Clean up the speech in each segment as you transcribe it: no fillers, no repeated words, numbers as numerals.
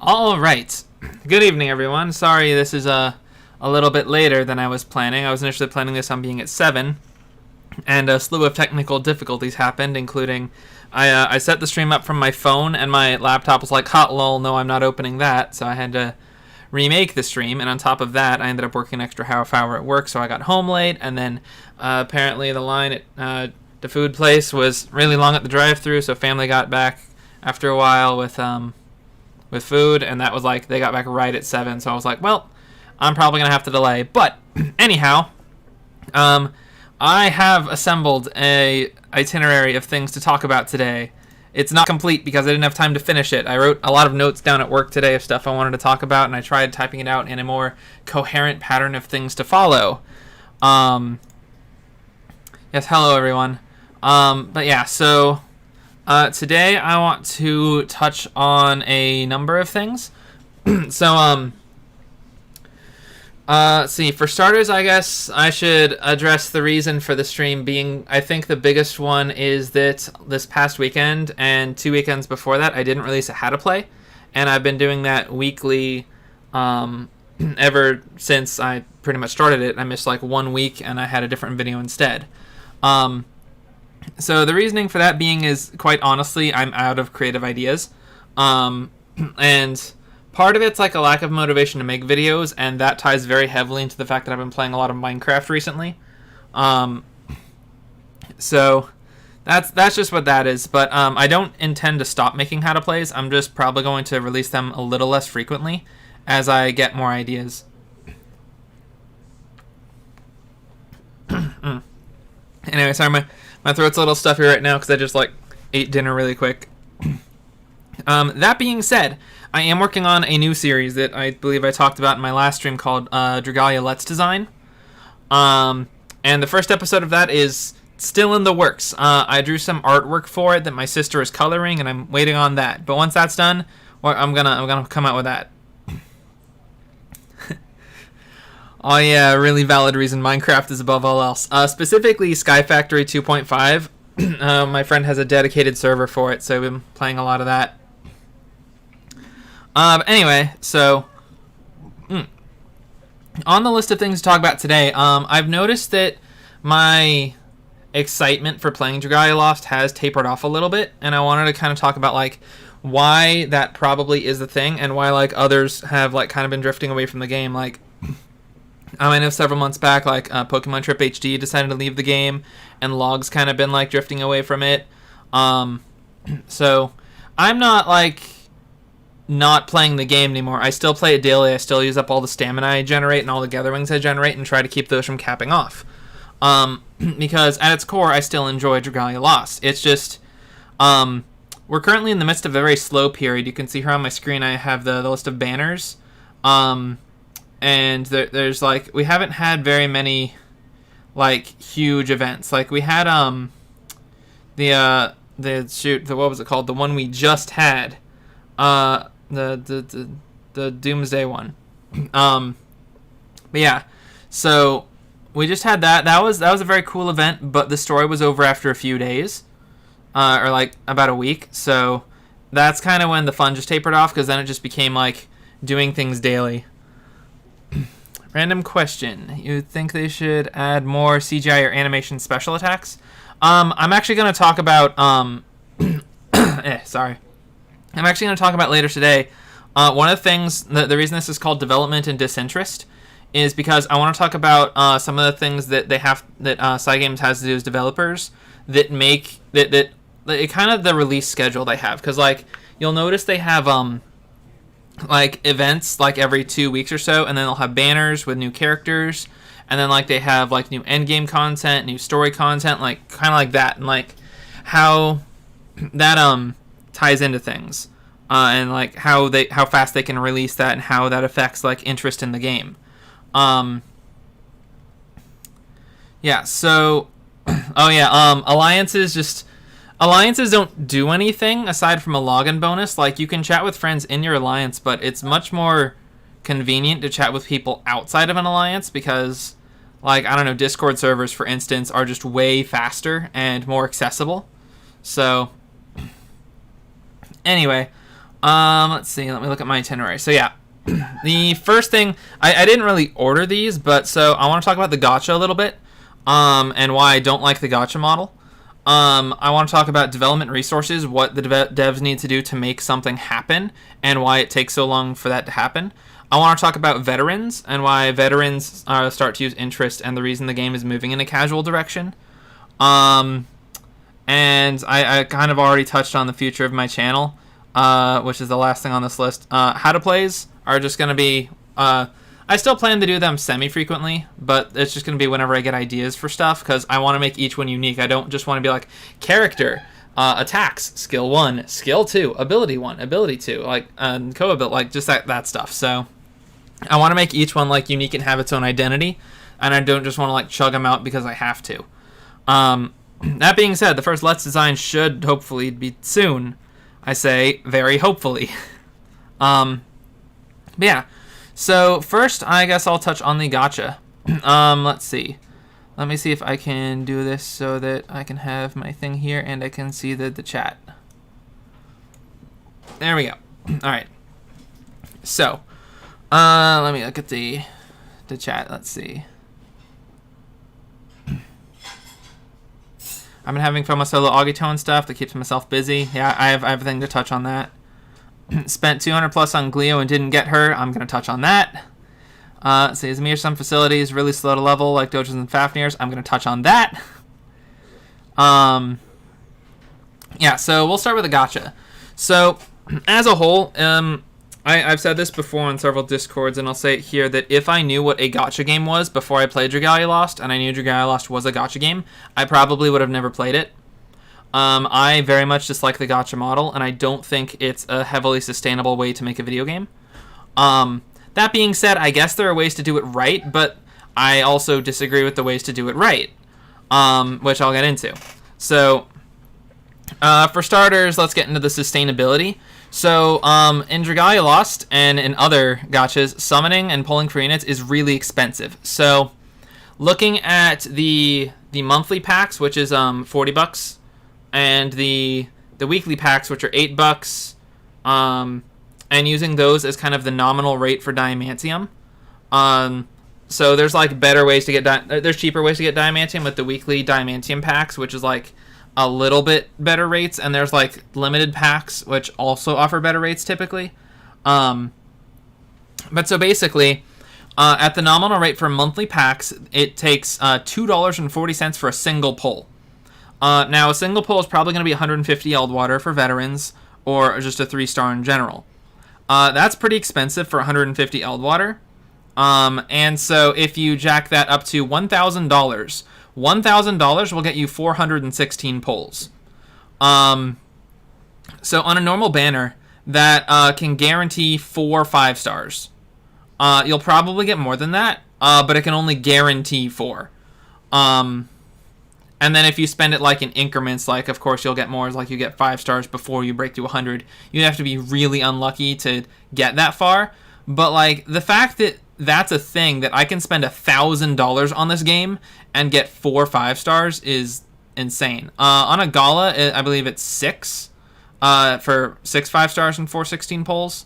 All right. Good evening, everyone. Sorry this is a little bit later than I was planning. I was initially planning this on being at 7, and a slew of technical difficulties happened, including I set the stream up from my phone, and my laptop was like, hot lol, no, I'm not opening that, so I had to remake the stream, and on top of that, I ended up working an extra half hour at work, so I got home late, and then apparently the line at the food place was really long at the drive-thru, so family got back after a while with food, and that was like, they got back right at 7, so I was like, well, I'm probably going to have to delay. But, anyhow, I have assembled a itinerary of things to talk about today. It's not complete because I didn't have time to finish it. I wrote a lot of notes down at work today of stuff I wanted to talk about, and I tried typing it out in a more coherent pattern of things to follow. Yes, hello, everyone. But yeah, so today I want to touch on a number of things. So, let's see. For starters, I guess I should address the reason for the stream being, I think the biggest one is that this past weekend and 2 weekends before that, I didn't release a How to Play, and I've been doing that weekly ever since I pretty much started it. I missed like 1 week, and I had a different video instead. So the reasoning for that being is, quite honestly, I'm out of creative ideas. And part of it's like a lack of motivation to make videos, and that ties very heavily into the fact that I've been playing a lot of Minecraft recently. So that's just what that is. But I don't intend to stop making How to Plays. I'm just probably going to release them a little less frequently as I get more ideas. Anyway, sorry, my throat's a little stuffy right now because I just like ate dinner really quick. That being said, I am working on a new series that I believe I talked about in my last stream called Dragalia Let's Design. And the first episode of that is still in the works. I drew some artwork for it that my sister is coloring, and I'm waiting on that. But once that's done, well, I'm gonna come out with that. Oh yeah, a really valid reason Minecraft is above all else. Specifically Sky Factory 2.5. My friend has a dedicated server for it, so I've been playing a lot of that. But anyway, so on the list of things to talk about today, I've noticed that my excitement for playing Dragalia Lost has tapered off a little bit, and I wanted to kind of talk about like why that probably is the thing, and why like others have like kind of been drifting away from the game. Like I know several months back, like Pokemon Trip HD decided to leave the game, and Log's kind of been like drifting away from it. So I'm not like not playing the game anymore. I still play it daily. I still use up all the stamina I generate and all the Gather Wings I generate, and try to keep those from capping off. Because at its core, I still enjoy Dragalia Lost. It's just we're currently in the midst of a very slow period. You can see here on my screen I have the list of banners. And there's like, we haven't had very many like huge events. Like we had what was it called? The one we just had, the Doomsday one. But yeah, so we just had that. That was a very cool event, but the story was over after a few days, or like about a week. So that's kind of when the fun just tapered off, because then it just became like doing things daily. Random question. You think they should add more CGI or animation special attacks? I'm actually going to talk about... sorry. I'm actually going to talk about later today. One of the things... The reason this is called Development and Disinterest is because I want to talk about some of the things that they have... that Cygames has to do as developers that make... that kind of the release schedule they have. Because, like, you'll notice they have... like events like every 2 weeks or so, and then they'll have banners with new characters, and then like they have like new endgame content, new story content, like kind of like that, and like how that ties into things, and like how fast they can release that, and how that affects like interest in the game. Yeah, so Alliances don't do anything aside from a login bonus. Like, you can chat with friends in your alliance, but it's much more convenient to chat with people outside of an alliance because, like, I don't know, Discord servers, for instance, are just way faster and more accessible. So, anyway, Let's see. Let me look at my itinerary. So yeah, the first thing I didn't really order these, but so I want to talk about the gacha a little bit, and why I don't like the gacha model. I want to talk about development resources, what the devs need to do to make something happen, and why it takes so long for that to happen. I want to talk about veterans and why veterans start to use interest and the reason the game is moving in a casual direction. And I kind of already touched on the future of my channel, which is the last thing on this list. How to plays are just going to be... I still plan to do them semi-frequently, but it's just going to be whenever I get ideas for stuff, because I want to make each one unique. I don't just want to be like, character, attacks, skill 1, skill 2, ability 1, ability 2, like, co-ability, like, just that stuff. So, I want to make each one, like, unique and have its own identity, and I don't just want to, like, chug them out because I have to. That being said, the first Let's Design should hopefully be soon. I say, very hopefully. But yeah. So first, I guess I'll touch on the gacha. Let's see. Let me see if I can do this so that I can have my thing here and I can see the chat. There we go. All right. So, let me look at the chat. Let's see. I've been having fun with solo Agito stuff that keeps myself busy. Yeah, I have everything to touch on that. Spent 200 plus on Glio and didn't get her. I'm going to touch on that. See, Zamir, some facilities really slow to level, like Dojos and Fafnirs. I'm going to touch on that. Yeah, so we'll start with the gacha. So, as a whole, I've said this before on several Discords, and I'll say it here, that if I knew what a gacha game was before I played Dragalia Lost, and I knew Dragalia Lost was a gacha game, I probably would have never played it. I very much dislike the gacha model, and I don't think it's a heavily sustainable way to make a video game. That being said, I guess there are ways to do it right, but I also disagree with the ways to do it right, which I'll get into. So, for starters, let's get into the sustainability. So, in Dragalia Lost and in other gachas, summoning and pulling for units is really expensive. So, looking at the monthly packs, which is $40, and the weekly packs, which are $8, and using those as kind of the nominal rate for Diamantium. So there's like better ways to get there's cheaper ways to get Diamantium with the weekly Diamantium packs, which is like a little bit better rates, and there's like limited packs which also offer better rates typically. But so basically, at the nominal rate for monthly packs, it takes $2.40 for a single pull. Now, a single pull is probably going to be 150 Eldwater for veterans, or just a 3-star in general. That's pretty expensive for 150 Eldwater. And so if you jack that up to $1,000, $1,000 will get you 416 pulls. So on a normal banner, that can guarantee 4 5-stars. You'll probably get more than that, but it can only guarantee 4. And then if you spend it like in increments, like of course you'll get more, like you get 5 stars before you break to 100. You'd have to be really unlucky to get that far. But like the fact that that's a thing, that I can spend $1,000 on this game and get 4 5-stars is insane. On a gala, I believe it's 6 for 6 5-stars and 416 pulls.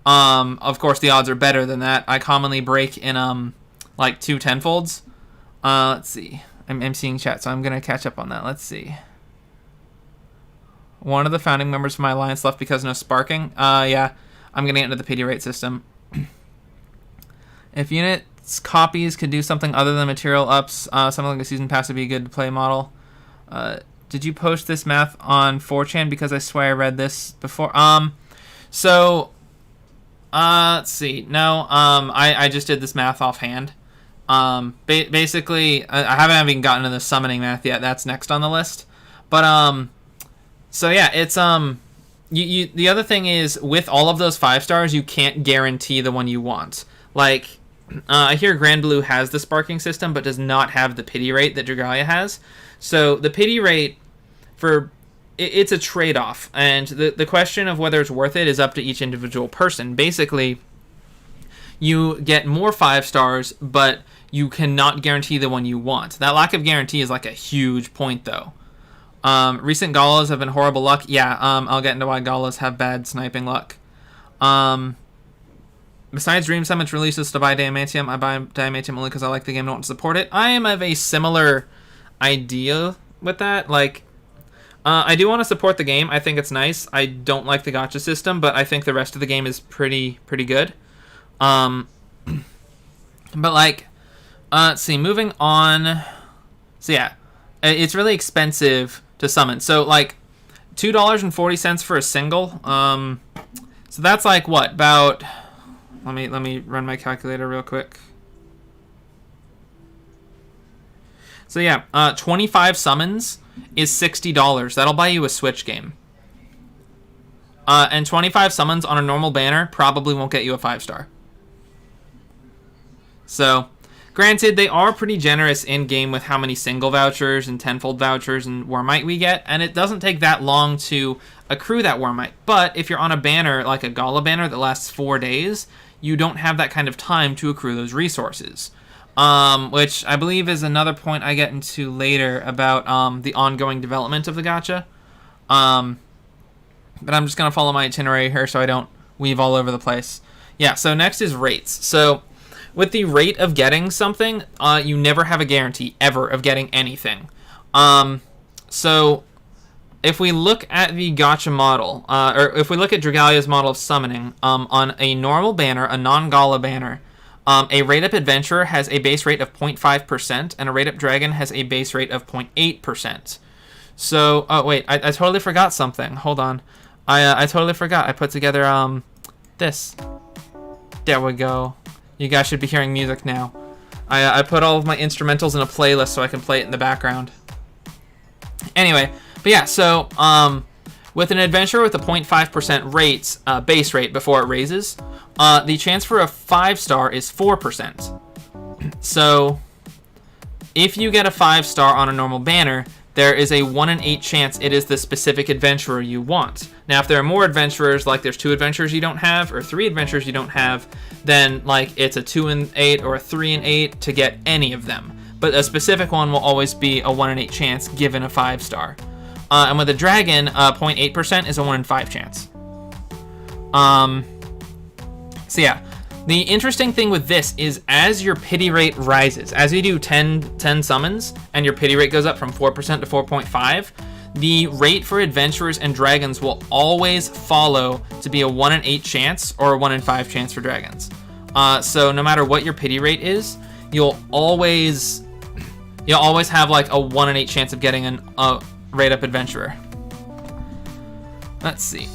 Of course the odds are better than that. I commonly break in like 2 10-folds. Let's see. I'm seeing chat, so I'm going to catch up on that. Let's see. One of the founding members of my alliance left because no sparking. Yeah, I'm going to get into the PD rate system. If units copies could do something other than material ups, something like a season pass would be a good play model. Did you post this math on 4chan? Because I swear I read this before. Let's see. No, I just did this math offhand. Basically, I haven't even gotten to the summoning math yet. That's next on the list. But, so yeah, it's, the other thing is, with all of those 5-stars, you can't guarantee the one you want. Like, I hear Grand Blue has the sparking system, but does not have the pity rate that Dragalia has. So, the pity rate, it's a trade-off. And the question of whether it's worth it is up to each individual person. Basically, you get more 5-stars, but you cannot guarantee the one you want. That lack of guarantee is like a huge point, though. Recent galas have been horrible luck. Yeah, I'll get into why galas have bad sniping luck. Besides Dream Summit's releases to buy Diamantium, I buy Diamantium only because I like the game and don't want to support it. I am of a similar idea with that. Like, I do want to support the game. I think it's nice. I don't like the gacha system, but I think the rest of the game is pretty good. But like, let's see. Moving on. So yeah, it's really expensive to summon. So like, $2.40 for a single. So that's like what, about? Let me run my calculator real quick. So yeah, 25 summons is $60. That'll buy you a Switch game. And 25 summons on a normal banner probably won't get you a 5-star. So, granted, they are pretty generous in-game with how many single vouchers and tenfold vouchers and War Might we get, and it doesn't take that long to accrue that War Might. But if you're on a banner, like a Gala banner that lasts 4 days, you don't have that kind of time to accrue those resources. Which I believe is another point I get into later about the ongoing development of the gacha. But I'm just going to follow my itinerary here so I don't weave all over the place. Yeah, so next is rates. So with the rate of getting something, you never have a guarantee, ever, of getting anything. So if we look at the gacha model, or if we look at Dragalia's model of summoning, on a normal banner, a non-gala banner, a rate-up adventurer has a base rate of 0.5%, and a rate-up dragon has a base rate of 0.8%. So, oh wait, I totally forgot something. Hold on. I totally forgot. I put together, this. There we go. You guys should be hearing music now. I put all of my instrumentals in a playlist so I can play it in the background. Anyway, but yeah, so, with an adventurer with a 0.5% rate, base rate before it raises, the chance for a 5-star is 4%. So, if you get a 5-star on a normal banner, there is a 1 in 8 chance it is the specific adventurer you want. Now, if there are more adventurers, like there's 2 adventurers you don't have, or 3 adventurers you don't have, then like it's a 2 in 8 or a 3 in 8 to get any of them. But a specific one will always be a 1 in 8 chance given a 5-star. And with a dragon, 0.8% is a 1 in 5 chance. So yeah, the interesting thing with this is as your pity rate rises, as you do 10 summons, and your pity rate goes up from 4% to 4.5, the rate for adventurers and dragons will always follow to be a 1 in 8 chance or a 1 in 5 chance for dragons. So no matter what your pity rate is, you'll always have like a 1 in 8 chance of getting a rate up adventurer. Let's see.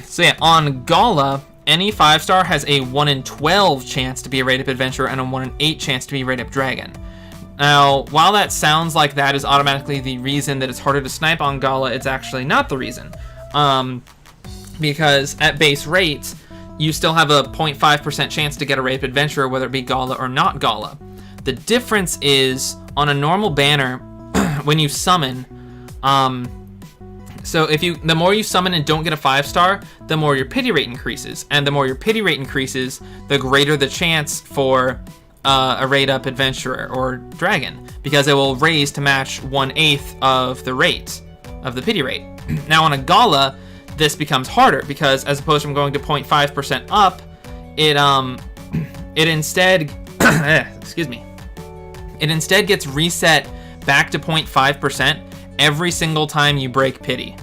So yeah, on Gala, any 5-star has a 1 in 12 chance to be a rate up adventurer and a 1 in 8 chance to be a rate up dragon. Now, while that sounds like that is automatically the reason that it's harder to snipe on Gala, it's actually not the reason. Because at base rate, you still have a 0.5% chance to get a rate up adventurer, whether it be Gala or not Gala. The difference is, on a normal banner, when you summon, so the more you summon and don't get a 5-star, the more your pity rate increases. And the more your pity rate increases, the greater the chance for a rate up adventurer or dragon, because it will raise to match 1/8 of the rate of the pity rate. Now on a Gala, this becomes harder because as opposed from going to 0.5% up, it instead excuse me, it instead gets reset back to 0.5% every single time you break pity.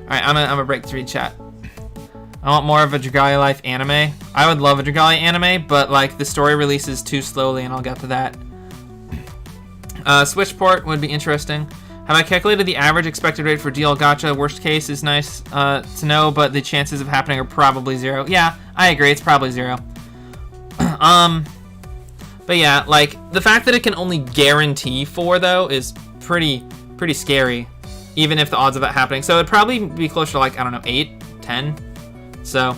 Alright, I'm gonna break through chat. I want more of a Dragalia Life anime. I would love a Dragalia anime, but like the story releases too slowly, and I'll get to that. Switch port would be interesting. Have I calculated the average expected rate for DL Gacha? Worst case is nice to know, but the chances of happening are probably 0. Yeah, I agree, it's probably 0. But yeah, like the fact that it can only guarantee 4 though is pretty scary, even if the odds of that happening. So it'd probably be closer to like, I don't know, 8, 10. So,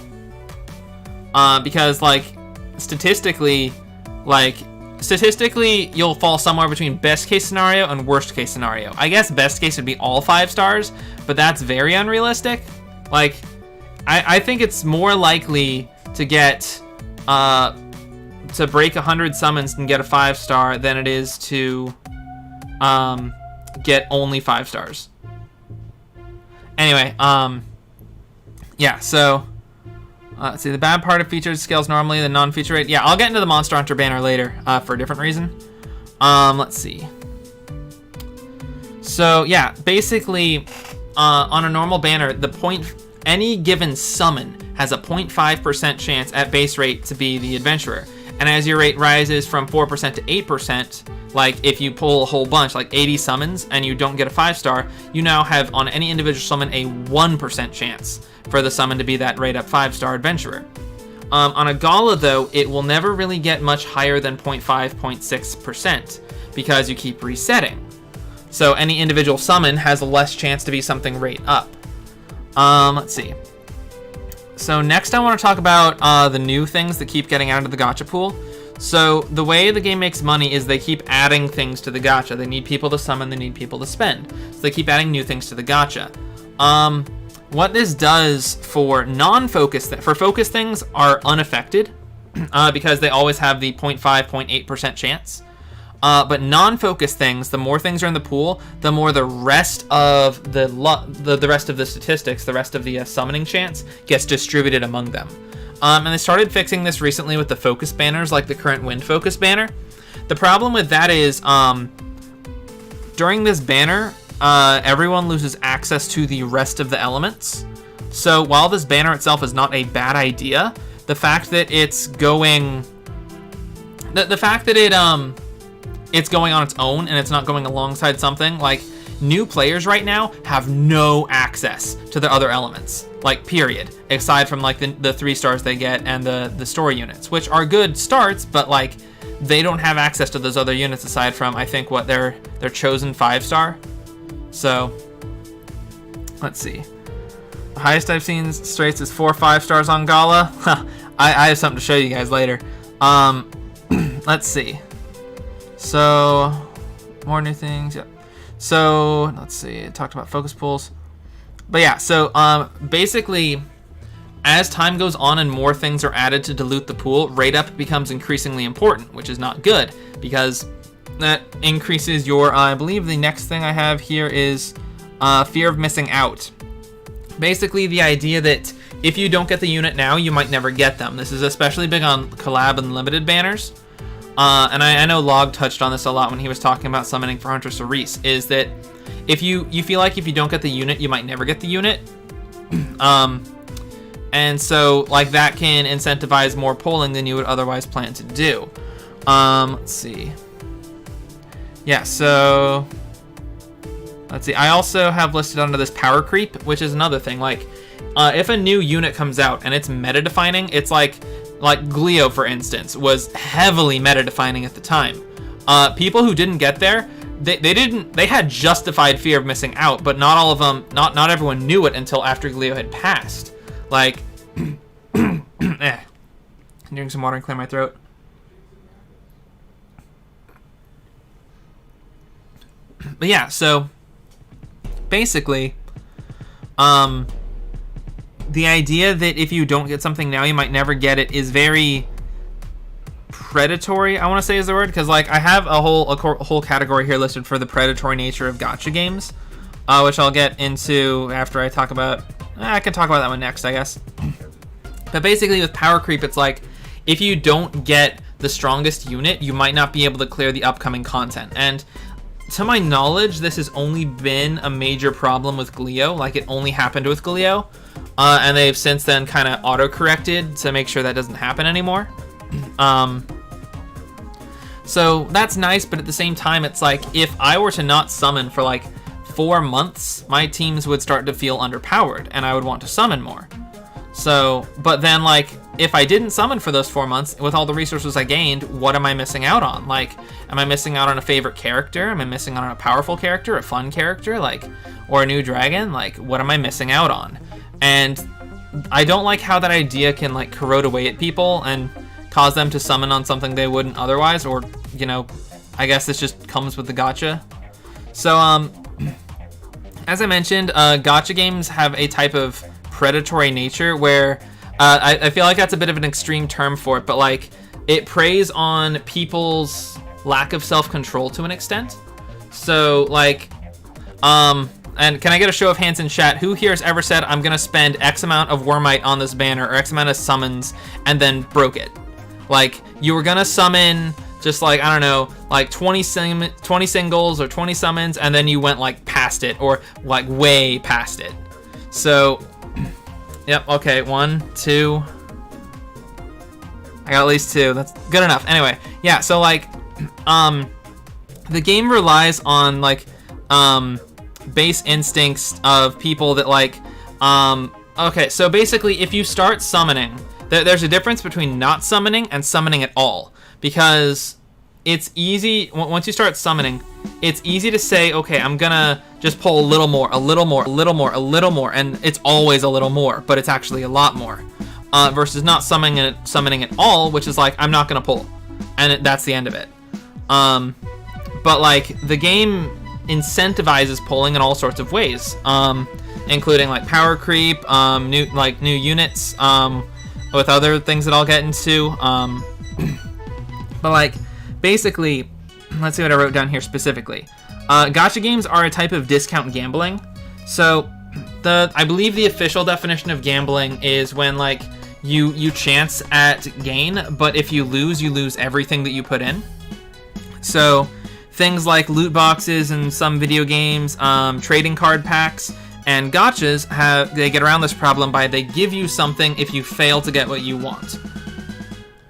because like statistically, you'll fall somewhere between best case scenario and worst case scenario. I guess best case would be all 5 stars, but that's very unrealistic. Like, I think it's more likely to get, to break 100 summons and get a 5-star than it is to, get only 5 stars. Anyway, yeah, so let's see. The bad part of featured scales normally, the non-feature rate. Yeah, I'll get into the Monster Hunter banner later for a different reason. Let's see. So yeah, basically, on a normal banner, any given summon has a 0.5% chance at base rate to be the adventurer, and as your rate rises from 4% to 8%, like if you pull a whole bunch, like 80 summons, and you don't get a 5-star, you now have on any individual summon a 1% chance for the summon to be that rate up 5-star adventurer. On a Gala though, it will never really get much higher than 0.5, 0.6% because you keep resetting. So any individual summon has a less chance to be something rate up. Let's see. So next I want to talk about the new things that keep getting added to the gacha pool. So the way the game makes money is they keep adding things to the gacha. They need people to summon, they need people to spend. So they keep adding new things to the gacha. What this does for focus things are unaffected because they always have the 0.5, 0.8% chance. But non-focus things, the more things are in the pool, the more the rest of the rest of the statistics, the rest of the summoning chance gets distributed among them. And they started fixing this recently with the focus banners, like the current Wind Focus banner. The problem with that is, during this banner, everyone loses access to the rest of the elements. So while this banner itself is not a bad idea, the fact that it's going, it's going on its own and it's not going alongside something, like new players right now have no access to the other elements, like period, aside from like the 3 stars they get and the story units, which are good starts, but like they don't have access to those other units aside from, I think, what their chosen 5-star. So let's see, the highest I've seen straights is 4 5-stars on Gala. I have something to show you guys later. Let's see. So more new things. Yep. So let's see, I talked about focus pools, but yeah, so basically as time goes on and more things are added to dilute the pool, rate up becomes increasingly important, which is not good because that increases your, I believe the next thing I have here is fear of missing out. Basically the idea that if you don't get the unit now, you might never get them. This is especially big on collab and limited banners. And I know Log touched on this a lot when he was talking about summoning for Hunter Cerise, is that if you feel like if you don't get the unit, you might never get the unit. And so like that can incentivize more polling than you would otherwise plan to do. Let's see. Yeah, so let's see. I also have listed under this power creep, which is another thing. Like if a new unit comes out and it's meta defining, it's like Glio, for instance, was heavily meta-defining at the time. People who didn't get there, they had justified fear of missing out, but not all of them, not everyone knew it until after Glio had passed. Like, drink some water and clear my throat. But yeah, so basically, the idea that if you don't get something now, you might never get it is very predatory, I want to say is the word, because like I have a whole category here listed for the predatory nature of gacha games, which I'll get into after I talk about, I can talk about that one next, I guess. But basically with power creep, it's like if you don't get the strongest unit, you might not be able to clear the upcoming content. And to my knowledge, this has only been a major problem with Glio, like it only happened with Glio. And they've since then kind of auto-corrected to make sure that doesn't happen anymore. So that's nice, but at the same time, it's like if I were to not summon for like 4 months, my teams would start to feel underpowered and I would want to summon more. So, but then like if I didn't summon for those 4 months with all the resources I gained, what am I missing out on? Like, am I missing out on a favorite character? Am I missing out on a powerful character, a fun character, like, or a new dragon? Like, what am I missing out on? And I don't like how that idea can like corrode away at people and cause them to summon on something they wouldn't otherwise, or, you know, I guess this just comes with the gacha. So, as I mentioned, gacha games have a type of predatory nature where I feel like that's a bit of an extreme term for it, but like it preys on people's lack of self-control to an extent. So like, and can I get a show of hands in chat? Who here has ever said, I'm going to spend X amount of Wormite on this banner, or X amount of summons, and then broke it? Like, you were going to summon just like, I don't know, like 20 singles or 20 summons, and then you went like past it, or like way past it. So, yep, okay, 1, 2. I got at least 2. That's good enough. Anyway, yeah, so like, the game relies on like, base instincts of people that like, okay, so basically if you start summoning, there's a difference between not summoning and summoning at all, because it's easy, once you start summoning, it's easy to say, okay, I'm gonna just pull a little more, and it's always a little more, but it's actually a lot more, versus not summoning at all, which is like, I'm not gonna pull, and that's the end of it. But like, the game incentivizes pulling in all sorts of ways, including like power creep, new units, with other things that I'll get into. But like, basically, let's see what I wrote down here specifically. Gacha games are a type of discount gambling. So I believe the official definition of gambling is when like you chance at gain, but if you lose everything that you put in. So things like loot boxes in some video games, trading card packs, and gachas they get around this problem by they give you something if you fail to get what you want.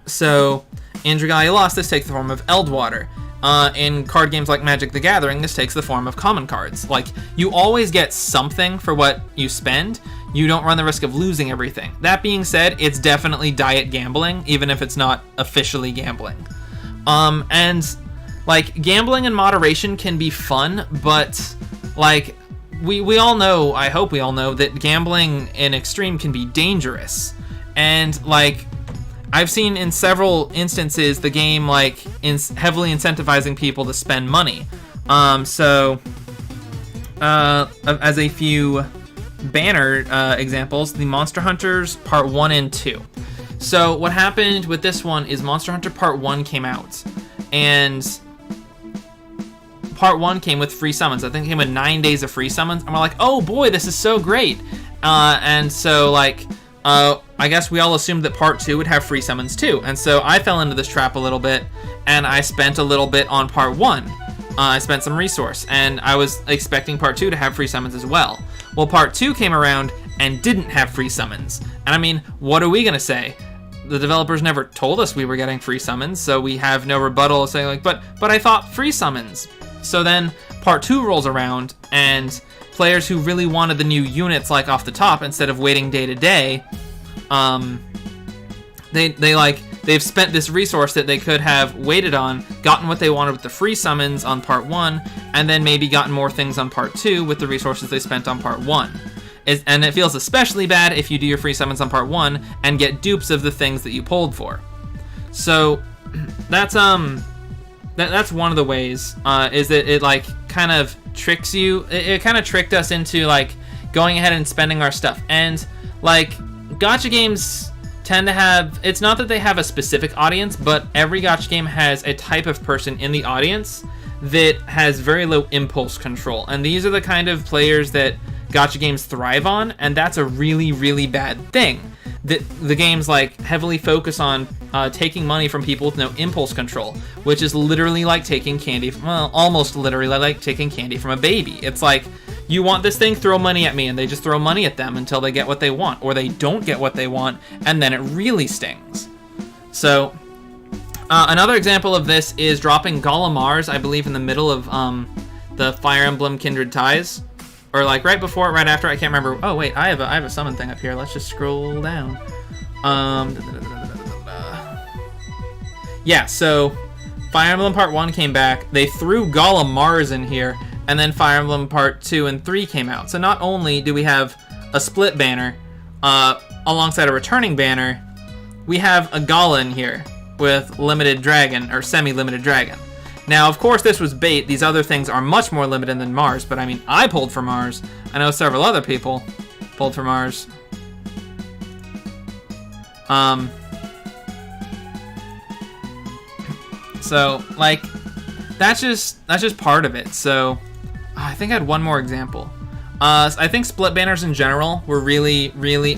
So in Dragalia Lost, this takes the form of Eldwater. In card games like Magic the Gathering, this takes the form of common cards. Like, you always get something for what you spend. You don't run the risk of losing everything. That being said, it's definitely diet gambling, even if it's not officially gambling. And like, gambling in moderation can be fun, but like, we all know, I hope we all know, that gambling in extreme can be dangerous. And like, I've seen in several instances the game like heavily incentivizing people to spend money. As a few banner examples, the Monster Hunters Part 1 and 2. So what happened with this one is Monster Hunter Part 1 came out, and Part 1 came with free summons. I think it came with 9 days of free summons, and we're like, oh boy, this is so great. And so like, I guess we all assumed that Part 2 would have free summons too, and so I fell into this trap a little bit, and I spent a little bit on Part 1. I spent some resource, and I was expecting Part 2 to have free summons as well. Well, Part 2 came around and didn't have free summons. And I mean, what are we gonna say? The developers never told us we were getting free summons, so we have no rebuttal saying like, but I thought free summons. So then Part 2 rolls around, and players who really wanted the new units like off the top instead of waiting day to day, they've spent this resource that they could have waited on, gotten what they wanted with the free summons on Part 1, and then maybe gotten more things on Part 2 with the resources they spent on Part 1. And it feels especially bad if you do your free summons on Part 1 and get dupes of the things that you pulled for. So that's one of the ways, is that it like kind of tricks you. It kind of tricked us into like going ahead and spending our stuff. And like, gacha games tend to have, it's not that they have a specific audience, but every gacha game has a type of person in the audience that has very low impulse control. And these are the kind of players that gacha games thrive on, and that's a really, really bad thing. The games like heavily focus on taking money from people with no impulse control, which is literally like taking candy, almost literally like taking candy from a baby. It's like, you want this thing, throw money at me, and they just throw money at them until they get what they want, or they don't get what they want, and then it really stings. So, another example of this is dropping Golemars, I believe in the middle of the Fire Emblem Kindred Ties, or like right before, right after, I can't remember. Oh wait, I have a summon thing up here. Let's just scroll down. Yeah, so Fire Emblem Part 1 came back. They threw Golemars in here, and then Fire Emblem Part 2 and 3 came out. So not only do we have a split banner alongside a returning banner, we have a Gala in here with limited dragon, or semi-limited dragon. Now, of course, this was bait. These other things are much more limited than Mars, but I mean, I pulled for Mars. I know several other people pulled for Mars. So, like, that's just part of it. So, I think I had one more example. I think split banners in general were really, really,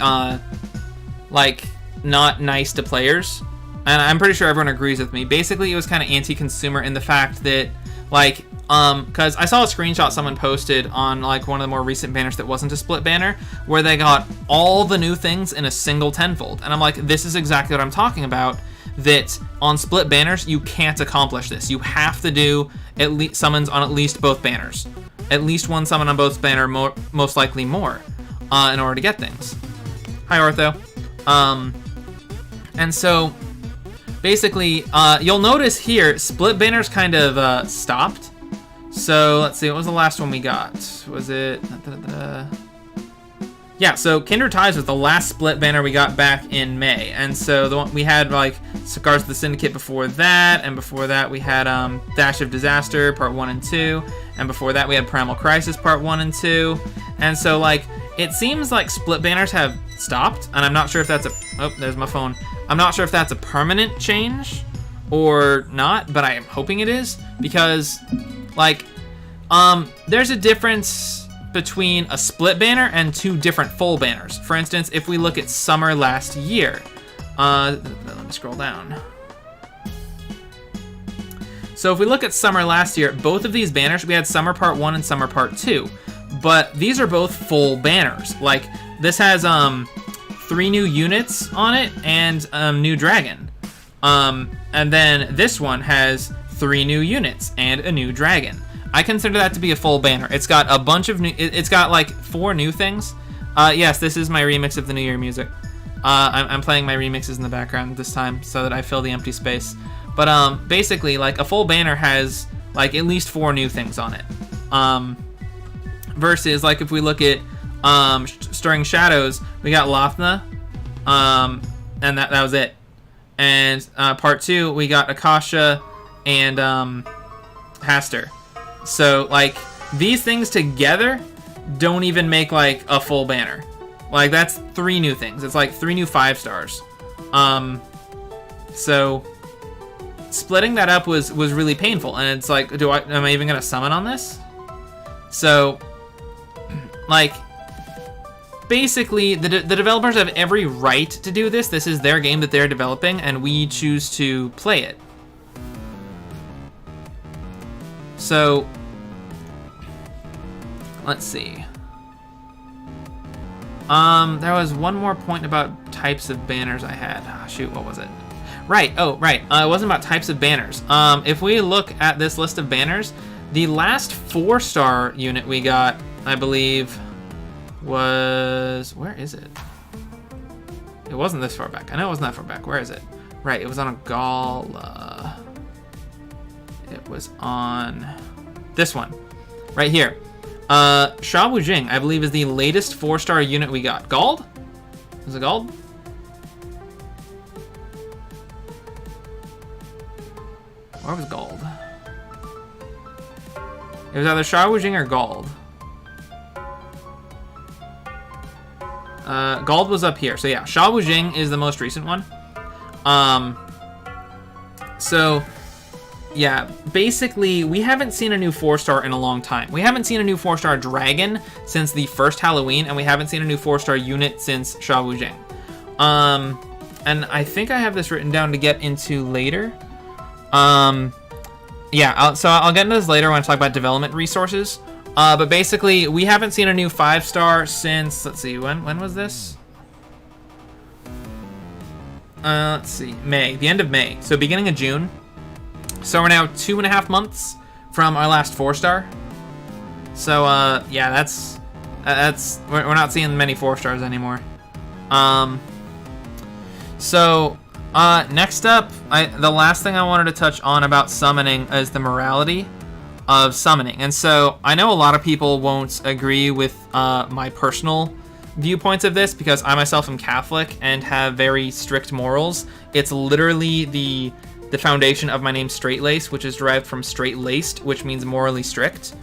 like, not nice to players. And I'm pretty sure everyone agrees with me. Basically, it was kind of anti-consumer in the fact that, like, because I saw a screenshot someone posted on, like, one of the more recent banners that wasn't a split banner, where they got all the new things in a single tenfold. And I'm like, this is exactly what I'm talking about, that on split banners, you can't accomplish this. You have to do at least summons on at least both banners. At least one summon on both banner, most likely more, in order to get things. Hi, Ortho. And so, basically, you'll notice here, split banners kind of stopped. So, let's see, what was the last one we got? Was it... Yeah, so Kindred Ties was the last split banner we got back in May. And so the one we had, like, Scars of the Syndicate before that, and before that we had Dash of Disaster Part 1 and 2, and before that we had Primal Crisis Part 1 and 2. And so, like, it seems like split banners have stopped, and I'm not sure if that's a... Oh, there's my phone. I'm not sure if that's a permanent change or not, but I am hoping it is, because, like, there's a difference between a split banner and two different full banners. For instance, if we look at Summer last year, let me scroll down. So if we look at Summer last year, both of these banners, we had Summer Part 1 and Summer Part 2, but these are both full banners. Like, this has 3 new units on it and new dragon. And then this one has 3 new units and a new dragon. I consider that to be a full banner. It's got a bunch of new... It's got, like, 4 new things. Yes, this is my remix of the New Year music. I'm playing my remixes in the background this time so that I fill the empty space. But, basically, like, a full banner has, like, at least 4 new things on it. Versus, like, if we look at Stirring Shadows, we got Lothna, and that was it. And Part 2, we got Akasha and Haster. So, like, these things together don't even make, like, a full banner. Like, that's 3 new things. It's, like, 3 new 5-stars. So, splitting that up was really painful. And it's like, am I even going to summon on this? So, like, basically, the developers have every right to do this. This is their game that they're developing, and we choose to play it. So, let's see. There was one more point about types of banners I had. Oh, shoot, what was it? Right, oh, right. It wasn't about types of banners. If we look at this list of banners, the last 4-star unit we got, I believe, was... Where is it? It wasn't this far back. I know it wasn't that far back. Where is it? Right, it was on a Gala. It was on this one, right here. Sha Wujing, I believe, is the latest 4-star unit we got. Gald? Is it Gald? Where was Gald? It was either Sha Wujing or Gald. Gald was up here. So yeah, Sha Wujing is the most recent one. So... yeah, basically, we haven't seen a new 4-star in a long time. We haven't seen a new 4-star dragon since the first Halloween, and we haven't seen a new 4-star unit since Sha Wujing. And I think I have this written down to get into later. Yeah, so I'll get into this later when I talk about development resources. But basically, we haven't seen a new 5-star since, let's see, when was this? Let's see, May, the end of May. So beginning of June. So we're now 2.5 months from our last 4-star. So, yeah, that's we're not seeing many 4-stars anymore. So, next up, the last thing I wanted to touch on about summoning is the morality of summoning. And so, I know a lot of people won't agree with my personal viewpoints of this because I myself am Catholic and have very strict morals. It's literally the foundation of my name, Straight-Lace, which is derived from straight-laced, which means morally strict.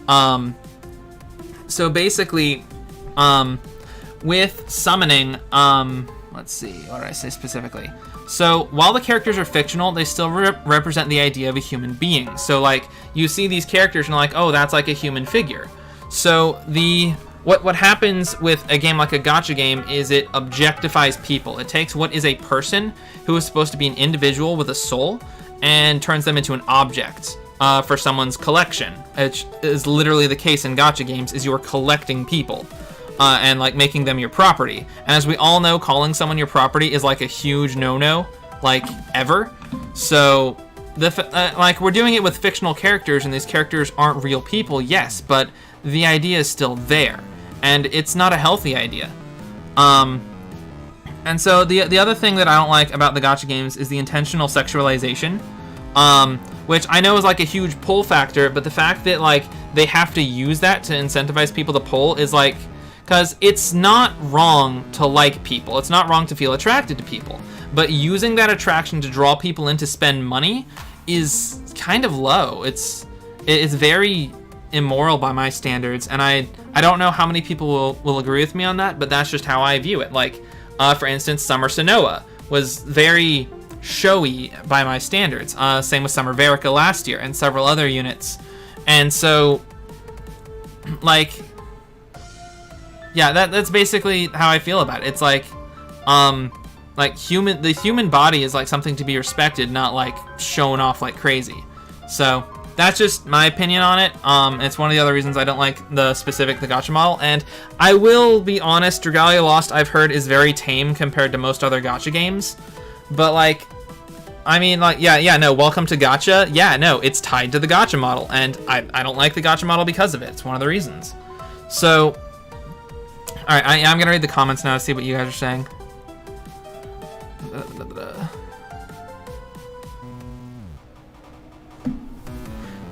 So basically, with summoning, let's see, what did I say specifically? So while the characters are fictional, they still represent the idea of a human being. So like, you see these characters and you're like, oh, that's like a human figure. So what happens with a game like a gacha game is it objectifies people. It takes what is a person who is supposed to be an individual with a soul and turns them into an object for someone's collection. Which is literally the case in gacha games, is you are collecting people and like making them your property. And as we all know, calling someone your property is like a huge no-no, like ever. So like we're doing it with fictional characters, and these characters aren't real people, yes, but the idea is still there, and it's not a healthy idea. And so the other thing that I don't like about the gacha games is the intentional sexualization, which I know is like a huge pull factor, but the fact that like they have to use that to incentivize people to pull is like, because it's not wrong to like people, it's not wrong to feel attracted to people, but using that attraction to draw people in to spend money is kind of low. It's very immoral by my standards, and I don't know how many people will agree with me on that, but that's just how I view it. Like, for instance, Summer Sanoa was very showy by my standards. Same with Summer Verica last year, and several other units. And so, like, yeah, that's basically how I feel about it. It's like, the human body is like something to be respected, not like shown off like crazy. So that's just my opinion on it. It's one of the other reasons I don't like the gacha model. And I will be honest, Dragalia Lost, I've heard, is very tame compared to most other gacha games. But like, I mean, like, yeah, no, welcome to gacha. Yeah, no, it's tied to the gacha model, and I don't like the gacha model because of it. It's one of the reasons. So, all right, I'm gonna read the comments now to see what you guys are saying.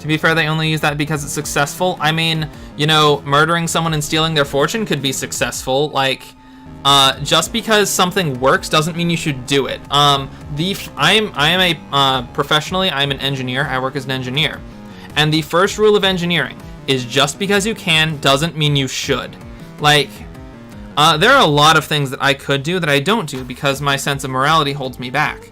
To be fair, they only use that because it's successful. I mean, you know, murdering someone and stealing their fortune could be successful. Like, just because something works doesn't mean you should do it. Professionally, I'm an engineer. I work as an engineer. And the first rule of engineering is just because you can doesn't mean you should. Like, there are a lot of things that I could do that I don't do because my sense of morality holds me back.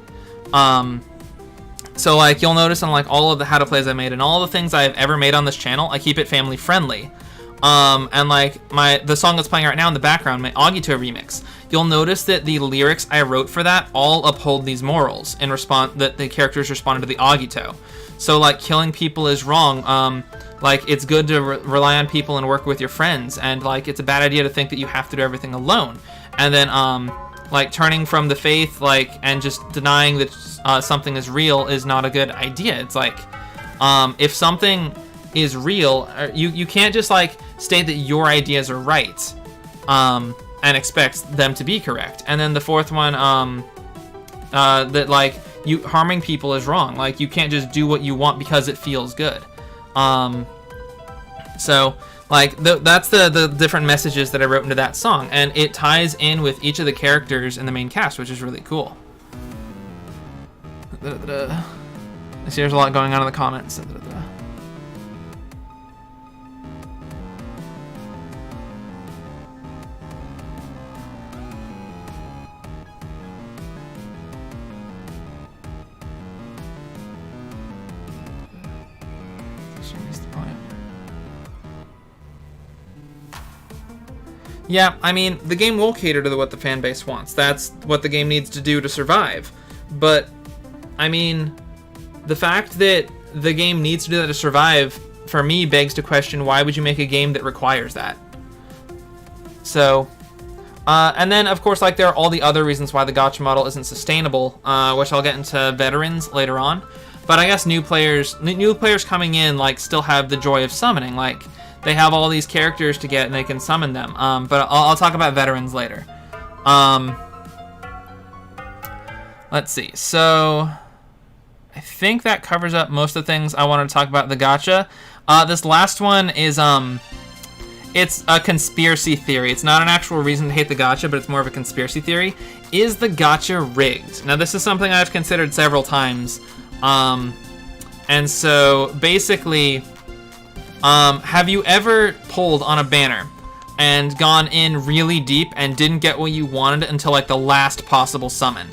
So like you'll notice on like all of the how to plays I made and all the things I've ever made on this channel, I keep it family friendly. And like the song that's playing right now in the background, my Agito remix, you'll notice that the lyrics I wrote for that all uphold these morals in response that the characters responded to the Agito. So like killing people is wrong. Like it's good to rely on people and work with your friends, and like it's a bad idea to think that you have to do everything alone. And then like turning from the faith, like, and just denying that something is real is not a good idea. It's like, if something is real, you can't just like state that your ideas are right, and expect them to be correct. And then the fourth one, that like you harming people is wrong. Like you can't just do what you want because it feels good. So like that's the different messages that I wrote into that song, and it ties in with each of the characters in the main cast, which is really cool. I see there's a lot going on in the comments. Yeah, I mean, the game will cater to what the fan base wants. That's what the game needs to do to survive. But, I mean, the fact that the game needs to do that to survive, for me, begs to question why would you make a game that requires that? So, and then, of course, like, there are all the other reasons why the gacha model isn't sustainable, which I'll get into veterans later on. But I guess new players coming in, like, still have the joy of summoning, like, they have all these characters to get and they can summon them. But I'll talk about veterans later. Let's see. So I think that covers up most of the things I wanted to talk about the gacha. This last one is it's a conspiracy theory. It's not an actual reason to hate the gacha, but it's more of a conspiracy theory. Is the gacha rigged? Now this is something I've considered several times. And so basically, have you ever pulled on a banner and gone in really deep and didn't get what you wanted until like the last possible summon?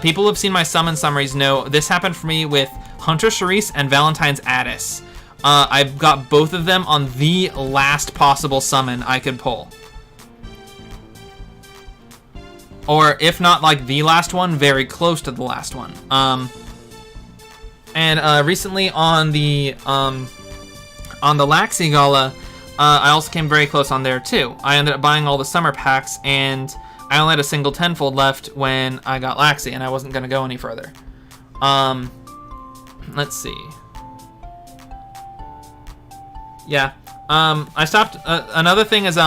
People who have seen my summon summaries know this happened for me with Hunter Cerise and Valentine's Addis. I got both of them on the last possible summon I could pull. Or if not like the last one, very close to the last one. And recently on the Laxi Gala, I also came very close on there too. I ended up buying all the summer packs, and I only had a single tenfold left when I got Laxi, and I wasn't gonna go any further. Let's see. Yeah. I stopped. Another thing is,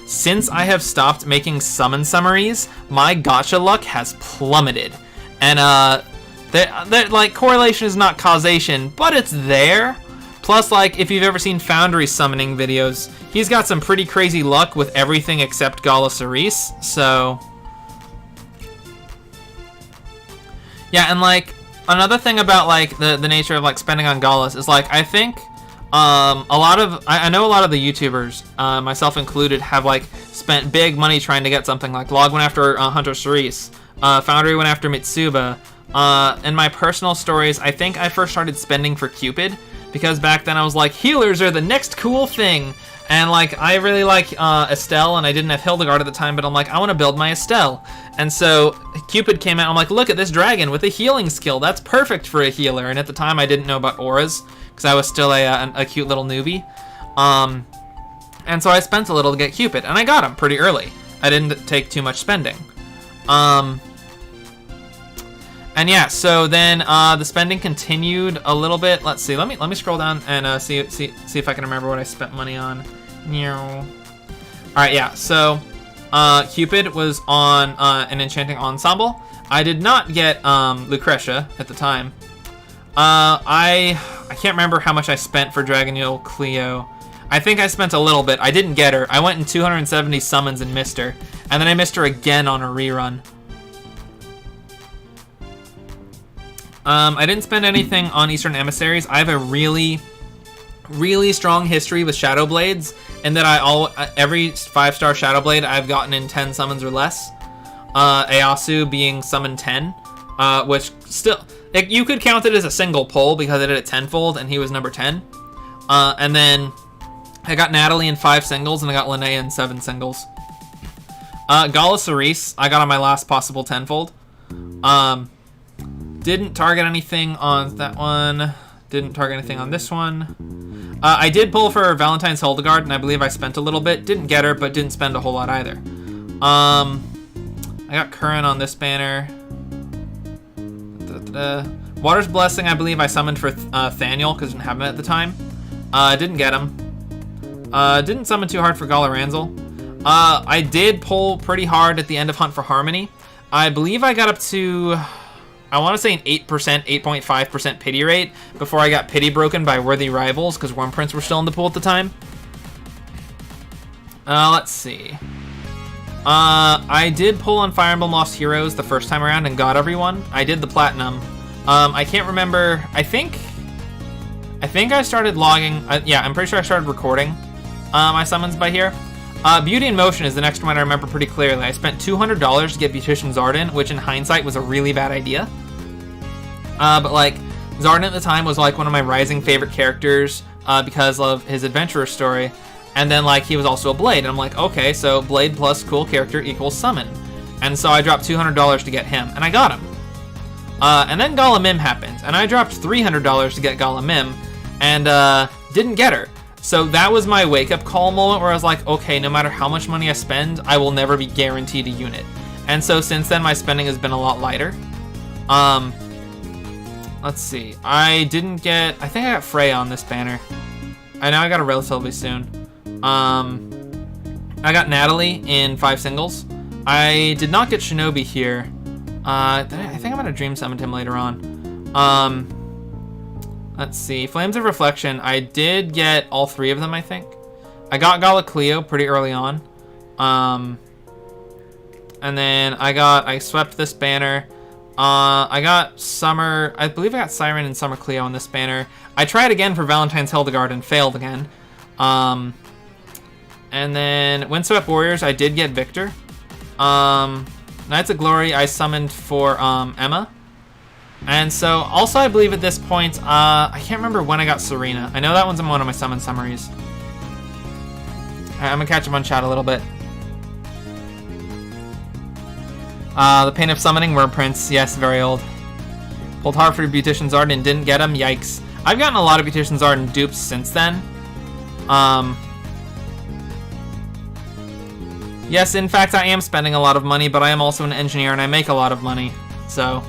since I have stopped making summon summaries, my gacha luck has plummeted. And, that like, correlation is not causation, but it's there. Plus, like, if you've ever seen Foundry summoning videos, he's got some pretty crazy luck with everything except Gala Cerise, so... Yeah, and, like, another thing about, like, the nature of, like, spending on Galas is, like, I think... I know a lot of the YouTubers, myself included, have like spent big money trying to get something. Like Log went after Hunter Cerise, Foundry went after Mitsuba. In my personal stories, I think I first started spending for Cupid because back then I was like, healers are the next cool thing, and like I really like Estelle, and I didn't have Hildegard at the time, but I'm like, I want to build my Estelle, and so Cupid came out. I'm like, look at this dragon with a healing skill. That's perfect for a healer. And at the time, I didn't know about auras, because I was still a cute little newbie. And so I spent a little to get Cupid, and I got him pretty early. I didn't take too much spending. And yeah, so then the spending continued a little bit. Let's see. Let me scroll down and see if I can remember what I spent money on. All right, yeah. So Cupid was on an enchanting ensemble. I did not get Lucretia at the time. I can't remember how much I spent for Dragalia Cleo. I think I spent a little bit. I didn't get her. I went in 270 summons and missed her. And then I missed her again on a rerun. I didn't spend anything on Eastern Emissaries. I have a really, really strong history with Shadow Blades, and that every 5-star Shadow Blade I've gotten in 10 summons or less. Eyasu being summon 10, which still... you could count it as a single pull because I did it tenfold and he was number 10. And then I got Natalie in 5 singles and I got Linnea in 7 singles. Gala Cerise, I got on my last possible tenfold. Didn't target anything on that one. Didn't target anything on this one. I did pull for Valentine's Hildegard, and I believe I spent a little bit. Didn't get her, but didn't spend a whole lot either. I got Curran on this banner. Water's Blessing, I believe I summoned for Thaniel, because I didn't have him at the time. Didn't get him. Didn't summon too hard for Galaranzel. I did pull pretty hard at the end of Hunt for Harmony. I believe I got up to... I want to say an 8%, 8.5% pity rate before I got pity broken by Worthy Rivals, because Wormprints were still in the pool at the time. Let's see. I did pull on Fire Emblem Lost Heroes the first time around and got everyone. I did the Platinum. I can't remember. I think I started logging. Yeah, I'm pretty sure I started recording my summons by here. Beauty in Motion is the next one I remember pretty clearly. I spent $200 to get Beautician Zardon, which in hindsight was a really bad idea. But like, Zardon at the time was like one of my rising favorite characters because of his adventurer story. And then like, he was also a Blade. And I'm like, okay, so Blade plus cool character equals summon. And so I dropped $200 to get him, and I got him. And then Gala Mim happened, and I dropped $300 to get Gala Mim, and didn't get her. So that was my wake-up call moment where I was like, okay, no matter how much money I spend, I will never be guaranteed a unit. And so since then, my spending has been a lot lighter. Let's see. I didn't get... I think I got Freya on this banner. I know I got her relatively soon. I got Natalie in 5 singles. I did not get Shinobi here. I think I'm going to Dream Summon him later on. Let's see. Flames of Reflection. I did get all 3 of them, I think. I got Gala Cleo pretty early on. And then I swept this banner. I got Summer... I believe I got Siren and Summer Cleo on this banner. I tried again for Valentine's Hildegard and failed again. And then Windswept Warriors, I did get Victor. Knights of Glory, I summoned for Emma. And so, also I believe at this point, I can't remember when I got Serena. I know that one's in one of my summon summaries. Alright, I'm gonna catch up on chat a little bit. The Pain of Summoning, Worm Prince. Yes, very old. Pulled hard for Beautician Zardon and didn't get him. Yikes. I've gotten a lot of Beautician Zardon dupes since then. Yes, in fact, I am spending a lot of money, but I am also an engineer and I make a lot of money. So,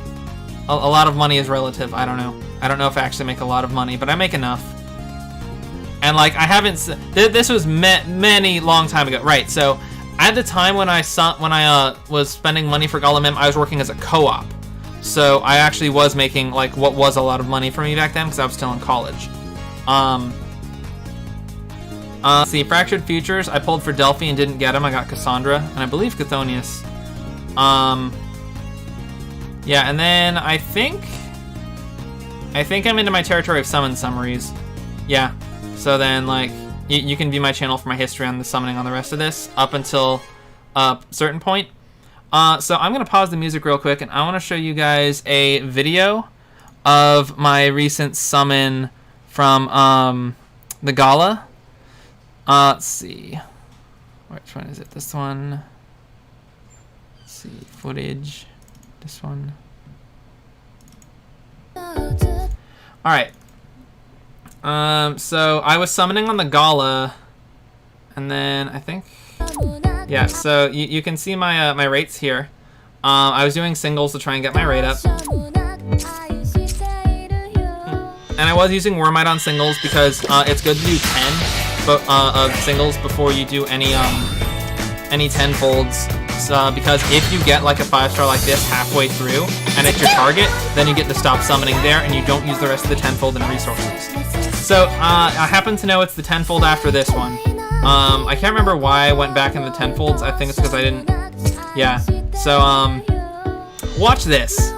a lot of money is relative. I don't know. I don't know if I actually make a lot of money, but I make enough. And, like, I haven't... This was many long time ago. Right, so... At the time when I was spending money for Golemim, I was working as a co-op. So I actually was making like what was a lot of money for me back then because I was still in college. See, Fractured Futures, I pulled for Delphi and didn't get him. I got Cassandra and I believe Chthonius. Yeah, and then I think I'm into my territory of summon summaries. Yeah. So then like you can view my channel for my history on the summoning on the rest of this up until a certain point. So I'm going to pause the music real quick, and I want to show you guys a video of my recent summon from the gala. Let's see. Which one is it? This one. Let's see. Footage. This one. Alright. So I was summoning on the gala, and then I think, yeah, so you can see my my rates here. I was doing singles to try and get my rate up. And I was using Wormite on singles because it's good to do 10 of singles before you do any 10 folds. Because if you get like a 5-star like this halfway through and it's your target, then you get to stop summoning there and you don't use the rest of the 10-fold in resources. So I happen to know it's the 10-fold after this one. I can't remember why I went back in the 10-folds. I think it's because I didn't... Yeah. So, watch this.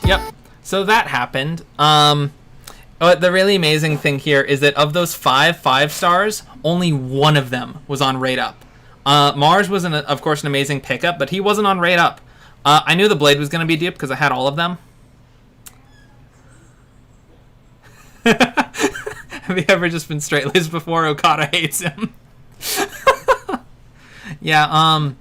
Yep, so that happened. The really amazing thing here is that of those 5 stars, only one of them was on rate up. Mars was, of course, an amazing pickup, but he wasn't on rate up. I knew the Blade was going to be deep because I had all of them. Have you ever just been straight-laced before? Okada hates him. Yeah,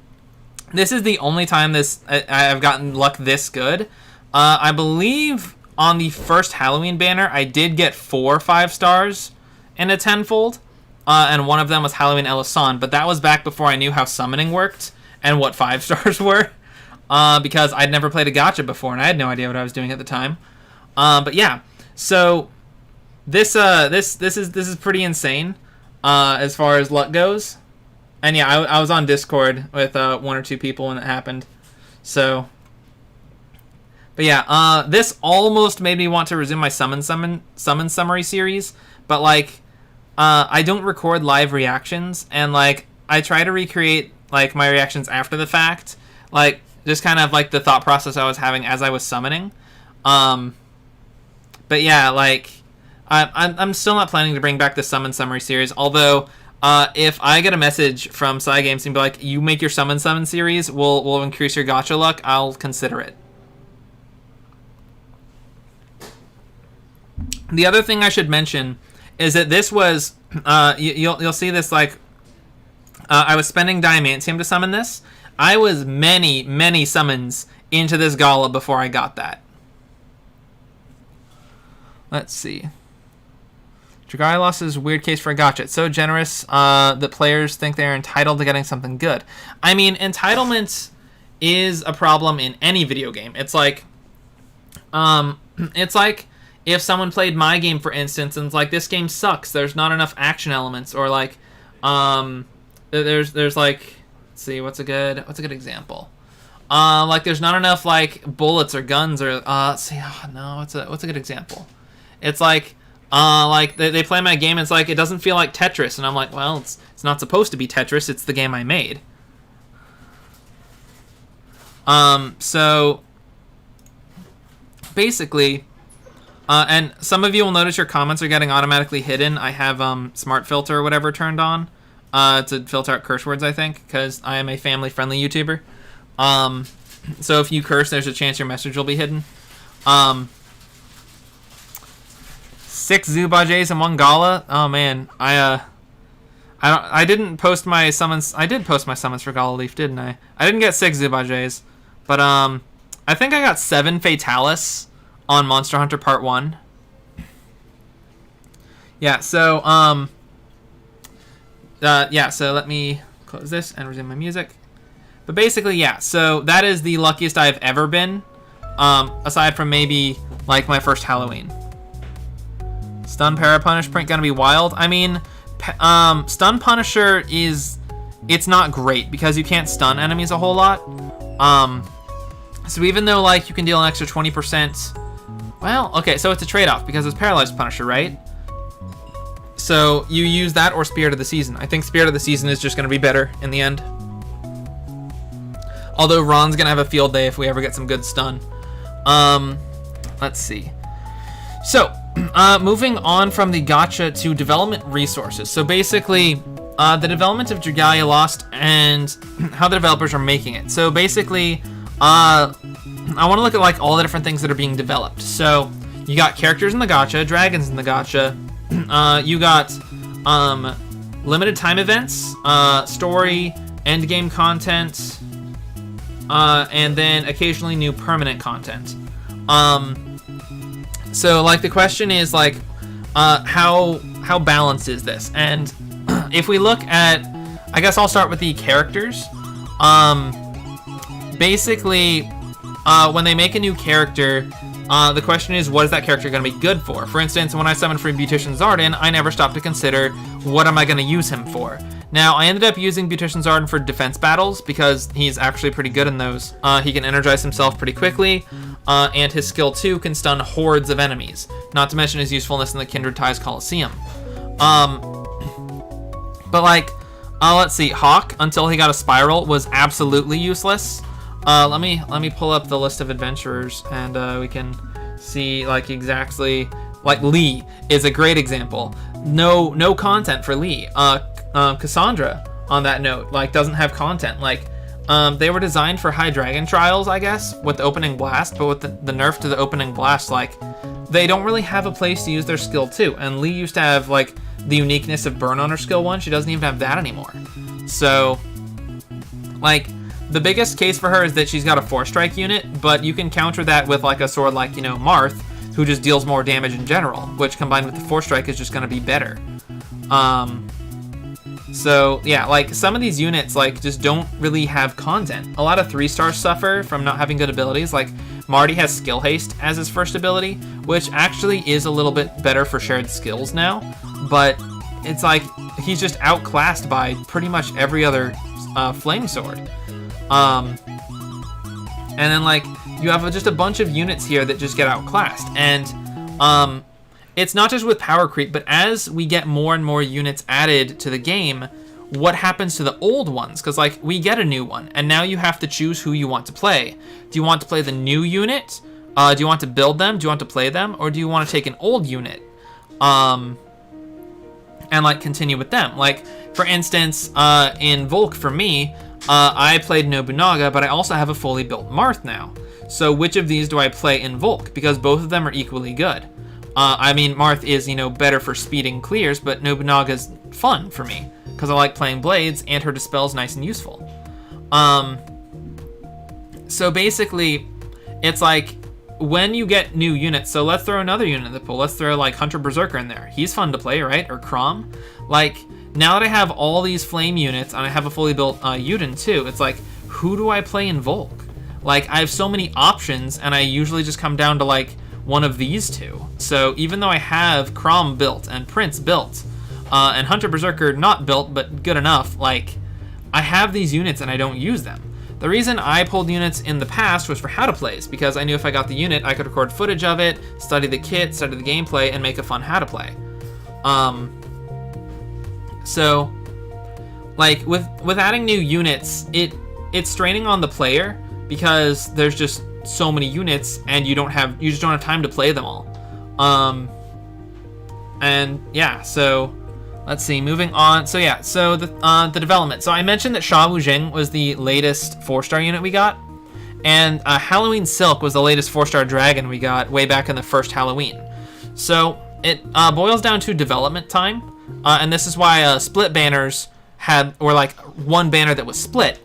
this is the only time I've gotten luck this good. I believe on the first Halloween banner, I did get 4 5-stars in a 10-fold, and one of them was Halloween Elasan, but that was back before I knew how summoning worked and what 5-stars were, because I'd never played a gacha before, and I had no idea what I was doing at the time. But yeah, so this is pretty insane as far as luck goes. And yeah, I was on Discord with 1 or 2 people when it happened. So, but yeah, this almost made me want to resume my summon summary series. But like, I don't record live reactions, and like I try to recreate like my reactions after the fact, like just kind of like the thought process I was having as I was summoning. But yeah, like I'm still not planning to bring back the summon summary series, although. If I get a message from Cygames and be like, you make your summon series, we'll increase your gacha luck, I'll consider it. The other thing I should mention is that this was, you'll see this like, I was spending Diamantium to summon this. I was many summons into this gala before I got that. Let's see. Dragalia lost is a weird case for a gacha. It's so generous that players think they're entitled to getting something good. I mean, entitlement is a problem in any video game. It's like if someone played my game, for instance, and it's like, this game sucks, there's not enough action elements, or like there's like, let's see, what's a good example? Like there's not enough like bullets or guns, or let's see, what's a good example? It's like they play my game and it's like, it doesn't feel like Tetris, and I'm like, well, it's not supposed to be Tetris, it's the game I made. So basically, and some of you will notice your comments are getting automatically hidden. I have smart filter or whatever turned on to filter out curse words, I think, because I am a family-friendly YouTuber. So if you curse, there's a chance your message will be hidden. 6 Zubajays and 1 Gala. Oh man, I didn't post my summons. I did post my summons for Gala Leaf, didn't I? I didn't get 6 Zubajays, but I think I got 7 Fatalis on Monster Hunter Part 1. Yeah, so so let me close this and resume my music. But basically, yeah, so that is the luckiest I've ever been, aside from maybe like my first Halloween. Stun Parapunish print gonna be wild. I mean, Stun Punisher it's not great because you can't stun enemies a whole lot. So even though like you can deal an extra 20%, well, okay, so it's a trade-off because it's Paralyzed Punisher, right? So you use that or Spirit of the Season. I think Spirit of the Season is just gonna be better in the end. Although Ron's gonna have a field day if we ever get some good stun. Let's see. So, moving on from the gacha to development resources. So basically, the development of Dragalia lost and how the developers are making it. So basically, I want to look at like all the different things that are being developed. So you got characters in the gacha, dragons in the gacha. You got limited time events, story, end game content, and then occasionally new permanent content. So like the question is like, how balanced is this? And if we look at, I guess I'll start with the characters. Basically, when they make a new character, the question is, what is that character going to be good for? For instance, when I summoned for Beautician Zardon, I never stopped to consider, what am I going to use him for? Now, I ended up using Beautician Zardon for defense battles because he's actually pretty good in those. He can energize himself pretty quickly, and his skill 2 can stun hordes of enemies, not to mention his usefulness in the Kindred Ties Coliseum. But like, let's see, Hawk, until he got a Spiral, was absolutely useless. Let me pull up the list of adventurers, and we can see like exactly, like Lee is a great example. No content for Lee. Cassandra, on that note, like doesn't have content. Like they were designed for high dragon trials, I guess, with the opening blast, but with the nerf to the opening blast, like they don't really have a place to use their skill 2. And Lee used to have like the uniqueness of burn on her skill 1. She doesn't even have that anymore. So like the biggest case for her is that she's got a 4-strike unit, but you can counter that with like a sword like, you know, Marth, who just deals more damage in general, which combined with the 4-strike is just going to be better. So yeah, like some of these units like just don't really have content. A lot of 3-stars suffer from not having good abilities. Like Marty has Skill Haste as his first ability, which actually is a little bit better for shared skills now, but it's like he's just outclassed by pretty much every other flame sword. And then like you have just a bunch of units here that just get outclassed, and it's not just with power creep, but as we get more and more units added to the game, what happens to the old ones? Because like we get a new one, and now you have to choose who you want to play. Do you want to play the new unit? Do you want to build them? Do you want to play them? Or do you want to take an old unit and like continue with them? Like for instance, in Volk for me, I played Nobunaga, but I also have a fully built Marth now. So which of these do I play in Volk? Because both of them are equally good. I mean, Marth is, you know, better for speeding clears, but Nobunaga's fun for me because I like playing blades and her dispel's nice and useful. So basically, it's like when you get new units, so let's throw another unit in the pool. Let's throw like Hunter Berserker in there. He's fun to play, right? Or Crom. Like, now that I have all these flame units and I have a fully built Yuden too, it's like, who do I play in Volk? Like, I have so many options, and I usually just come down to like one of these two. So even though I have Crom built and Prince built, and Hunter Berserker not built but good enough, like, I have these units and I don't use them. The reason I pulled units in the past was for how to plays, because I knew if I got the unit, I could record footage of it, study the kit, study the gameplay, and make a fun how to play. So, like, with adding new units, it's straining on the player, because there's just so many units, and you just don't have time to play them all. And yeah, so let's see, moving on. So yeah, so the development. So I mentioned that Sha Wujing was the latest 4-star unit we got, and Halloween Silk was the latest 4-star dragon we got way back in the first Halloween. So it boils down to development time, and this is why split banners were like one banner that was split.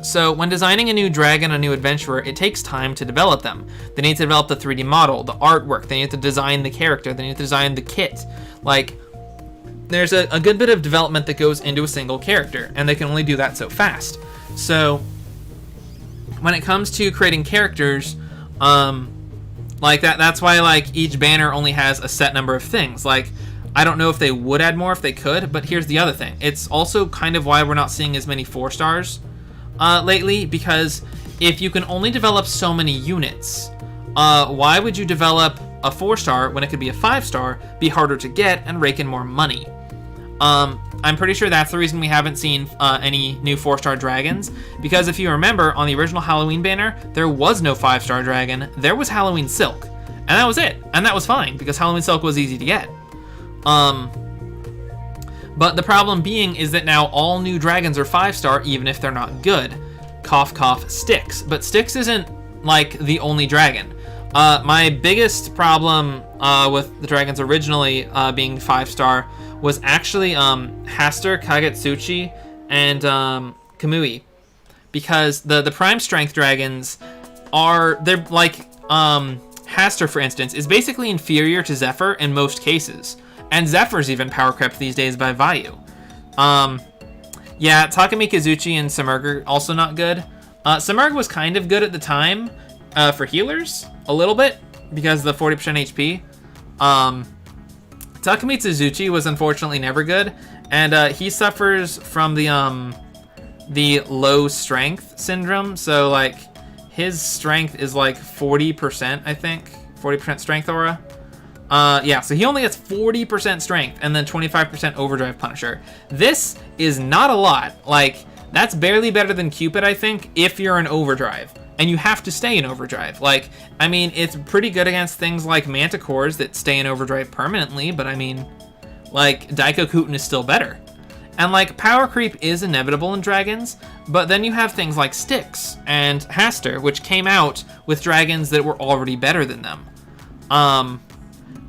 So when designing a new dragon, a new adventurer, it takes time to develop them. They need to develop the 3D model, the artwork, they need to design the character, they need to design the kit. Like, there's a good bit of development that goes into a single character, and they can only do that so fast. So when it comes to creating characters, like that's why like each banner only has a set number of things. Like, I don't know if they would add more if they could, but here's the other thing. It's also kind of why we're not seeing as many 4-stars lately, because if you can only develop so many units, why would you develop a 4-star when it could be a 5-star, be harder to get, and rake in more money? I'm pretty sure that's the reason we haven't seen any new 4-star dragons, because if you remember, on the original Halloween banner, there was no 5-star dragon, there was Halloween Silk, and that was it, and that was fine, because Halloween Silk was easy to get. But the problem being is that now all new dragons are 5-star, even if they're not good. Cough, cough, Styx. But Styx isn't, like, the only dragon. My biggest problem with the dragons originally being 5-star was actually Haster, Kagetsuchi, and Kamui. Because the prime strength dragons they're like, Haster, for instance, is basically inferior to Zephyr in most cases. And Zephyr's even power crept these days by Vayu. Yeah, Takami, Kazuchi, and Sumerga also not good. Sumerga was kind of good at the time for healers, a little bit, because of the 40% HP. Takami Tsuzuchi was unfortunately never good, and he suffers from the low strength syndrome. So like his strength is like 40%, I think, 40% strength aura. Yeah, so he only gets 40% strength and then 25% overdrive Punisher. This is not a lot. Like, that's barely better than Cupid, I think, if you're in overdrive. And you have to stay in overdrive. Like, I mean, it's pretty good against things like Manticores that stay in overdrive permanently, but I mean, like, Daikokuten is still better. And like, power creep is inevitable in dragons, but then you have things like Styx and Haster, which came out with dragons that were already better than them.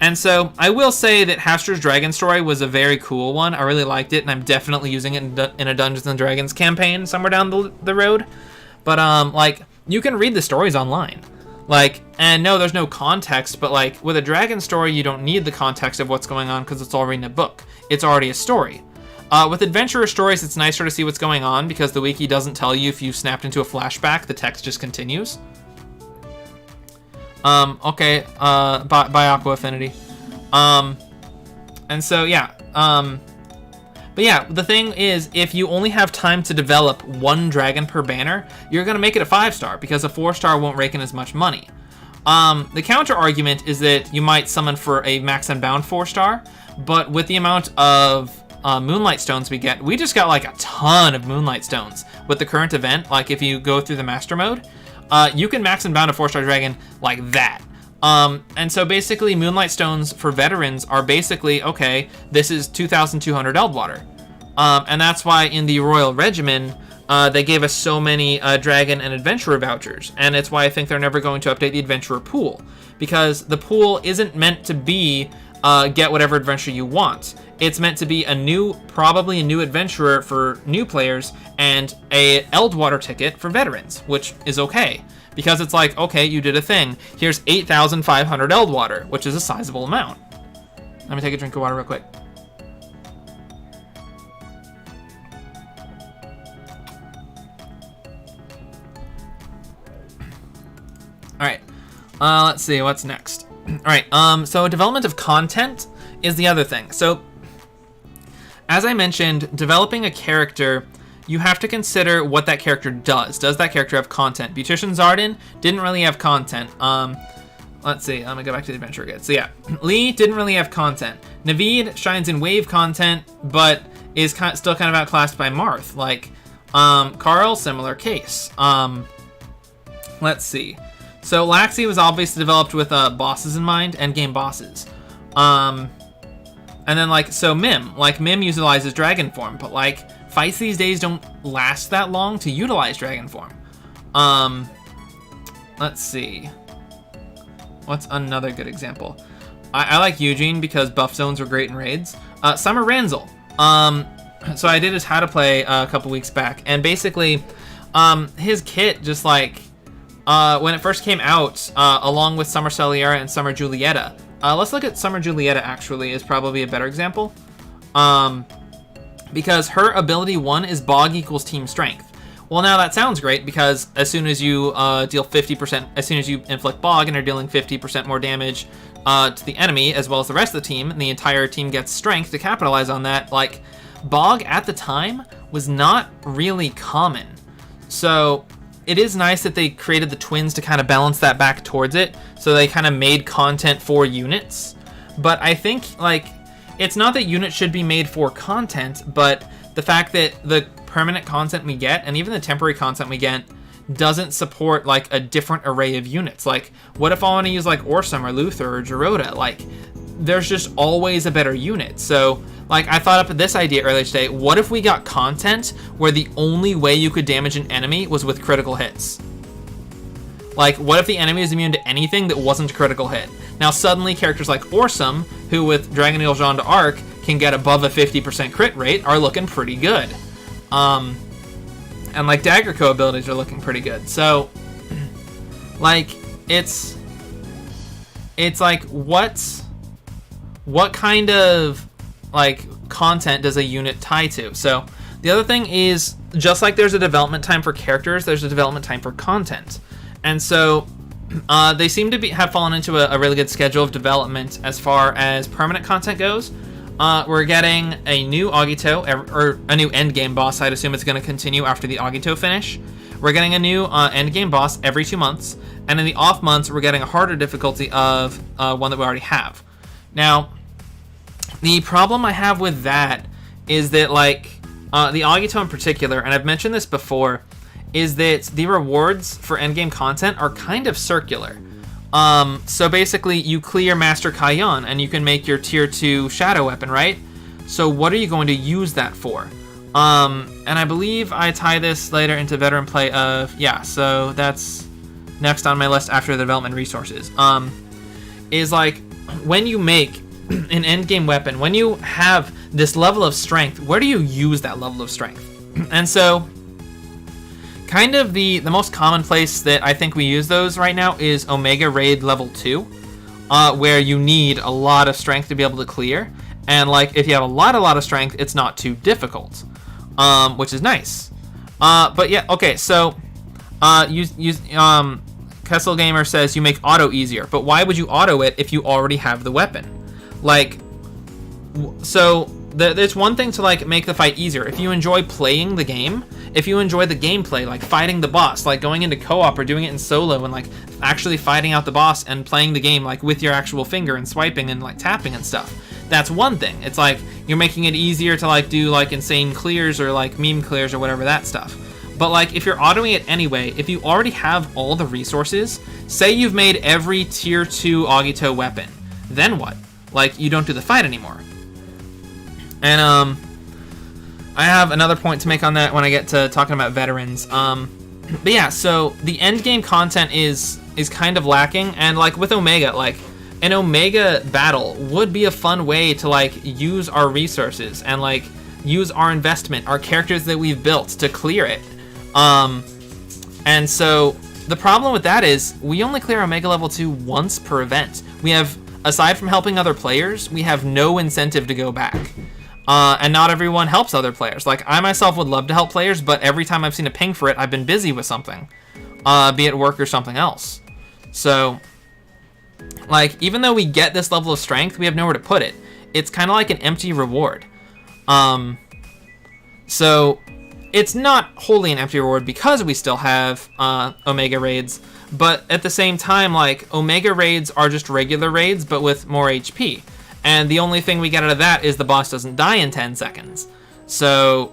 And so I will say that Haster's Dragon Story was a very cool one. I really liked it, and I'm definitely using it in a Dungeons and Dragons campaign somewhere down the road. But like, you can read the stories online. Like, and no, there's no context, but like with a dragon story, you don't need the context of what's going on because it's already in a book. It's already a story. With adventurer stories, it's nicer to see what's going on because the wiki doesn't tell you if you've snapped into a flashback. The text just continues. Okay, by Aqua Affinity. And so, yeah, but yeah, the thing is, if you only have time to develop one dragon per banner, you're gonna make it a 5-star, because a 4-star won't rake in as much money. The counter argument is that you might summon for a max unbound 4-star, but with the amount of Moonlight Stones we just got like a ton of Moonlight Stones with the current event. Like, if you go through the master mode, you can max and bound a 4-star dragon like that. And so basically Moonlight Stones for veterans are basically, okay, this is 2,200 Eldwater. And that's why in the Royal Regimen, they gave us so many dragon and adventurer vouchers. And it's why I think they're never going to update the adventurer pool. Because the pool isn't meant to be get whatever adventure you want. It's meant to be probably a new adventurer for new players and a Eldwater ticket for veterans, which is okay. because it's like, okay, you did a thing. Here's 8,500 eld water, which is a sizable amount. Let me take a drink of water real quick. All right, let's see what's next. All right, so development of content is the other thing. So as I mentioned, developing a character, you have to consider what that character does. Does that character have content? Beautician Zardon didn't really have content. Let's see, I'm gonna go back to the adventure again. So yeah, Lee didn't really have content. Naveed shines in wave content, but is still kind of outclassed by Marth. Like, Carl, similar case. Let's see. So Laxi was obviously developed with bosses in mind, endgame bosses. And then like, so Mim utilizes dragon form, but like fights these days don't last that long to utilize dragon form. Let's see. What's another good example? I like Eugene because buff zones were great in raids. Summer Ranzel. So I did his how to play a couple weeks back, and basically, his kit just like, when it first came out, along with Summer Celiera and Summer Julieta. Let's look at Summer Julieta, actually, is probably a better example. Because her ability 1 is Bog equals team strength. Well, now that sounds great, because as soon as you deal 50%, as soon as you inflict Bog and are dealing 50% more damage to the enemy, as well as the rest of the team, and the entire team gets strength to capitalize on that, like, Bog at the time was not really common. So it is nice that they created the twins to kind of balance that back towards it, so they kind of made content for units. But I think, like, it's not that units should be made for content, but the fact that the permanent content we get, and even the temporary content we get, doesn't support, like, a different array of units. Like, what if I want to use, like, Orsum or Luther or Gerota? Like, there's just always a better unit. So, like, I thought up this idea earlier today. What if we got content where the only way you could damage an enemy was with critical hits? Like, what if the enemy is immune to anything that wasn't a critical hit? Now, suddenly, characters like Orsum, who with Dragon Eel Jean d'Arc can get above a 50% crit rate, are looking pretty good. And, like, Dagger Co abilities are looking pretty good. So, like, it's like, what kind of, like, content does a unit tie to? So the other thing is, just like there's a development time for characters, there's a development time for content. And so they seem to have fallen into a really good schedule of development as far as permanent content goes. We're getting a new Agito, or a new endgame boss. I'd assume it's going to continue after the Agito finish. We're getting a new endgame boss every 2 months, and in the off months, we're getting a harder difficulty of one that we already have. Now, the problem I have with that is that, like, the Agito in particular, and I've mentioned this before, is that the rewards for endgame content are kind of circular. So basically, you clear Master Kayan, and you can make your tier 2 shadow weapon, right? So what are you going to use that for? And I believe I tie this later into veteran play of, yeah, so that's next on my list after the development resources. Is like, when you make an endgame weapon, when you have this level of strength, where do you use that level of strength? And so, kind of the most common place that I think we use those right now is Omega Raid level 2, where you need a lot of strength to be able to clear. And, like, if you have a lot of strength, it's not too difficult, which is nice. But yeah, okay, so Kessel Gamer says you make auto easier, but why would you auto it if you already have the weapon? Like, so there's one thing to, like, make the fight easier. If you enjoy playing the game, if you enjoy the gameplay, like fighting the boss, like going into co-op or doing it in solo and, like, actually fighting out the boss and playing the game, like, with your actual finger and swiping and, like, tapping and stuff, that's one thing. It's like you're making it easier to, like, do, like, insane clears or, like, meme clears or whatever, that stuff. But, like, if you're autoing it anyway, if you already have all the resources, say you've made every tier 2 Agito weapon, then what? Like, you don't do the fight anymore. And I have another point to make on that when I get to talking about veterans. But yeah, so the end game content is kind of lacking, and, like, with Omega, like, an Omega battle would be a fun way to, like, use our resources and, like, use our investment, our characters that we've built to clear it. And so the problem with that is we only clear Omega level 2 once per event. We have, aside from helping other players, we have no incentive to go back. And not everyone helps other players. Like, I myself would love to help players, but every time I've seen a ping for it, I've been busy with something. Be it work or something else. So, like, even though we get this level of strength, we have nowhere to put it. It's kind of like an empty reward. So, it's not wholly an empty reward because we still have Omega raids, but at the same time, like, Omega raids are just regular raids, but with more HP. And the only thing we get out of that is the boss doesn't die in 10 seconds. So,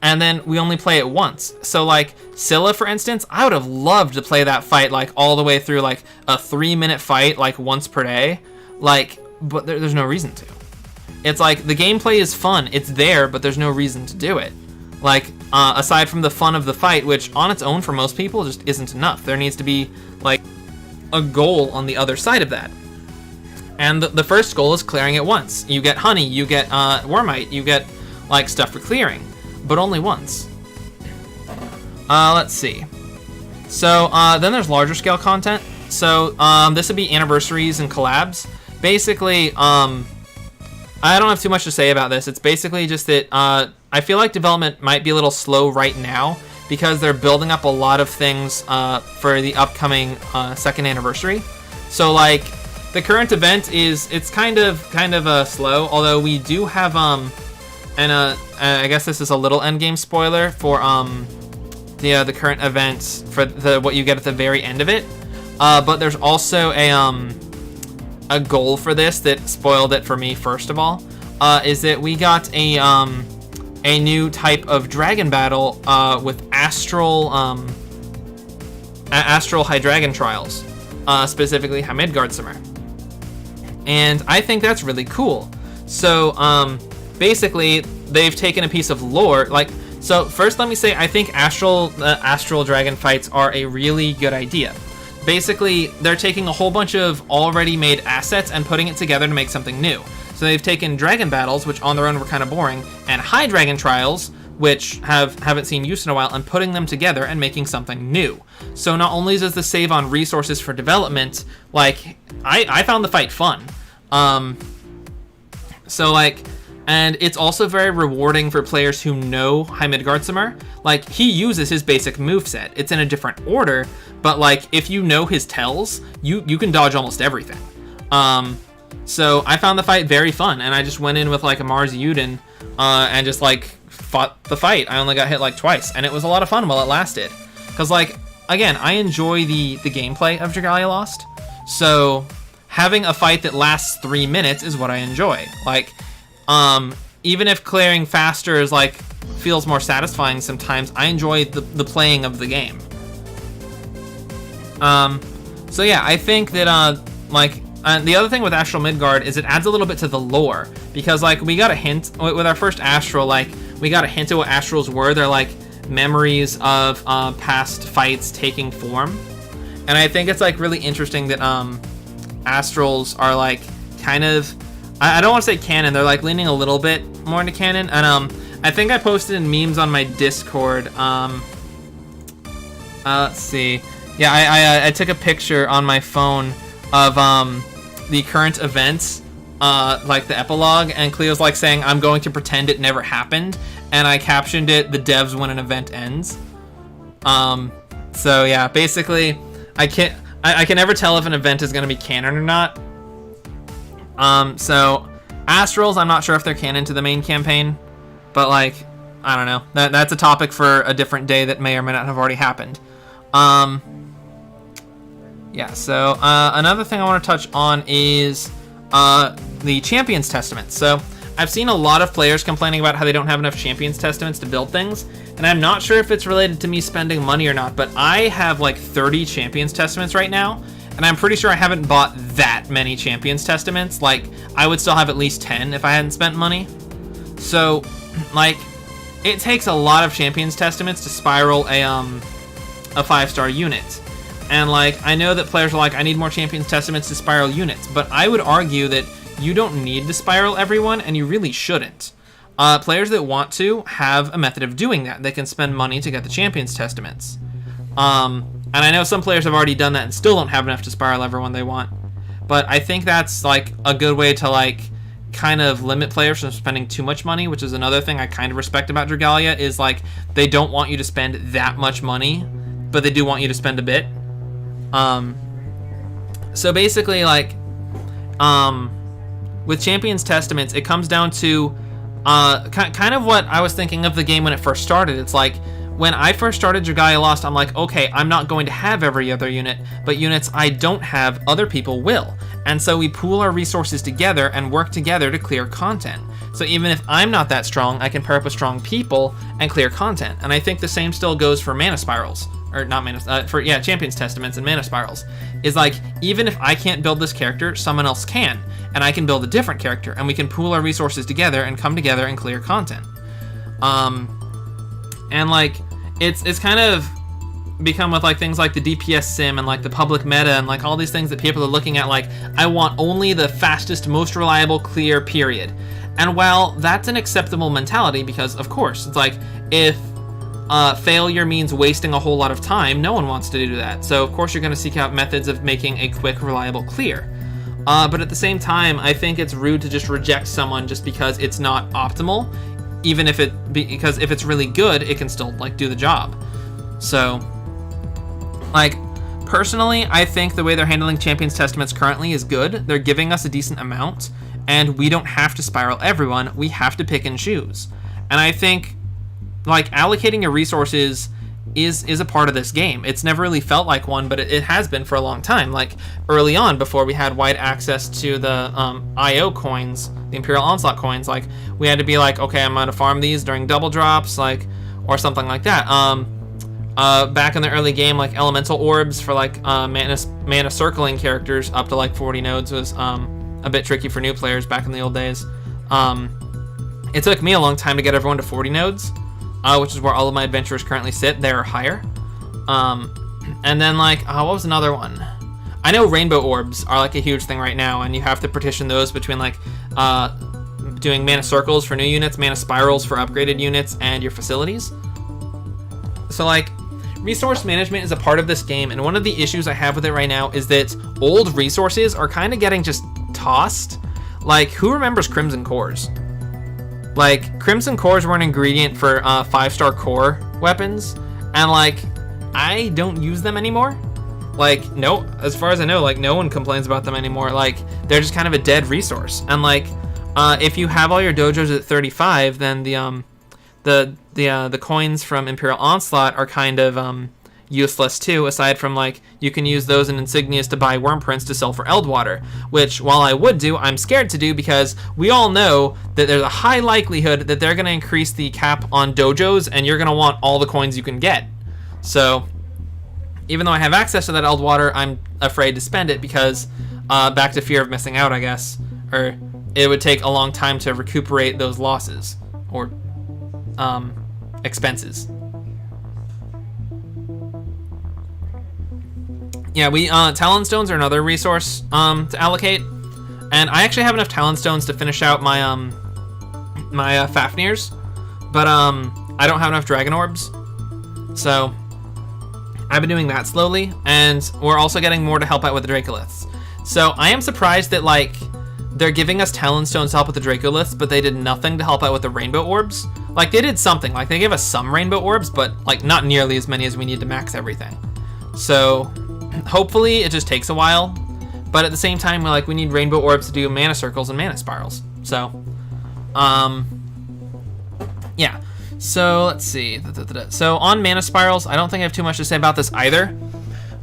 and then we only play it once. So, like, Scylla, for instance, I would have loved to play that fight, like, all the way through, like, a 3-minute fight, like, once per day. Like, but there's no reason to. It's like, the gameplay is fun. It's there, but there's no reason to do it. Like, aside from the fun of the fight, which on its own for most people just isn't enough. There needs to be, like, a goal on the other side of that. And the first goal is clearing it once. You get honey, you get wormite, you get, like, stuff for clearing, but only once. Let's see. So, then there's larger scale content. So, this would be Anniversaries and Collabs. Basically, I don't have too much to say about this. It's basically just that I feel like development might be a little slow right now because they're building up a lot of things for the upcoming second anniversary. So, like, the current event it's kind of slow, although we do have I guess this is a little endgame spoiler for the current event for what you get at the very end of it. But there's also a goal for this that spoiled it for me. First of all, is that we got a new type of dragon battle with astral high dragon trials, specifically Midgardsormr. And I think that's really cool. So, basically, they've taken a piece of lore. Like, so first let me say, I think astral dragon fights are a really good idea. Basically, they're taking a whole bunch of already made assets and putting it together to make something new. So they've taken dragon battles, which on their own were kind of boring, and high dragon trials, which haven't seen use in a while, and putting them together and making something new. So not only does this save on resources for development, like, I found the fight fun. So, like, and it's also very rewarding for players who know High Midgardsormr. Like, he uses his basic moveset. It's in a different order, but, like, if you know his tells, you can dodge almost everything. So I found the fight very fun, and I just went in with, like, a Mars Yuden, and just, like, fought the fight. I only got hit, like, twice, and it was a lot of fun while it lasted. Because, like, again, I enjoy the gameplay of Dragalia Lost, so having a fight that lasts 3 minutes is what I enjoy. Like, even if clearing faster is, like, feels more satisfying sometimes, I enjoy the playing of the game. So yeah, I think that, the other thing with Astral Midgard is it adds a little bit to the lore, because, like, we got a hint with our first Astral, like, we got a hint of what Astrals were. They're, like, memories of past fights taking form, and I think it's, like, really interesting that Astrals are, like, kind of, I don't want to say canon, they're, like, leaning a little bit more into canon, and I think I posted in memes on my Discord, let's see, yeah, I took a picture on my phone of the current events, like the epilogue, and Cleo's, like, saying, I'm going to pretend it never happened, and I captioned it, the devs when an event ends. So yeah, basically, I can never tell if an event is going to be canon or not. So Astrals, I'm not sure if they're canon to the main campaign, but, like, I don't know. That's a topic for a different day that may or may not have already happened. Yeah, so another thing I want to touch on is the Champions Testaments. So I've seen a lot of players complaining about how they don't have enough Champions Testaments to build things, and I'm not sure if it's related to me spending money or not, but I have, like, 30 Champions Testaments right now, and I'm pretty sure I haven't bought that many Champions Testaments. Like, I would still have at least 10 if I hadn't spent money. So, like, it takes a lot of Champions Testaments to spiral a 5-star unit. And, like, I know that players are like, I need more Champions Testaments to spiral units, but I would argue that you don't need to spiral everyone, and you really shouldn't. Players that want to have a method of doing that. They can spend money to get the Champions Testaments. And I know some players have already done that and still don't have enough to spiral everyone they want. But I think that's like a good way to like kind of limit players from spending too much money, which is another thing I kind of respect about Dragalia, is like they don't want you to spend that much money, but they do want you to spend a bit. So basically, like, with Champions Testaments, it comes down to kind of what I was thinking of the game when it first started. It's like, when I first started Dragalia Lost, I'm like, okay, I'm not going to have every other unit, but units I don't have, other people will. And so we pool our resources together and work together to clear content. So even if I'm not that strong, I can pair up with strong people and clear content. And I think the same still goes for Mana Spirals. Or not Mana, Champions Testaments and Mana Spirals. Is like, even if I can't build this character, someone else can. And I can build a different character, and we can pool our resources together and come together and clear content. And like, it's kind of become with like things like the DPS sim and like the public meta and like all these things that people are looking at, like, I want only the fastest, most reliable, clear, period. And while that's an acceptable mentality, because of course, it's like, if failure means wasting a whole lot of time, no one wants to do that. So of course you're going to seek out methods of making a quick, reliable clear. But at the same time, I think it's rude to just reject someone just because it's not optimal, even if because if it's really good, it can still like do the job. So, like, personally, I think the way they're handling Champions Testaments currently is good. They're giving us a decent amount, and we don't have to spiral everyone. We have to pick and choose. And I think, like, allocating your resources is a part of this game. It's never really felt like one, but it has been for a long time. Like, early on, before we had wide access to the IO coins, the Imperial Onslaught coins, like, we had to be like, okay, I'm gonna farm these during double drops, like, or something like that. Back in the early game, like, elemental orbs for like mana circling characters up to like 40 nodes was a bit tricky for new players back in the old days. It took me a long time to get everyone to 40 nodes, which is where all of my adventurers currently sit. They're higher. And then like, what was another one? I know rainbow orbs are like a huge thing right now, and you have to partition those between like doing mana circles for new units, mana spirals for upgraded units, and your facilities. So like, resource management is a part of this game, and one of the issues I have with it right now is that old resources are kind of getting just tossed. Like, who remembers Crimson Cores? Like, Crimson Cores were an ingredient for 5-star core weapons, and like, I don't use them anymore. Like, no, as far as I know, like, no one complains about them anymore. Like, they're just kind of a dead resource. And like, if you have all your dojos at 35, then the coins from Imperial Onslaught are kind of useless too, aside from like, you can use those in insignias to buy worm prints to sell for Eldwater, which, while I would do, I'm scared to do, because we all know that there's a high likelihood that they're going to increase the cap on dojos, and you're going to want all the coins you can get. So even though I have access to that Eldwater, I'm afraid to spend it, because back to fear of missing out, I guess, or it would take a long time to recuperate those losses or expenses. Yeah, Talonstones are another resource to allocate, and I actually have enough Talonstones to finish out my my Fafnirs, but I don't have enough Dragon Orbs, so I've been doing that slowly, and we're also getting more to help out with the Dracoliths. So I am surprised that like they're giving us Talonstones to help with the Dracoliths, but they did nothing to help out with the Rainbow Orbs. Like, they did something, like they gave us some Rainbow Orbs, but like not nearly as many as we need to max everything. So hopefully it just takes a while, but at the same time, we need Rainbow Orbs to do mana circles and mana spirals. So yeah, so let's see. So on mana spirals, I don't think I have too much to say about this either.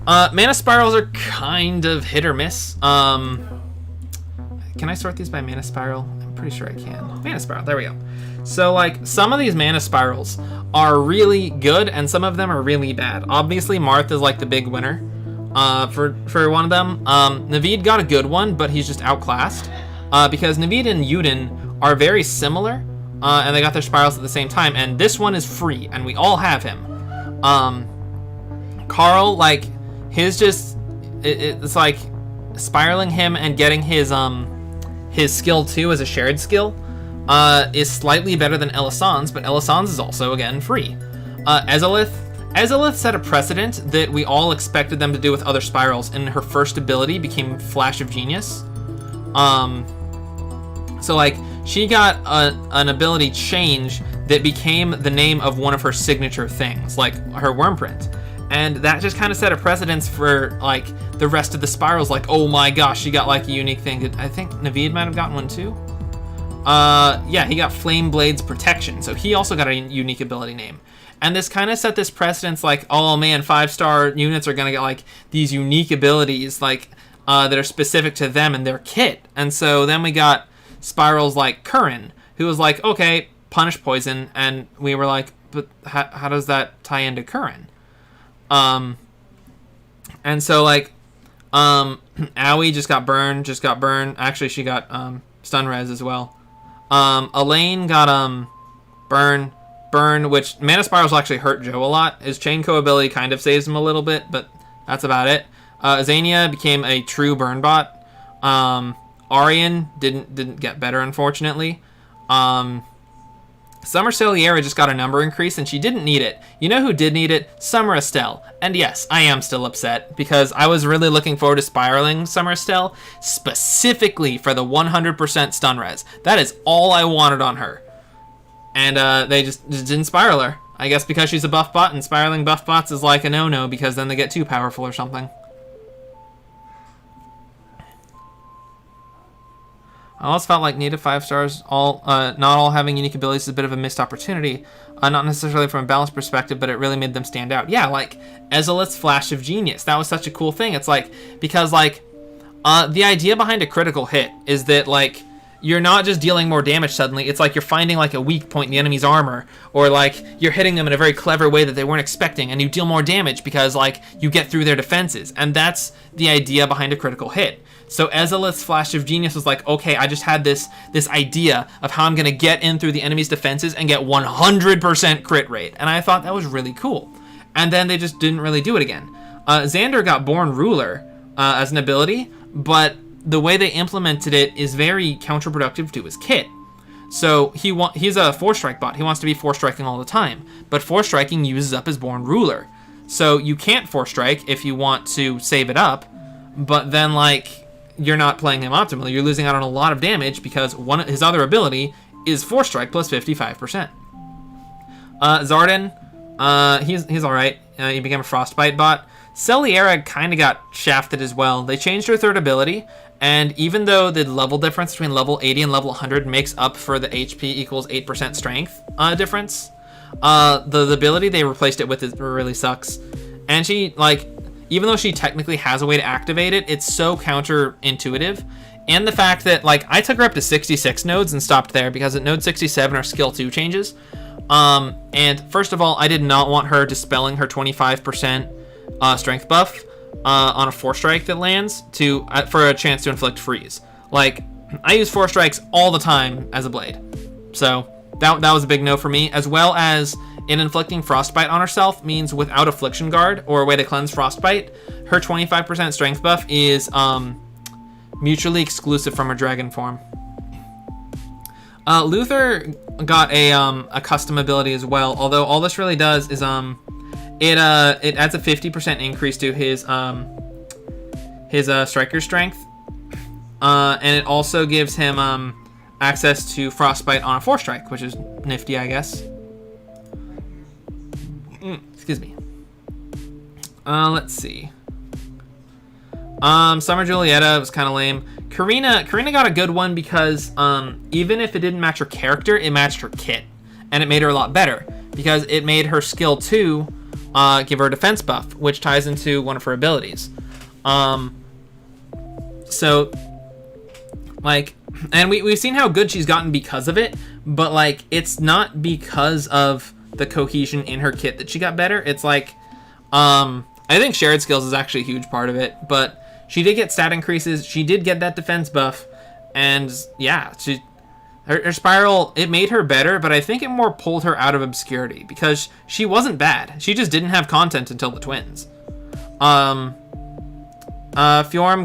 Mana spirals are kind of hit or miss. Can I sort these by mana spiral? I'm pretty sure I can. Mana spiral, there we go. So like, some of these mana spirals are really good, and some of them are really bad. Obviously, Marth is like the big winner for one of them. Naveed got a good one, but he's just outclassed, because Naveed and Yuden are very similar, and they got their spirals at the same time, and this one is free, and we all have him. Carl, like, his just, it's like spiraling him and getting his skill 2 as a shared skill is slightly better than Elisand's, but Elisand's is also, again, free. Ezalith Ezolith set a precedent that we all expected them to do with other spirals, and her first ability became Flash of Genius. So like she got an ability change that became the name of one of her signature things, like her worm print. And that just kind of set a precedence for like the rest of the spirals. Like, oh my gosh, she got like a unique thing. I think Naveed might have gotten one too. Yeah, he got Flame Blade's Protection, so he also got a unique ability name. And this kind of set this precedence, like, oh man, 5-star units are gonna get like these unique abilities, like that are specific to them and their kit. And so then we got spirals like Curran, who was like, okay, punish poison, and we were like, but how does that tie into Curran? And so like, Aoi just got burned. Actually, she got stun res as well. Elaine got burn, which Mana Spirals actually hurt Joe a lot. His Chainco ability kind of saves him a little bit, but that's about it. Xania became a true burn bot. Arian didn't get better, unfortunately. Summer Celiera just got a number increase, and she didn't need it. You know who did need it? Summer Estelle. And yes, I am still upset, because I was really looking forward to spiraling Summer Estelle, specifically for the 100% stun res. That is all I wanted on her. And they just didn't spiral her. I guess because she's a buff bot, and spiraling buff bots is like a no-no, because then they get too powerful or something. I always felt like native 5 stars, not all having unique abilities, is a bit of a missed opportunity. Not necessarily from a balance perspective, but it really made them stand out. Yeah, like Ezolith's Flash of Genius. That was such a cool thing. It's like, because like, the idea behind a critical hit is that like, you're not just dealing more damage suddenly. It's like you're finding like a weak point in the enemy's armor, or like you're hitting them in a very clever way that they weren't expecting, and you deal more damage because like you get through their defenses. And that's the idea behind a critical hit. So Ezolith's Flash of Genius was like, okay, I just had this idea of how I'm going to get in through the enemy's defenses and get 100% crit rate. And I thought that was really cool. And then they just didn't really do it again. Xander got Born Ruler as an ability, but the way they implemented it is very counterproductive to his kit. So he's a 4-strike bot. He wants to be 4-striking all the time. But 4-striking uses up his Born Ruler. So you can't 4-strike if you want to save it up. But then, like, you're not playing him optimally. You're losing out on a lot of damage because his other ability is 4-strike plus 55%. Zardon, he's alright. He became a Frostbite bot. Celiera kind of got shafted as well. They changed her third ability, and even though the level difference between level 80 and level 100 makes up for the HP equals 8% strength difference, the ability they replaced it with really sucks. And she, like, even though she technically has a way to activate it, it's so counterintuitive. And the fact that, like, I took her up to 66 nodes and stopped there because at node 67 her skill 2 changes. And first of all, I did not want her dispelling her 25% strength buff on a 4-strike that lands for a chance to inflict freeze. Like, I use 4 strikes all the time as a blade. So that was a big no for me, as well as in inflicting Frostbite on herself means without Affliction Guard or a way to cleanse Frostbite, her 25% strength buff is mutually exclusive from her dragon form. Luther got a custom ability as well, although all this really does is it adds a 50% increase to his striker strength, and it also gives him access to Frostbite on a 4-strike, which is nifty, I guess. Excuse me. Let's see. Summer Julieta was kind of lame. Karina got a good one because even if it didn't match her character, it matched her kit, and it made her a lot better because it made her skill 2 give her a defense buff, which ties into one of her abilities. So, like, and we've seen how good she's gotten because of it, but like, it's not because of the cohesion in her kit that she got better. It's like, I think shared skills is actually a huge part of it, but she did get stat increases. She did get that defense buff, and yeah, her spiral, it made her better, but I think it more pulled her out of obscurity because she wasn't bad. She just didn't have content until the twins. Fjorm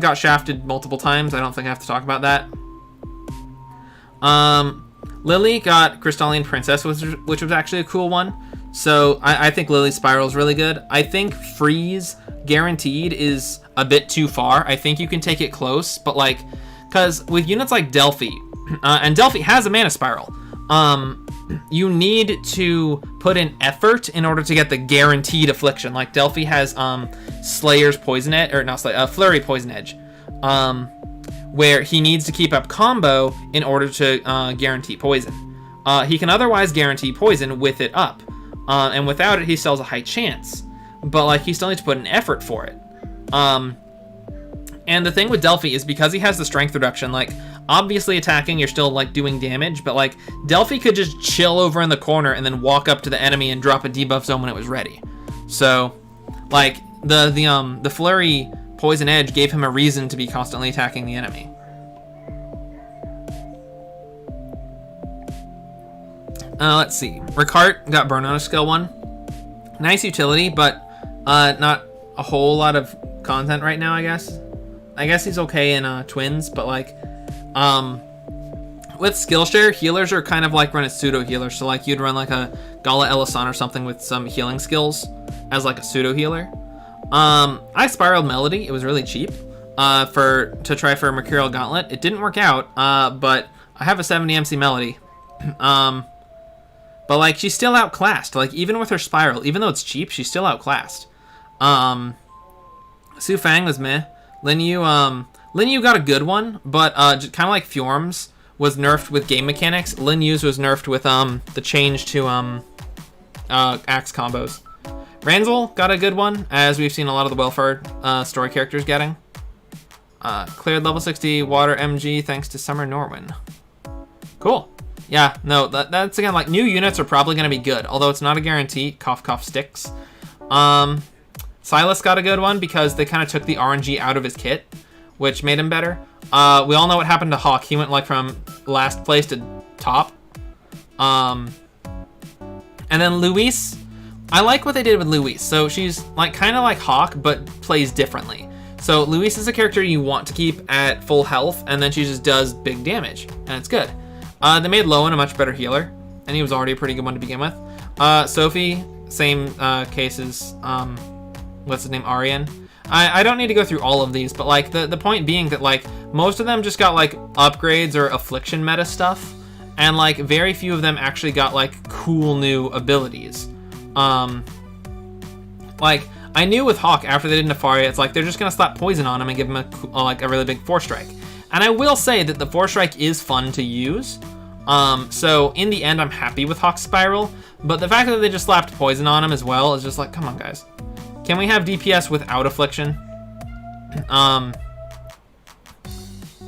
got shafted multiple times. I don't think I have to talk about that. Lily got Crystalline Princess, which was actually a cool one. So I think Lily's Spiral is really good. I think Freeze Guaranteed is a bit too far. I think you can take it close, but like, because with units like Delphi, and Delphi has a Mana Spiral, you need to put in effort in order to get the guaranteed affliction. Like Delphi has Slayer's Poison Edge, or not Slayer, Flurry Poison Edge, where he needs to keep up combo in order to guarantee poison. He can otherwise guarantee poison with it up, and without it he still has a high chance, but like he still needs to put an effort for it. And the thing with Delphi is because he has the strength reduction, like obviously attacking you're still like doing damage, but like Delphi could just chill over in the corner and then walk up to the enemy and drop a debuff zone when it was ready. So like the Flurry Poison Edge gave him a reason to be constantly attacking the enemy. Let's see. Ricart got Burnout skill 1. Nice utility, but not a whole lot of content right now, I guess. I guess he's okay in Twins, but like with skill share, healers are kind of like run as pseudo healers. So like you'd run like a Gala Elisan or something with some healing skills as like a pseudo healer. I spiraled Melody. It was really cheap to try for a Mercurial Gauntlet. It didn't work out, but I have a 70 MC Melody. But like she's still outclassed. Like even with her spiral, even though it's cheap, she's still outclassed. Su Fang was meh. Lin Yu got a good one, but kind of like Fjorm's was nerfed with game mechanics. Lin Yu's was nerfed with the change to axe combos. Ranzel got a good one, as we've seen a lot of the Welfare story characters getting. Cleared level 60 water MG thanks to Summer Norwin. Cool. Yeah, no, that's again, like, new units are probably going to be good, although it's not a guarantee. Cough, cough, sticks. Silas got a good one because they kind of took the RNG out of his kit, which made him better. We all know what happened to Hawk. He went, like, from last place to top. And then Luis, I like what they did with Luis. So she's, like, kind of like Hawk, but plays differently. So Luis is a character you want to keep at full health, and then she just does big damage, and it's good. They made Lowen a much better healer, and he was already a pretty good one to begin with. Sophie, same case as, what's his name, Arian. I don't need to go through all of these, but like the point being that like most of them just got like upgrades or affliction meta stuff, and like very few of them actually got like cool new abilities. Like I knew with Hawk after they did Nefaria, it's like they're just gonna slap poison on him and give him a really big 4-strike. And I will say that the 4-strike is fun to use. So in the end, I'm happy with Hawk's Spiral, but the fact that they just slapped poison on him as well is just like, come on, guys. Can we have DPS without affliction?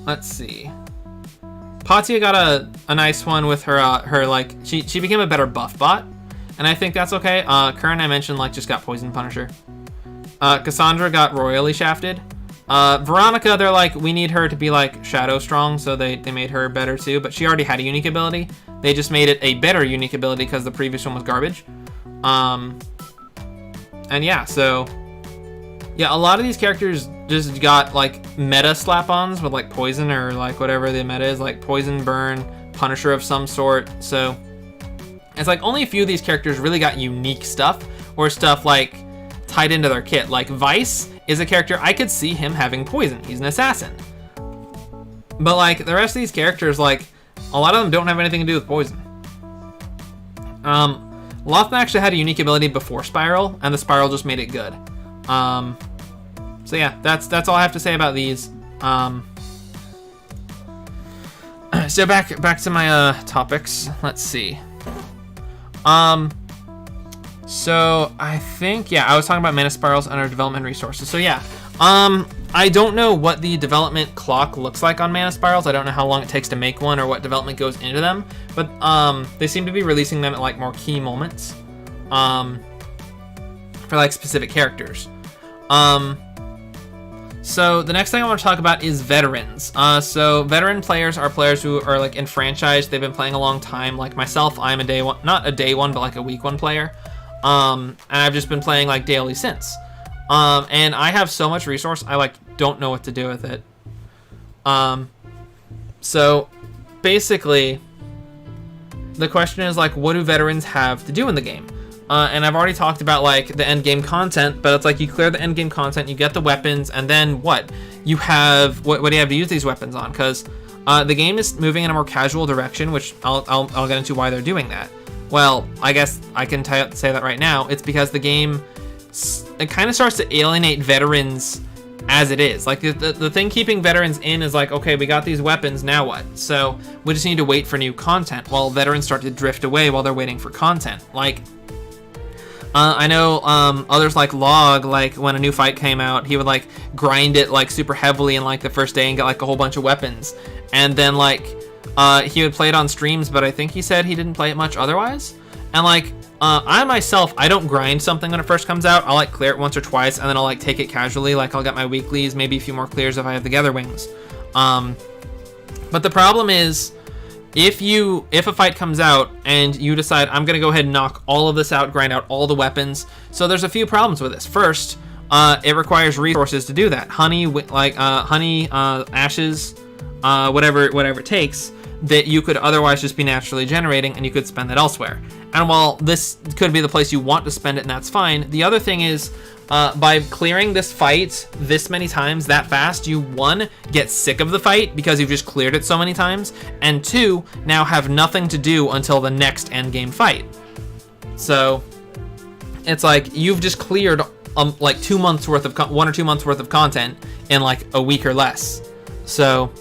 Let's see. Patia got a nice one with her like, she became a better buff bot, and I think that's okay. Curran, I mentioned, like, just got Poison Punisher. Cassandra got royally shafted. Veronica, they're like, we need her to be like Shadow Strong, so they made her better too, but she already had a unique ability. They just made it a better unique ability because the previous one was garbage. And yeah, so yeah, a lot of these characters just got like meta slap-ons with like poison or like whatever the meta is, like poison, burn, Punisher of some sort. So it's like only a few of these characters really got unique stuff or stuff like tied into their kit. Like Vice is a character I could see him having poison. He's an assassin. But like the rest of these characters, like a lot of them don't have anything to do with poison. Lothna actually had a unique ability before Spiral, and the Spiral just made it good. So yeah, that's all I have to say about these. So back to my topics. Let's see. So I think, yeah, I was talking about mana spirals and our development resources. So yeah, I don't know what the development clock looks like on mana spirals. I don't know how long it takes to make one or what development goes into them, but they seem to be releasing them at like more key moments for like specific characters. So the next thing I want to talk about is veterans. So veteran players are players who are like enfranchised. They've been playing a long time. Like myself, I'm a day one, not a day one, but like a week one player. And I've just been playing like daily since. And I have so much resource, I like don't know what to do with it. So basically the question is like, what do veterans have to do in the game? and I've already talked about like the end game content, but it's like you clear the end game content, you get the weapons, and then what? You have what do you have to use these weapons on? Because the game is moving in a more casual direction, which I'll get into why they're doing that. Well, I guess I can say that right now. It's because the game, it kind of starts to alienate veterans as it is. Like the thing keeping veterans in is like, okay, we got these weapons, now what? So we just need to wait for new content while veterans start to drift away while they're waiting for content. Like I know others like Log, like when a new fight came out, he would like grind it like super heavily in like the first day and get like a whole bunch of weapons, and then like he would play it on streams, but I think he said he didn't play it much otherwise. And like I myself, I don't grind something when it first comes out. I'll like clear it once or twice, and then I'll like take it casually. Like I'll get my weeklies, maybe a few more clears if I have the Gather Wings. But the problem is, if a fight comes out and you decide I'm gonna go ahead and knock all of this out, grind out all the weapons. So there's a few problems with this. First, it requires resources to do that. Honey, ashes, whatever it takes, that you could otherwise just be naturally generating, and you could spend that elsewhere. And while this could be the place you want to spend it, and that's fine, the other thing is, by clearing this fight this many times that fast, you, one, get sick of the fight because you've just cleared it so many times, and two, now have nothing to do until the next endgame fight. So it's like you've just cleared like 2 months worth of 1 or 2 months worth of content in like a week or less. So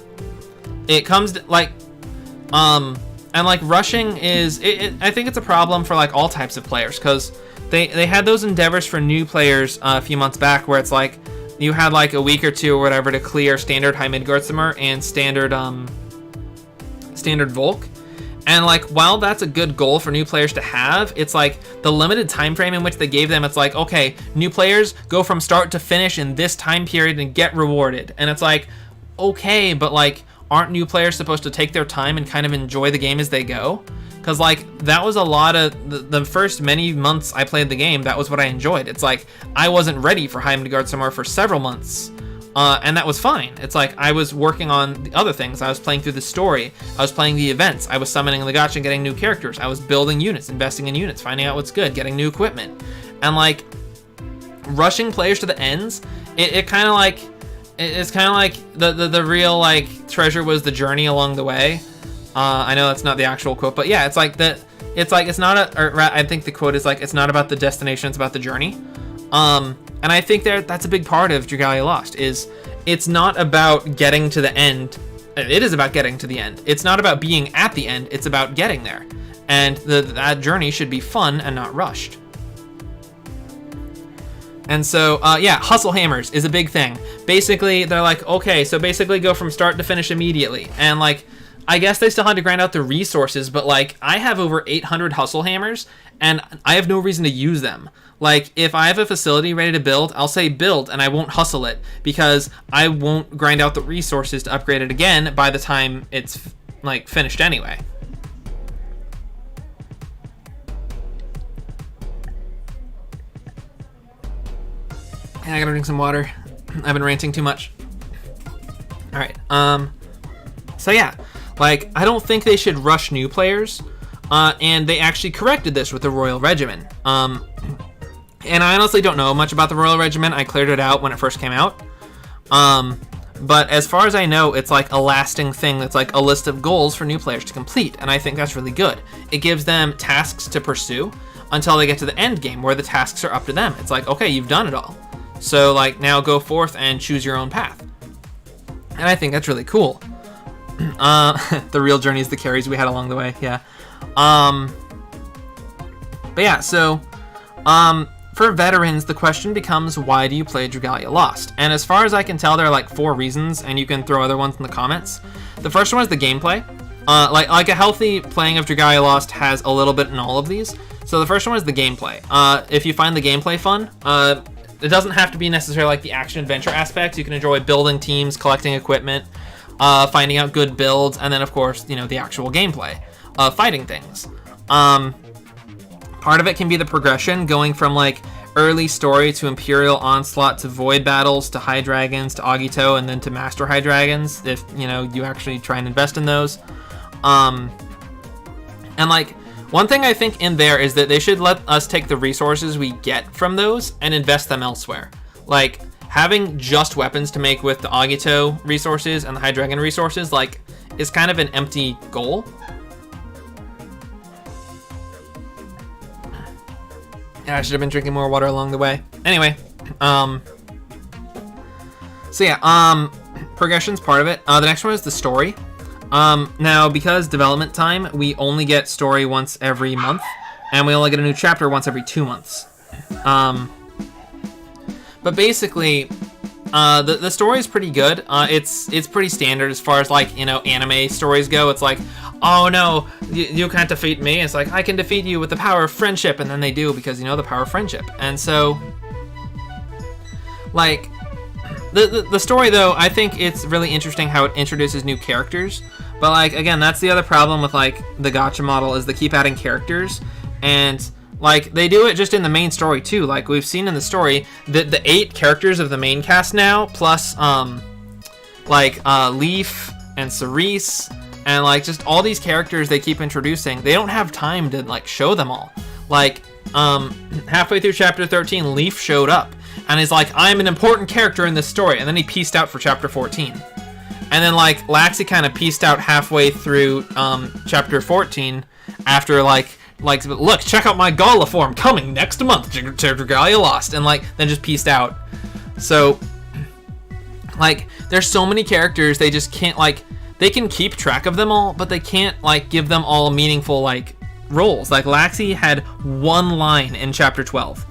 it comes to, like and like rushing is I think it's a problem for like all types of players, because they had those endeavors for new players a few months back where it's like you had like a week or two or whatever to clear standard High Midgardsormr and standard Volk. And like while that's a good goal for new players to have, it's like the limited time frame in which they gave them, it's like, okay, new players go from start to finish in this time period and get rewarded. And it's like, okay, but like aren't new players supposed to take their time and kind of enjoy the game as they go? Because like that was a lot of the first many months I played the game, that was what I enjoyed. It's like I wasn't ready for High Midgardsormr for several months, and that was fine. It's like I was working on the other things. I was playing through the story, I was playing the events, I was summoning the gacha and getting new characters, I was building units, investing in units, finding out what's good, getting new equipment. And like rushing players to the ends, it kind of like, it's kind of like the real like treasure was the journey along the way. I know that's not the actual quote, but yeah, it's like that. It's like it's not a. Or I think the quote is like, it's not about the destination, it's about the journey. And I think that's a big part of Dragalia Lost. Is it's not about getting to the end. It is about getting to the end. It's not about being at the end. It's about getting there, and that journey should be fun and not rushed. And so, yeah, hustle hammers is a big thing. Basically, they're like, okay, so basically go from start to finish immediately. And like, I guess they still had to grind out the resources, but like, I have over 800 hustle hammers, and I have no reason to use them. Like, if I have a facility ready to build, I'll say build, and I won't hustle it, because I won't grind out the resources to upgrade it again by the time it's, like, finished anyway. I gotta drink some water. I've been ranting too much. Alright, so yeah, like, I don't think they should rush new players, and they actually corrected this with the Royal Regimen. And I honestly don't know much about the Royal Regimen. I cleared it out when it first came out. But as far as I know, it's like a lasting thing that's like a list of goals for new players to complete, and I think that's really good. It gives them tasks to pursue until they get to the end game, where the tasks are up to them. It's like, okay, you've done it all. So like, now go forth and choose your own path. And I think that's really cool. The real journey is the carries we had along the way, yeah. But yeah, so for veterans, the question becomes, why do you play Dragalia Lost? And as far as I can tell, there are like 4 reasons, and you can throw other ones in the comments. The first one is the gameplay. Like a healthy playing of Dragalia Lost has a little bit in all of these. So the first one is the gameplay. If you find the gameplay fun, it doesn't have to be necessarily like the action-adventure aspects. You can enjoy building teams, collecting equipment, finding out good builds, and then, of course, you know, the actual gameplay, fighting things. Part of it can be the progression, going from, like, early story to Imperial Onslaught to Void Battles to High Dragons to Agito and then to Master High Dragons, if, you know, you actually try and invest in those. And, like, One thing I think in there is that they should let us take the resources we get from those and invest them elsewhere. Like, having just weapons to make with the Agito resources and the Hydreigon resources, like, is kind of an empty goal. Yeah, I should have been drinking more water along the way. Anyway, so yeah, progression's part of it. The next one is the story. Now, because development time, we only get story once every month, and we only get a new chapter once every 2 months. But basically, the story is pretty good. It's pretty standard as far as, like, you know, anime stories go. It's like, oh no, you can't defeat me. It's like, I can defeat you with the power of friendship, and then they do, because, you know, the power of friendship. And so, like, the story, though, I think it's really interesting how it introduces new characters. But, like, again, that's the other problem with, like, the gacha model, is they keep adding characters, and, like, they do it just in the main story too. Like, we've seen in the story that the 8 characters of the main cast now, plus Leaf and Cerise, and, like, just all these characters they keep introducing, they don't have time to, like, show them all. Like, halfway through chapter 13, Leaf showed up and he's like, I'm an important character in this story, and then he pieced out for chapter 14. And then, like, Laxi kind of pieced out halfway through chapter 14 after, like, look, check out my Gala form coming next month, Dragalia Lost, and, like, then just pieced out. So, like, there's so many characters, they just can't, like, they can keep track of them all, but they can't, like, give them all meaningful, like, roles. Like, Laxi had 1 line in chapter 12,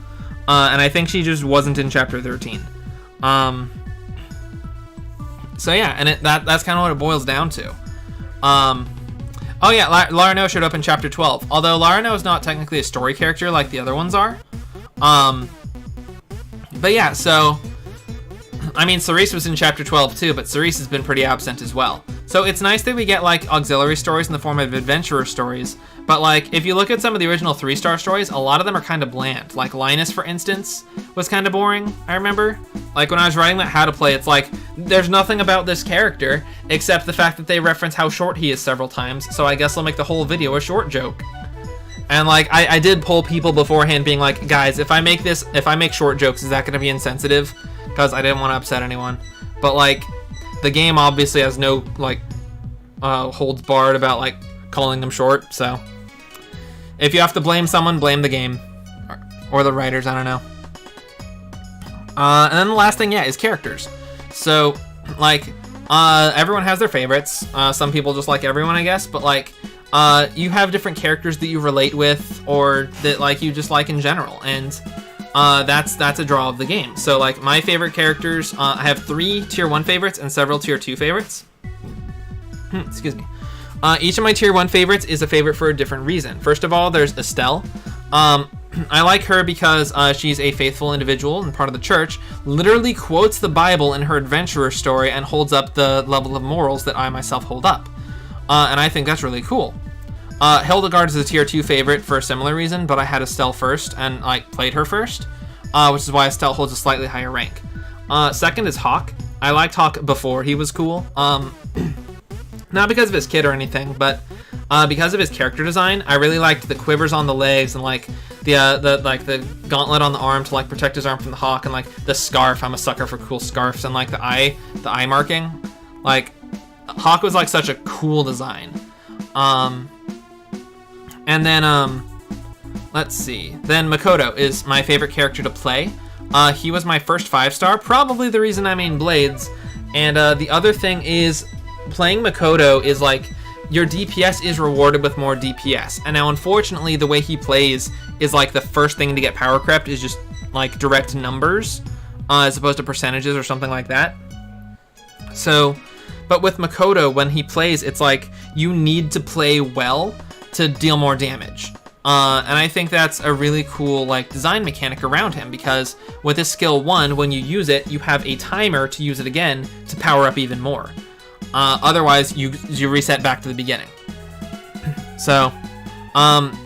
and I think she just wasn't in chapter 13. So yeah, and that's kind of what it boils down to. Oh yeah, Larano showed up in chapter 12, although Larano is not technically a story character like the other ones are. But yeah, so, I mean, Cerise was in chapter 12 too, but Cerise has been pretty absent as well. So it's nice that we get, like, auxiliary stories in the form of adventurer stories, but, like, if you look at some of the original 3-star stories, a lot of them are kind of bland. Like, Linus, for instance, was kind of boring, I remember. Like, when I was writing that how to play, it's like, there's nothing about this character except the fact that they reference how short he is several times, so I guess I'll make the whole video a short joke. And, like, I did poll people beforehand being like, guys, if I make short jokes, is that going to be insensitive? Because I didn't want to upset anyone. But, like, the game obviously has no, like, holds barred about, like, calling them short, so if you have to blame someone, blame the game. Or the writers, I don't know. And then the last thing, yeah, is characters. So, like, everyone has their favorites. Some people just like everyone, I guess, but, like, you have different characters that you relate with, or that, like, you just like in general, and that's a draw of the game. So, like, my favorite characters, I have 3 tier 1 favorites and several tier 2 favorites. Excuse me. Each of my tier 1 favorites is a favorite for a different reason. First of all, there's Estelle. I like her because she's a faithful individual and part of the church, literally quotes the Bible in her adventurer story and holds up the level of morals that I myself hold up. And I think that's really cool. Hildegard is a tier 2 favorite for a similar reason, but I had Estelle first and, like, played her first, which is why Estelle holds a slightly higher rank. Second is Hawk. I liked Hawk before he was cool. Not because of his kit or anything, but because of his character design. I really liked the quivers on the legs and, like, the gauntlet on the arm to, like, protect his arm from the hawk, and, like, the scarf. I'm a sucker for cool scarves, and, like, the eye marking. Like, Hawk was, like, such a cool design. And then let's see. Then Makoto is my favorite character to play. He was my first 5-star, probably the reason I main Blades. And the other thing is, playing Makoto is, like, your DPS is rewarded with more DPS. And now, unfortunately, the way he plays is, like, the first thing to get power crept is just, like, direct numbers, as opposed to percentages or something like that. So, but with Makoto, when he plays, it's like, you need to play well to deal more damage. And I think that's a really cool, like, design mechanic around him, because with his skill 1, when you use it, you have a timer to use it again to power up even more. Otherwise, you reset back to the beginning. So,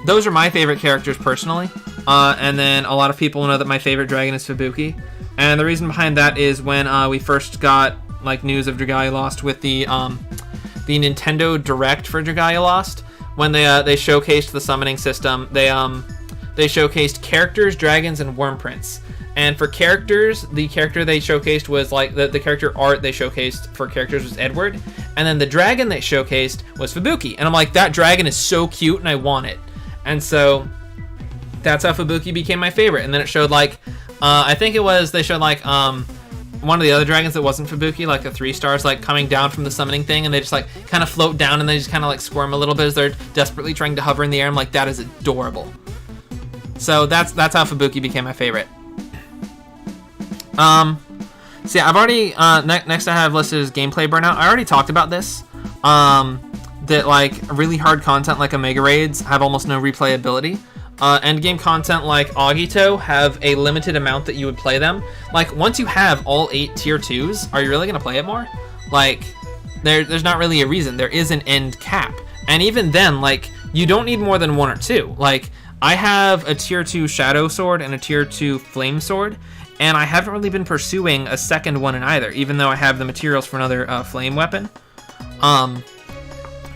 those are my favorite characters personally. And then a lot of people know that my favorite dragon is Fubuki. And the reason behind that is when we first got, like, news of Dragalia Lost with the Nintendo Direct for Dragalia Lost, when they showcased the summoning system. They showcased characters, dragons, and worm prints. And for characters, the character they showcased was like the character art they showcased for characters was Edward, and then the dragon they showcased was Fubuki. And I'm like, that dragon is so cute, and I want it. And so that's how Fubuki became my favorite. And then it showed like I think it was they showed like one of the other dragons that wasn't Fubuki, like the 3 stars, like coming down from the summoning thing, and they just like kind of float down and they just kind of like squirm a little bit as they're desperately trying to hover in the air. I'm like, that is adorable. So that's how Fubuki became my favorite. So yeah, I've already next I have listed as gameplay burnout. I already talked about this. That like really hard content like Omega Raids have almost no replayability. Endgame content like Agito have a limited amount that you would play them. Like once you have all 8 tier 2s, are you really gonna play it more? Like there's not really a reason. There is an end cap, and even then, like you don't need more than 1 or 2. Like I have a tier 2 Shadow Sword and a tier 2 Flame Sword, and I haven't really been pursuing a second one in either, even though I have the materials for another flame weapon.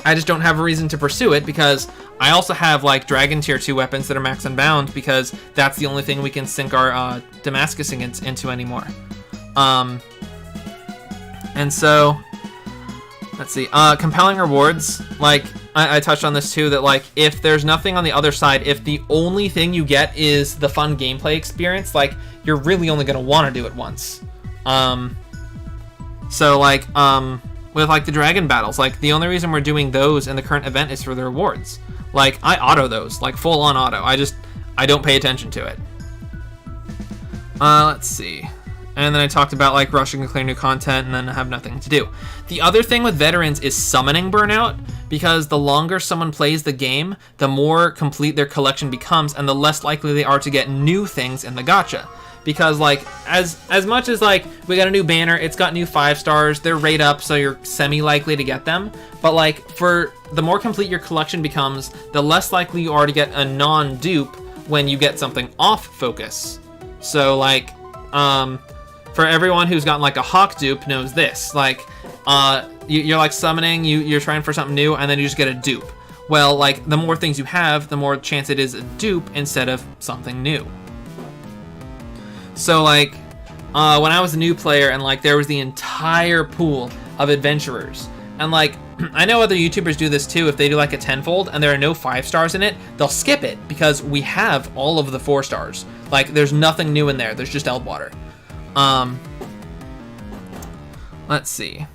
I just don't have a reason to pursue it because I also have like Dragon tier 2 weapons that are max unbound because that's the only thing we can sync our Damascus into anymore. And so, let's see, compelling rewards, like I touched on this too, that like if there's nothing on the other side, if the only thing you get is the fun gameplay experience, like you're really only going to want to do it once. So like with like the dragon battles, like the only reason we're doing those in the current event is for the rewards. Like I auto those, like full on auto. I don't pay attention to it. Let's see. And then I talked about like rushing to clear new content and then have nothing to do. The other thing with veterans is summoning burnout, because the longer someone plays the game, the more complete their collection becomes and the less likely they are to get new things in the gacha. Because like as much as like we got a new banner, it's got new 5 stars, they're rate up, so you're semi-likely to get them. But like for the more complete your collection becomes, the less likely you are to get a non-dupe when you get something off focus. So like for everyone who's gotten like a Hawk dupe knows this. Like you're like summoning, you're trying for something new, and then you just get a dupe. Well, like the more things you have, the more chance it is a dupe instead of something new. So like when I was a new player and like there was the entire pool of adventurers, and like I know other YouTubers do this too. If they do like a tenfold and there are no 5 stars in it, they'll skip it because we have all of the 4 stars. Like there's nothing new in there. There's just Eldwater. Let's see.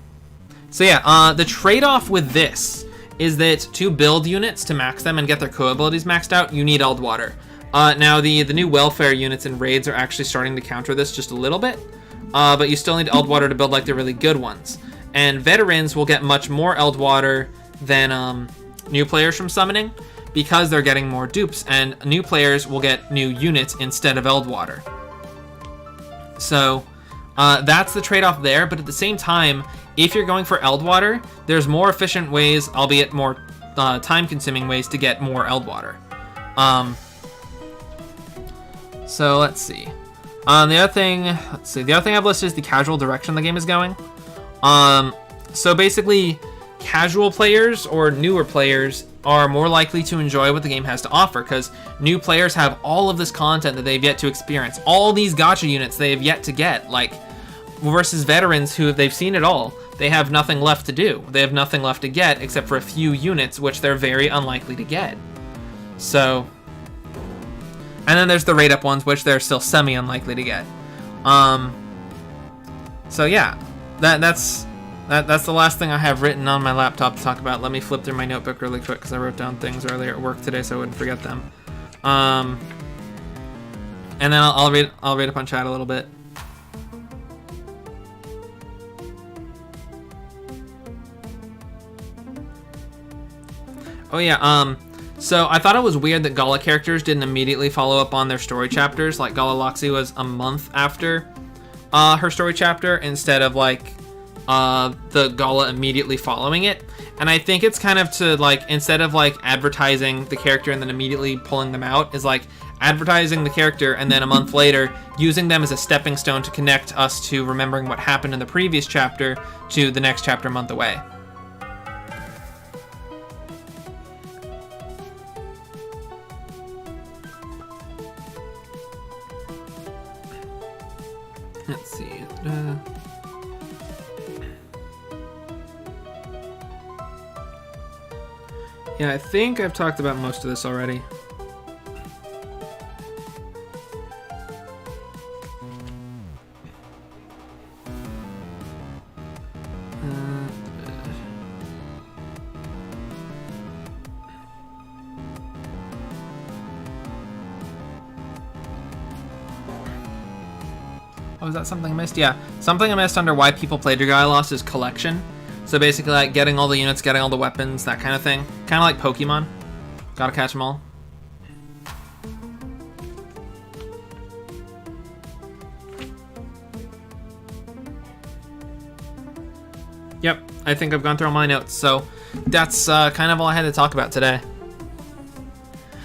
So yeah, the trade-off with this is that to build units to max them and get their co-abilities maxed out, you need Eldwater. Now the new welfare units and raids are actually starting to counter this just a little bit, but you still need Eldwater to build like the really good ones. And veterans will get much more Eldwater than new players from summoning because they're getting more dupes, and new players will get new units instead of Eldwater. So that's the trade-off there, but at the same time, if you're going for Eldwater, there's more efficient ways, albeit more time-consuming ways, to get more Eldwater. So let's see. The other thing I've listed is the casual direction the game is going. So basically, casual players or newer players are more likely to enjoy what the game has to offer because new players have all of this content that they've yet to experience, all these gacha units they have yet to get, like versus veterans who they've seen it all. They have nothing left to do. They have nothing left to get except for a few units, which they're very unlikely to get. So, and then there's the rate up ones, which they're still semi unlikely to get. So yeah, that's the last thing I have written on my laptop to talk about. Let me flip through my notebook really quick because I wrote down things earlier at work today so I wouldn't forget them. And then I'll read up on chat a little bit. Oh yeah, so I thought it was weird that Gala characters didn't immediately follow up on their story chapters. Like Gala Loxy was a month after her story chapter instead of like the Gala immediately following it. And I think it's kind of to like, instead of like advertising the character and then immediately pulling them out, is like advertising the character and then a month later using them as a stepping stone to connect us to remembering what happened in the previous chapter to the next chapter a month away. Let's see. Yeah, I think I've talked about most of this already. Oh, is that something I missed? Yeah, something I missed under why people play Dragalia is collection. So basically, like, getting all the units, getting all the weapons, that kind of thing. Kind of like Pokemon. Gotta catch them all. Yep, I think I've gone through all my notes. So that's kind of all I had to talk about today.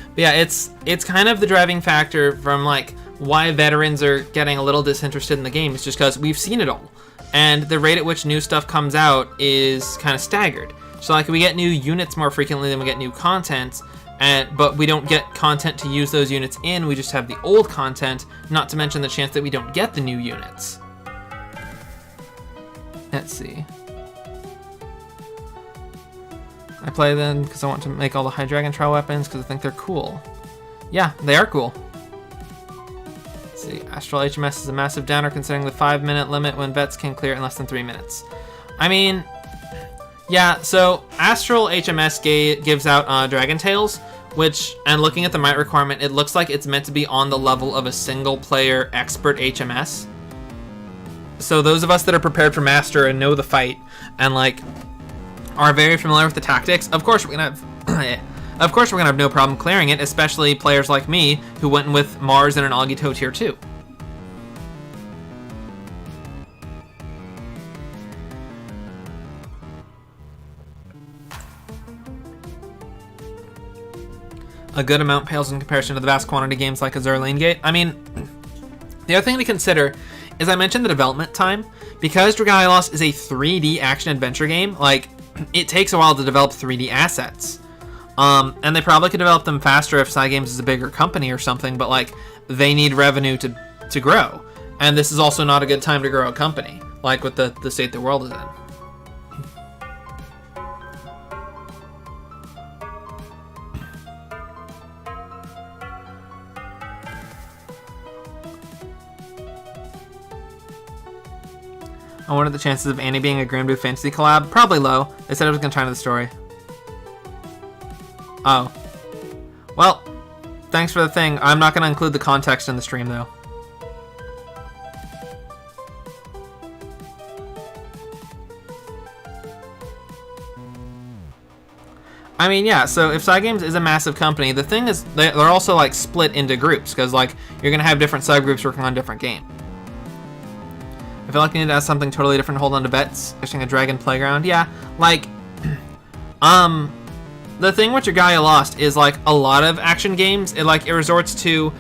But yeah, it's kind of the driving factor from, like, why veterans are getting a little disinterested in the game. It's just because we've seen it all. And the rate at which new stuff comes out is kind of staggered. So, like, we get new units more frequently than we get new content, but we don't get content to use those units in. We just have the old content, not to mention the chance that we don't get the new units. Let's see. I play them because I want to make all the High Dragon Trial weapons because I think they're cool. Yeah, they are cool. See, Astral HMS is a massive downer considering the 5-minute limit when vets can clear it in less than 3 minutes. I mean, yeah, so Astral HMS gives out Dragon Tails, which, and looking at the might requirement, it looks like it's meant to be on the level of a single-player expert HMS. So those of us that are prepared for Master and know the fight, and, like, are very familiar with the tactics, of course we're gonna have no problem clearing it, especially players like me who went with Mars and an Agito tier 2. A good amount pales in comparison to the vast quantity games like Azure Lane Gate. I mean, the other thing to consider is I mentioned the development time. Because Dragalia is a 3D action-adventure game, like, it takes a while to develop 3D assets. And they probably could develop them faster if Cygames is a bigger company or something, but, like, they need revenue to grow. And this is also not a good time to grow a company, like with the state the world is in. I wondered the chances of Annie being a Grand Blue Fantasy collab. Probably low. They said it was going to tie into the story. Oh. Well, thanks for the thing. I'm not going to include the context in the stream, though. I mean, yeah, so if Cygames is a massive company, the thing is they're also, like, split into groups, because, like, you're going to have different subgroups working on different games. I feel like I need to add something totally different to hold on to bets. Fishing a dragon playground. Yeah, like, the thing with Dragalia Lost is, like, a lot of action games, it resorts to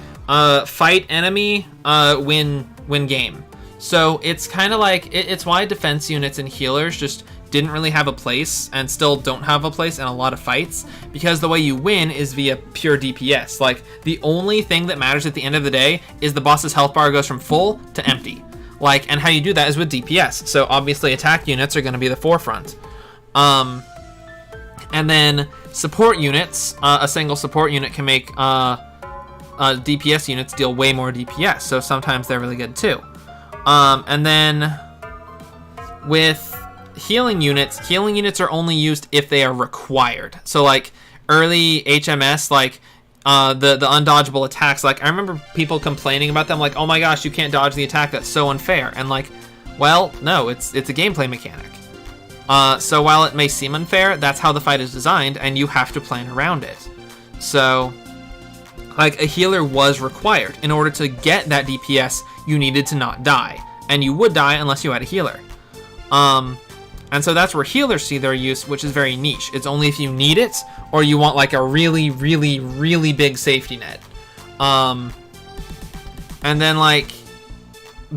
fight enemy, win game. So it's kind of like, it's why defense units and healers just didn't really have a place and still don't have a place in a lot of fights, because the way you win is via pure DPS. Like, the only thing that matters at the end of the day is the boss's health bar goes from full to empty. Like, and how you do that is with DPS. So obviously attack units are going to be the forefront. And then support units, a single support unit can make DPS units deal way more DPS. So sometimes they're really good too. And then with healing units are only used if they are required. So, like, early HMS, like, the undodgeable attacks, like, I remember people complaining about them, like, oh my gosh, you can't dodge the attack, that's so unfair. And, like, well, no, it's a gameplay mechanic. So while it may seem unfair, that's how the fight is designed, and you have to plan around it. So, like, a healer was required. In order to get that DPS, you needed to not die. And you would die unless you had a healer. And so that's where healers see their use, which is very niche. It's only if you need it, or you want, like, a really, really, really big safety net. And then, like,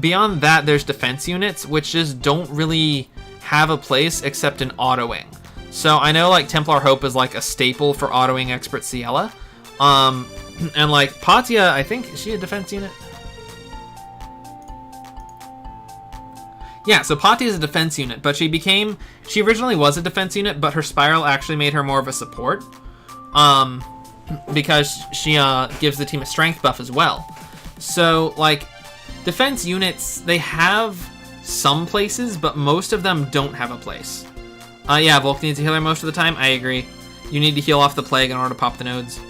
beyond that, there's defense units, which just don't really have a place except in autoing. So I know, like, Templar Hope is, like, a staple for autoing expert Ciela. And, like, Patia, I think, is she a defense unit? Yeah, so Pati is a defense unit, but she originally was a defense unit, but her spiral actually made her more of a support. Because she gives the team a strength buff as well. So, like, defense units, they have some places, but most of them don't have a place. Yeah, Volk needs a healer most of the time. I agree. You need to heal off the plague in order to pop the nodes.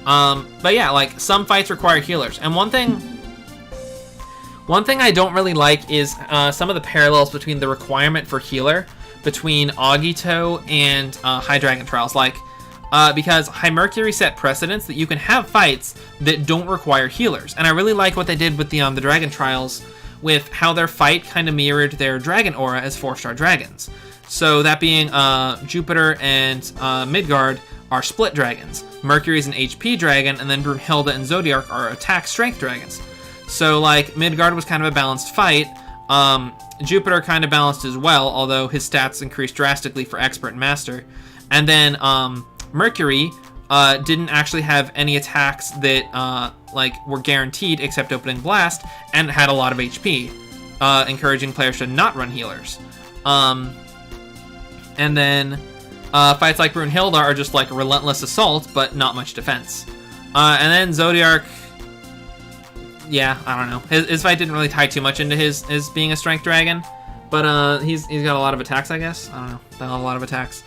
But yeah, like, some fights require healers. And one thing I don't really like is some of the parallels between the requirement for healer between Agito and High Dragon Trials. Like, because High Mercury set precedents that you can have fights that don't require healers. And I really like what they did with the Dragon Trials, with how their fight kind of mirrored their dragon aura as 4-star dragons. So that being Jupiter and Midgard are split dragons. Mercury's an HP dragon, and then Brunhilde and Zodiark are attack strength dragons. So, like, Midgard was kind of a balanced fight. Jupiter kind of balanced as well, although his stats increased drastically for Expert and Master. And then Mercury didn't actually have any attacks that were guaranteed except Opening Blast, and had a lot of HP, encouraging players to not run healers. And then fights like Brunhilde are just like relentless assault, but not much defense. And then Zodiark, yeah, I don't know. His fight didn't really tie too much into his being a strength dragon, but he's got a lot of attacks, I guess. I don't know. They have a lot of attacks.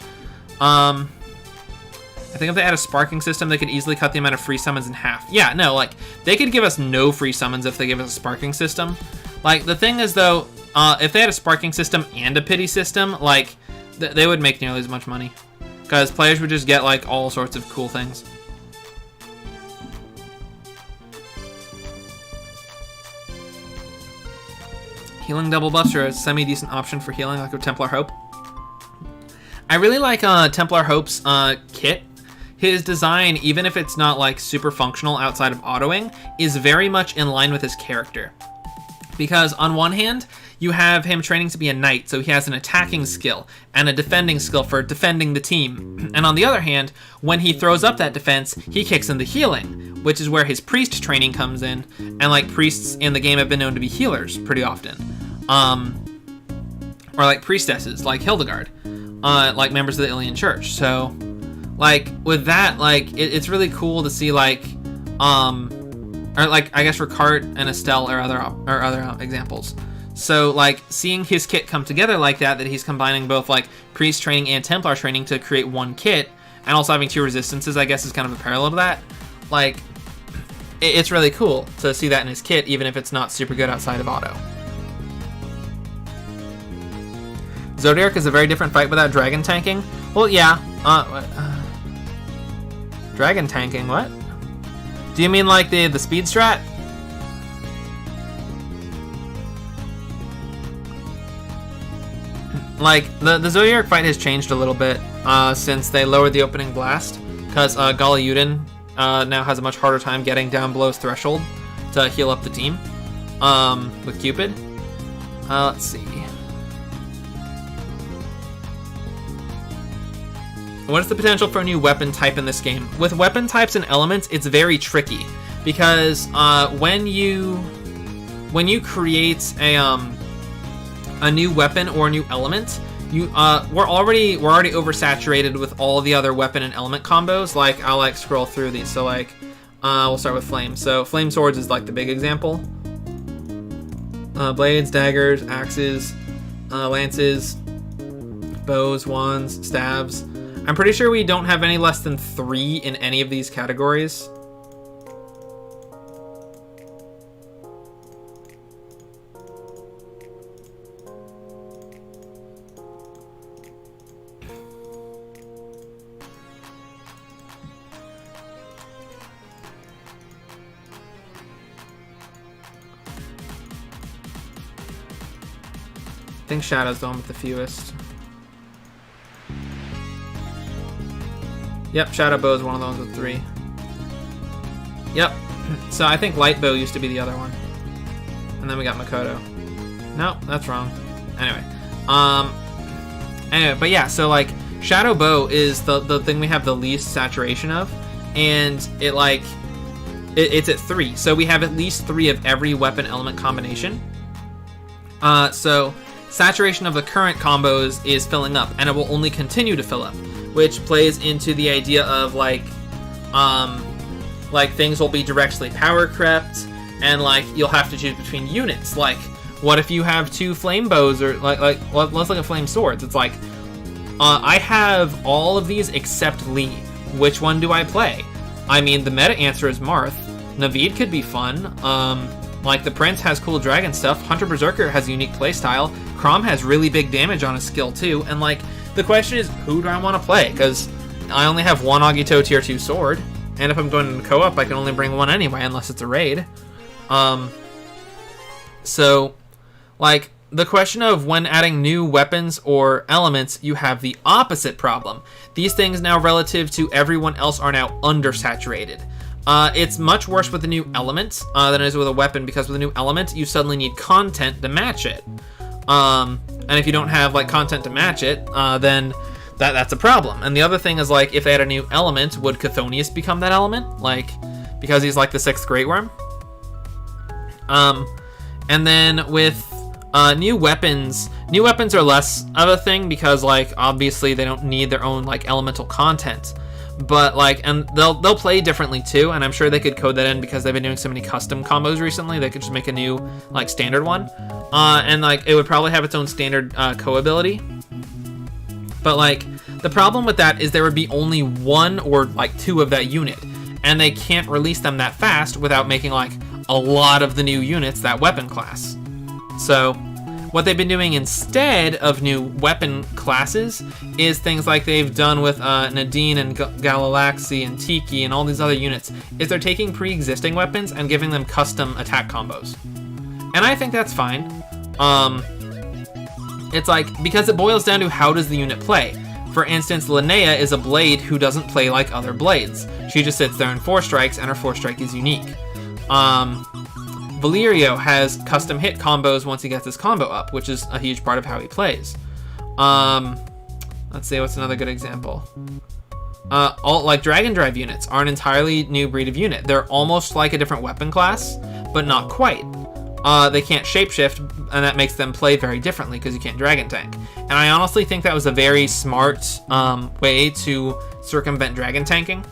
I think if they had a sparking system, they could easily cut the amount of free summons in half. Yeah, no, like, they could give us no free summons if they give us a sparking system. Like, the thing is, though, if they had a sparking system and a pity system, like, they would make nearly as much money. Because players would just get, like, all sorts of cool things. Healing double buffs are a semi-decent option for healing, like with Templar Hope. I really like Templar Hope's kit. His design, even if it's not, like, super functional outside of autoing, is very much in line with his character. Because on one hand, you have him training to be a knight, so he has an attacking skill and a defending skill for defending the team. And on the other hand, when he throws up that defense, he kicks in the healing, which is where his priest training comes in. And, like, priests in the game have been known to be healers pretty often. Or, like, priestesses, like Hildegard, like members of the Ilian Church. So, like, with that, like, it's really cool to see, like, or, like, I guess Ricard and Estelle are other examples. So, like, seeing his kit come together like that he's combining both, like, priest training and Templar training to create one kit, and also having two resistances, I guess, is kind of a parallel to that. Like, it's really cool to see that in his kit, even if it's not super good outside of auto. Zodiark is a very different fight without dragon tanking. Well, yeah. Dragon tanking, what? Do you mean like the speed strat? Like, the Zodiark fight has changed a little bit since they lowered the opening blast, because Galliudin now has a much harder time getting down below his threshold to heal up the team with Cupid. Let's see. What is the potential for a new weapon type in this game? With weapon types and elements, it's very tricky, because when you create a new weapon or a new element, we're already oversaturated with all the other weapon and element combos. Like, I'll like scroll through these. So like, we'll start with flame. So flame swords is like the big example. Blades, daggers, axes, lances, bows, wands, stabs. I'm pretty sure we don't have any less than 3 in any of these categories. I think Shadow's the one with the fewest. Yep, Shadow Bow is one of the ones with 3. Yep. So I think Light Bow used to be the other one. And then we got Makoto. No, that's wrong. Anyway. But yeah, so like, Shadow Bow is the thing we have the least saturation of. And it like, it's at 3. So we have at least 3 of every weapon element combination. So saturation of the current combos is filling up, and it will only continue to fill up, which plays into the idea of like things will be directly power crept, and like you'll have to choose between units. Like, what if you have 2 flame bows, or let's look at flame swords. It's like I have all of these except Lee. Which one do I play? I mean, the meta answer is Marth. Naveed could be fun. Like, the Prince has cool dragon stuff. Hunter Berserker has a unique playstyle. Chrom has really big damage on his skill too. And like, the question is, who do I want to play? Because I only have one Agito tier 2 sword, and if I'm going to co-op, I can only bring one anyway, unless it's a raid. So, like, the question of when adding new weapons or elements, you have the opposite problem. These things now relative to everyone else are now undersaturated. It's much worse with the new element than it is with a weapon, because with a new element, you suddenly need content to match it. And if you don't have like content to match it, then that's a problem. And the other thing is, like, if they had a new element, would Chthonius become that element? Like, because he's like the 6th Great Worm? And then with new weapons are less of a thing, because like obviously they don't need their own like elemental content, but like, and they'll play differently too, and I'm sure they could code that in because they've been doing so many custom combos recently. They could just make a new like standard one, and like it would probably have its own standard co-ability. But like, the problem with that is there would be only 1 or like 2 of that unit, and they can't release them that fast without making like a lot of the new units that weapon class. So what they've been doing instead of new weapon classes is things like they've done with Nadine and Galaxy and Tiki and all these other units, is they're taking pre-existing weapons and giving them custom attack combos. And I think that's fine. It's like, because it boils down to how does the unit play. For instance, Linnea is a blade who doesn't play like other blades. She just sits there in 4 strikes, and her 4 strike is unique. Valerio has custom hit combos once he gets his combo up, which is a huge part of how he plays. Let's see, what's another good example? All like Dragon Drive units are an entirely new breed of unit. They're almost like a different weapon class, but not quite. They can't shapeshift, and that makes them play very differently because you can't Dragon Tank. And I honestly think that was a very smart way to circumvent Dragon Tanking,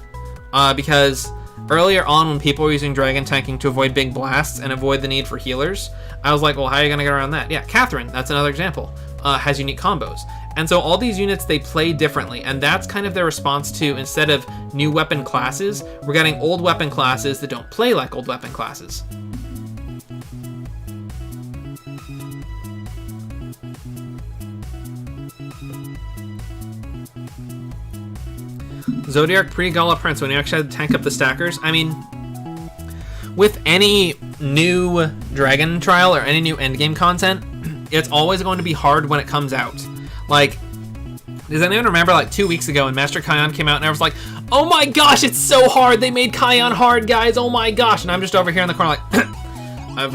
because earlier on, when people were using Dragon Tanking to avoid big blasts and avoid the need for healers, I was like, well, how are you going to get around that? Yeah, Catherine, that's another example, has unique combos. And so all these units, they play differently, and that's kind of their response to, instead of new weapon classes, we're getting old weapon classes that don't play like old weapon classes. Zodiac pre-Gala Prince, when you actually had to tank up the stackers. I mean, with any new Dragon Trial or any new endgame content, it's always going to be hard when it comes out. Like, does anyone remember like 2 weeks ago when Master Kion came out and I was like, oh my gosh, it's so hard, they made Kion hard, guys, oh my gosh. And I'm just over here in the corner like, I've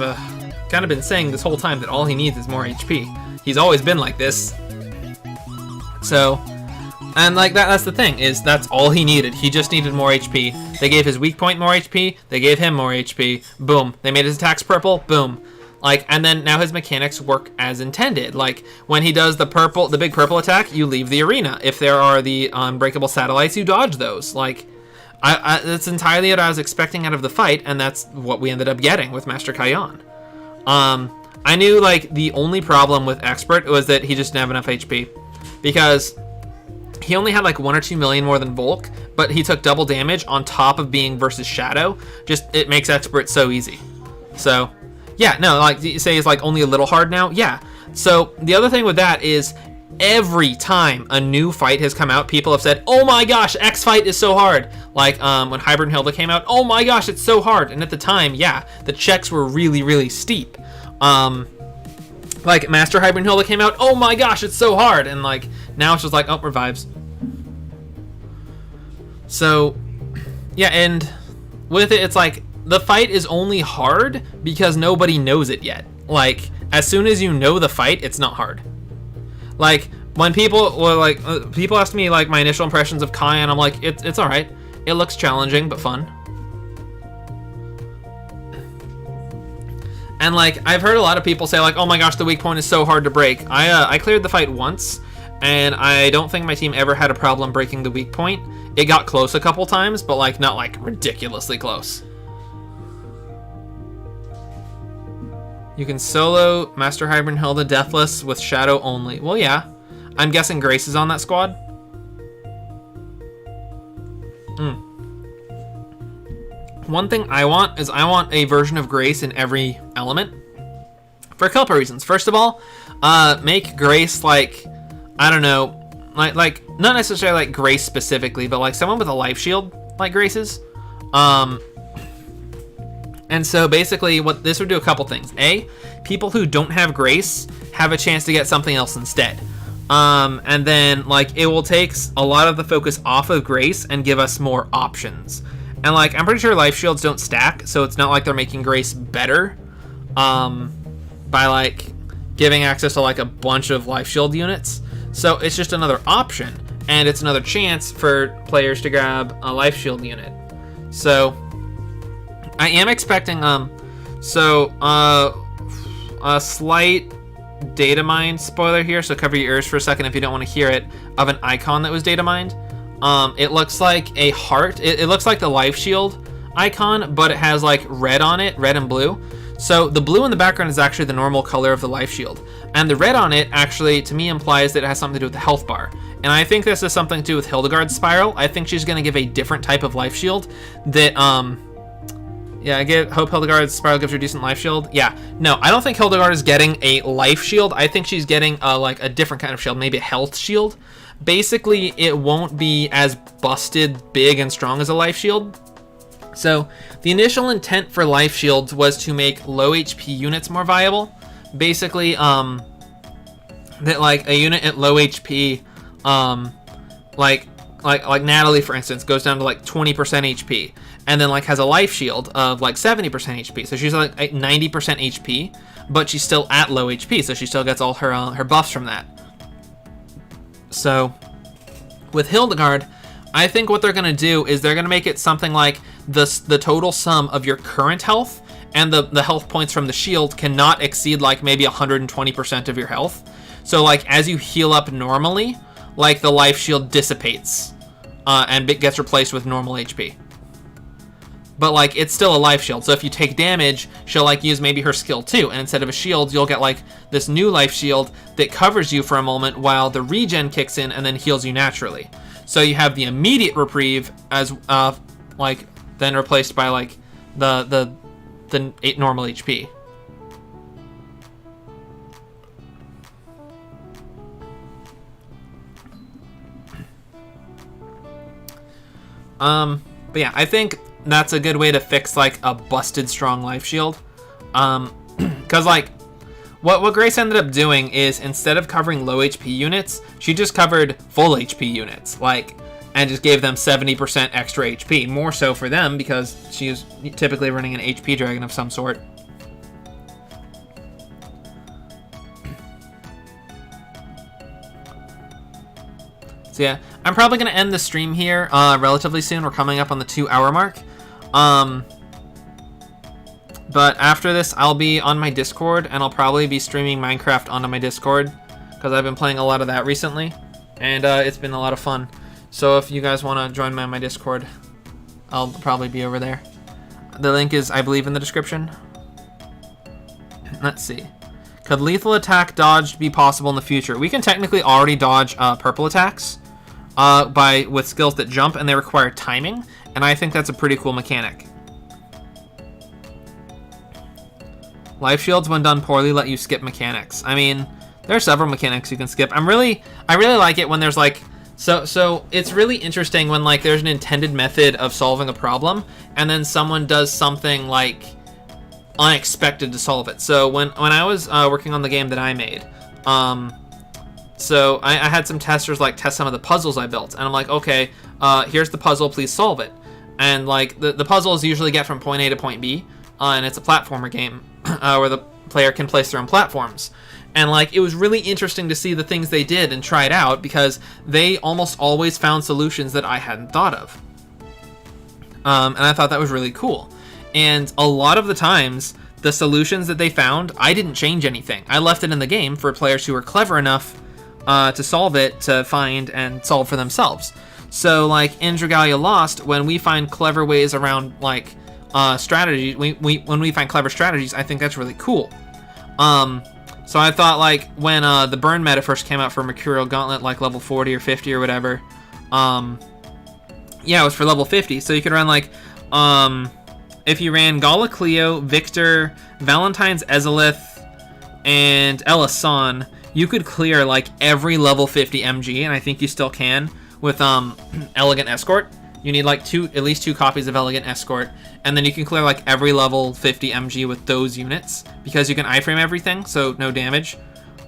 kind of been saying this whole time that all he needs is more HP. He's always been like this. So, and like that's the thing, is that's all he needed. He just needed more HP. They gave his weak point more HP, they gave him more HP, boom. They made his attacks purple, boom. Like, and then now his mechanics work as intended. Like, when he does the big purple attack, you leave the arena. If there are the unbreakable satellites, you dodge those. Like, that's entirely what I was expecting out of the fight, and that's what we ended up getting with Master Kion. I knew, like, the only problem with Expert was that he just didn't have enough HP. Because he only had like 1 or 2 million more than Volk, but he took double damage on top of being versus Shadow. Just, it makes Expert so easy. So, yeah, no, like, you say it's like only a little hard now? Yeah. So, the other thing with that is, every time a new fight has come out, people have said, oh my gosh, X fight is so hard. Like, when Hybrid Hilda came out, oh my gosh, it's so hard. And at the time, yeah, the checks were really, really steep. Like, Master Hybrid Hilda came out, oh my gosh, it's so hard. And like, now it's just like, oh, revives. So, yeah, and with it, it's like, the fight is only hard because nobody knows it yet. Like, as soon as you know the fight, it's not hard. Like, when people were like, people asked me like my initial impressions of Kai, and I'm like, it's all right. It looks challenging but fun. And like I've heard a lot of people say like, oh my gosh, the weak point is so hard to break. I cleared the fight once, and I don't think my team ever had a problem breaking the weak point. It got close a couple times, but like not like ridiculously close. You can solo Master Hybrid Hilda Deathless with Shadow only. Well, yeah. I'm guessing Grace is on that squad. One thing I want is I want a version of Grace in every element. For a couple of reasons. First of all, make Grace like, I don't know, like not necessarily like Grace specifically, but like someone with a life shield like Grace's. And so basically what this would do a couple things. A, people who don't have Grace have a chance to get something else instead. And then like it will take a lot of the focus off of Grace and give us more options. And like I'm pretty sure life shields don't stack, so it's not like they're making Grace better by like giving access to like a bunch of life shield units. So it's just another option, and it's another chance for players to grab a life shield unit. So I am expecting a slight data mine spoiler here, so cover your ears for a second if you don't want to hear it, of an icon that was data mined. It looks like a heart. It looks like the life shield icon, but it has like red on it, red and blue. So the blue in the background is actually the normal color of the life shield, and the red on it actually to me implies that it has something to do with the health bar. And I think this is something to do with Hildegard's spiral. I think she's going to give a different type of life shield that yeah, I hope Hildegard's spiral gives her a decent life shield. Yeah, no, I don't think Hildegard is getting a life shield. I think she's getting like a different kind of shield, maybe a health shield. Basically, it won't be as busted, big, and strong as a life shield. So the initial intent for life shields was to make low HP units more viable. Basically, that like a unit at low HP, like Natalie, for instance, goes down to like 20% HP, and then like has a life shield of like 70% HP. So she's like 90% HP, but she's still at low HP, so she still gets all her buffs from that. So with Hildegard, I think what they're going to do is they're going to make it something like the total sum of your current health and the health points from the shield cannot exceed like maybe 120% of your health. So like as you heal up normally, like the life shield dissipates and it gets replaced with normal HP. But like it's still a life shield, so if you take damage, she'll like use maybe her skill too, and instead of a shield, you'll get like this new life shield that covers you for a moment while the regen kicks in and then heals you naturally. So you have the immediate reprieve as like then replaced by like the normal HP. But yeah, I think that's a good way to fix like a busted strong life shield. Cause like what Grace ended up doing is instead of covering low HP units, she just covered full HP units, like, and just gave them 70% extra HP, more so for them because she is typically running an HP dragon of some sort. So yeah, I'm probably gonna end the stream here relatively soon. We're coming up on the 2-hour mark. But after this, I'll be on my Discord, and I'll probably be streaming Minecraft onto my Discord, because I've been playing a lot of that recently, and it's been a lot of fun. So if you guys want to join me on my Discord, I'll probably be over there. The link is, I believe, in the description. Let's see. Could lethal attack dodged be possible in the future? We can technically already dodge purple attacks with skills that jump, and they require timing, and I think that's a pretty cool mechanic. Life shields, when done poorly, let you skip mechanics. I mean, there are several mechanics you can skip. I really like it when there's like, so it's really interesting when like there's an intended method of solving a problem, and then someone does something like unexpected to solve it. So when I was working on the game that I made, so I had some testers like test some of the puzzles I built, and I'm like, okay, here's the puzzle, please solve it. And like the puzzles usually get from point A to point B, and it's a platformer game where the player can place their own platforms. And like it was really interesting to see the things they did and try it out, because they almost always found solutions that I hadn't thought of. And I thought that was really cool. And a lot of the times the solutions that they found, I didn't change anything. I left it in the game for players who were clever enough to solve it, to find and solve for themselves. So, like, in Dragalia Lost, when we find clever ways around, like, strategy, when we find clever strategies, I think that's really cool. So I thought, like, when the burn meta first came out for Mercurial Gauntlet, like level 40 or 50 or whatever, yeah, it was for level 50, so you could run, like, if you ran Gala Cleo, Victor, Valentine's Ezalith, and Elisan, you could clear, like, every level 50 MG, and I think you still can, with Elegant Escort. You need, like, at least 2 copies of Elegant Escort, and then you can clear, like, every level 50 MG with those units, because you can iframe everything, so no damage.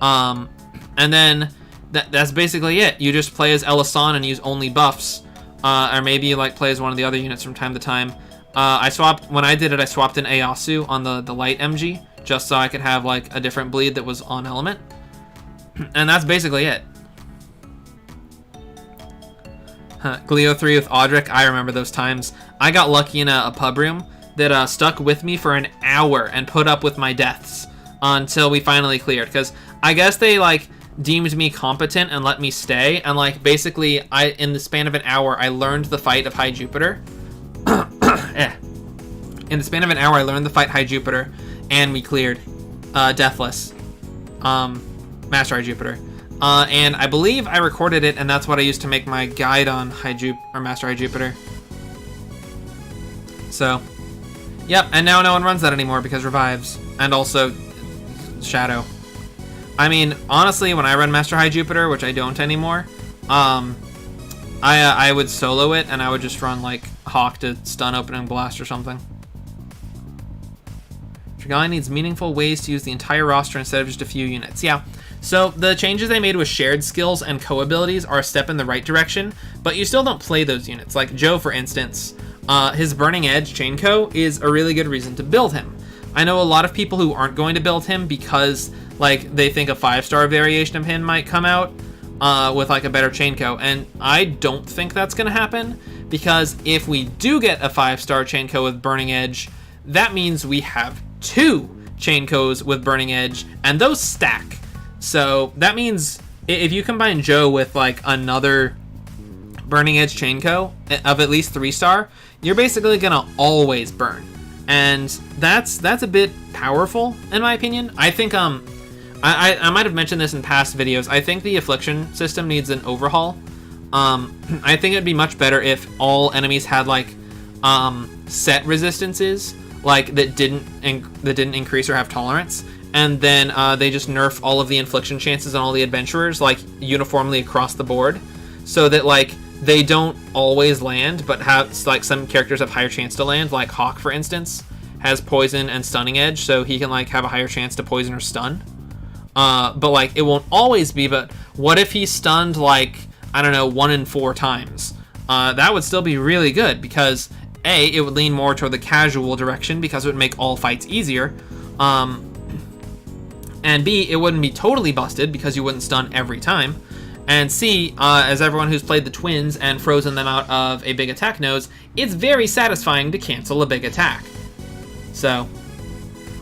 And then that's basically it. You just play as Elisan and use only buffs, or maybe you, like, play as one of the other units from time to time. When I did it, I swapped in Eyasu on the light MG, just so I could have, like, a different bleed that was on element. And that's basically it. Gleo 3 with Audric, I remember those times. I got lucky in a pub room that stuck with me for an hour and put up with my deaths until we finally cleared. Because I guess they, like, deemed me competent and let me stay. And, like, basically, in the span of an hour, I learned the fight of High Jupiter. In the span of an hour, I learned the fight High Jupiter, and we cleared Deathless, Master High Jupiter. And I believe I recorded it, and that's what I used to make my guide on Master High Jupiter. So, yep, and now no one runs that anymore because revives, and also Shadow. I mean, honestly, when I run Master High Jupiter, which I don't anymore, I would solo it, and I would just run, like, Hawk to stun Opening Blast or something. Dragalia needs meaningful ways to use the entire roster instead of just a few units. Yeah. So the changes they made with shared skills and co-abilities are a step in the right direction, but you still don't play those units. Like Joe, for instance, his Burning Edge chain co is a really good reason to build him. I know a lot of people who aren't going to build him because, like, they think a 5-star variation of him might come out with, like, a better chain co, and I don't think that's going to happen, because if we do get a 5-star chain co with Burning Edge, that means we have 2 chain co's with Burning Edge, and those stack. So that means if you combine Joe with, like, another Burning Edge chain co of at least 3-star, you're basically gonna always burn, and that's a bit powerful in my opinion. I think I might have mentioned this in past videos. I think the affliction system needs an overhaul. I think it'd be much better if all enemies had, like, set resistances, like, that didn't increase or have tolerance. And then they just nerf all of the infliction chances on all the adventurers, like, uniformly across the board, so that, like, they don't always land, but have, like, some characters have higher chance to land. Like Hawk, for instance, has poison and stunning edge, so he can, like, have a higher chance to poison or stun. But, like, it won't always be. But what if he's stunned, like, I don't know, 1 in 4 times? That would still be really good, because A, it would lean more toward the casual direction because it would make all fights easier. And B, it wouldn't be totally busted because you wouldn't stun every time. And C, as everyone who's played the twins and frozen them out of a big attack knows, it's very satisfying to cancel a big attack. So,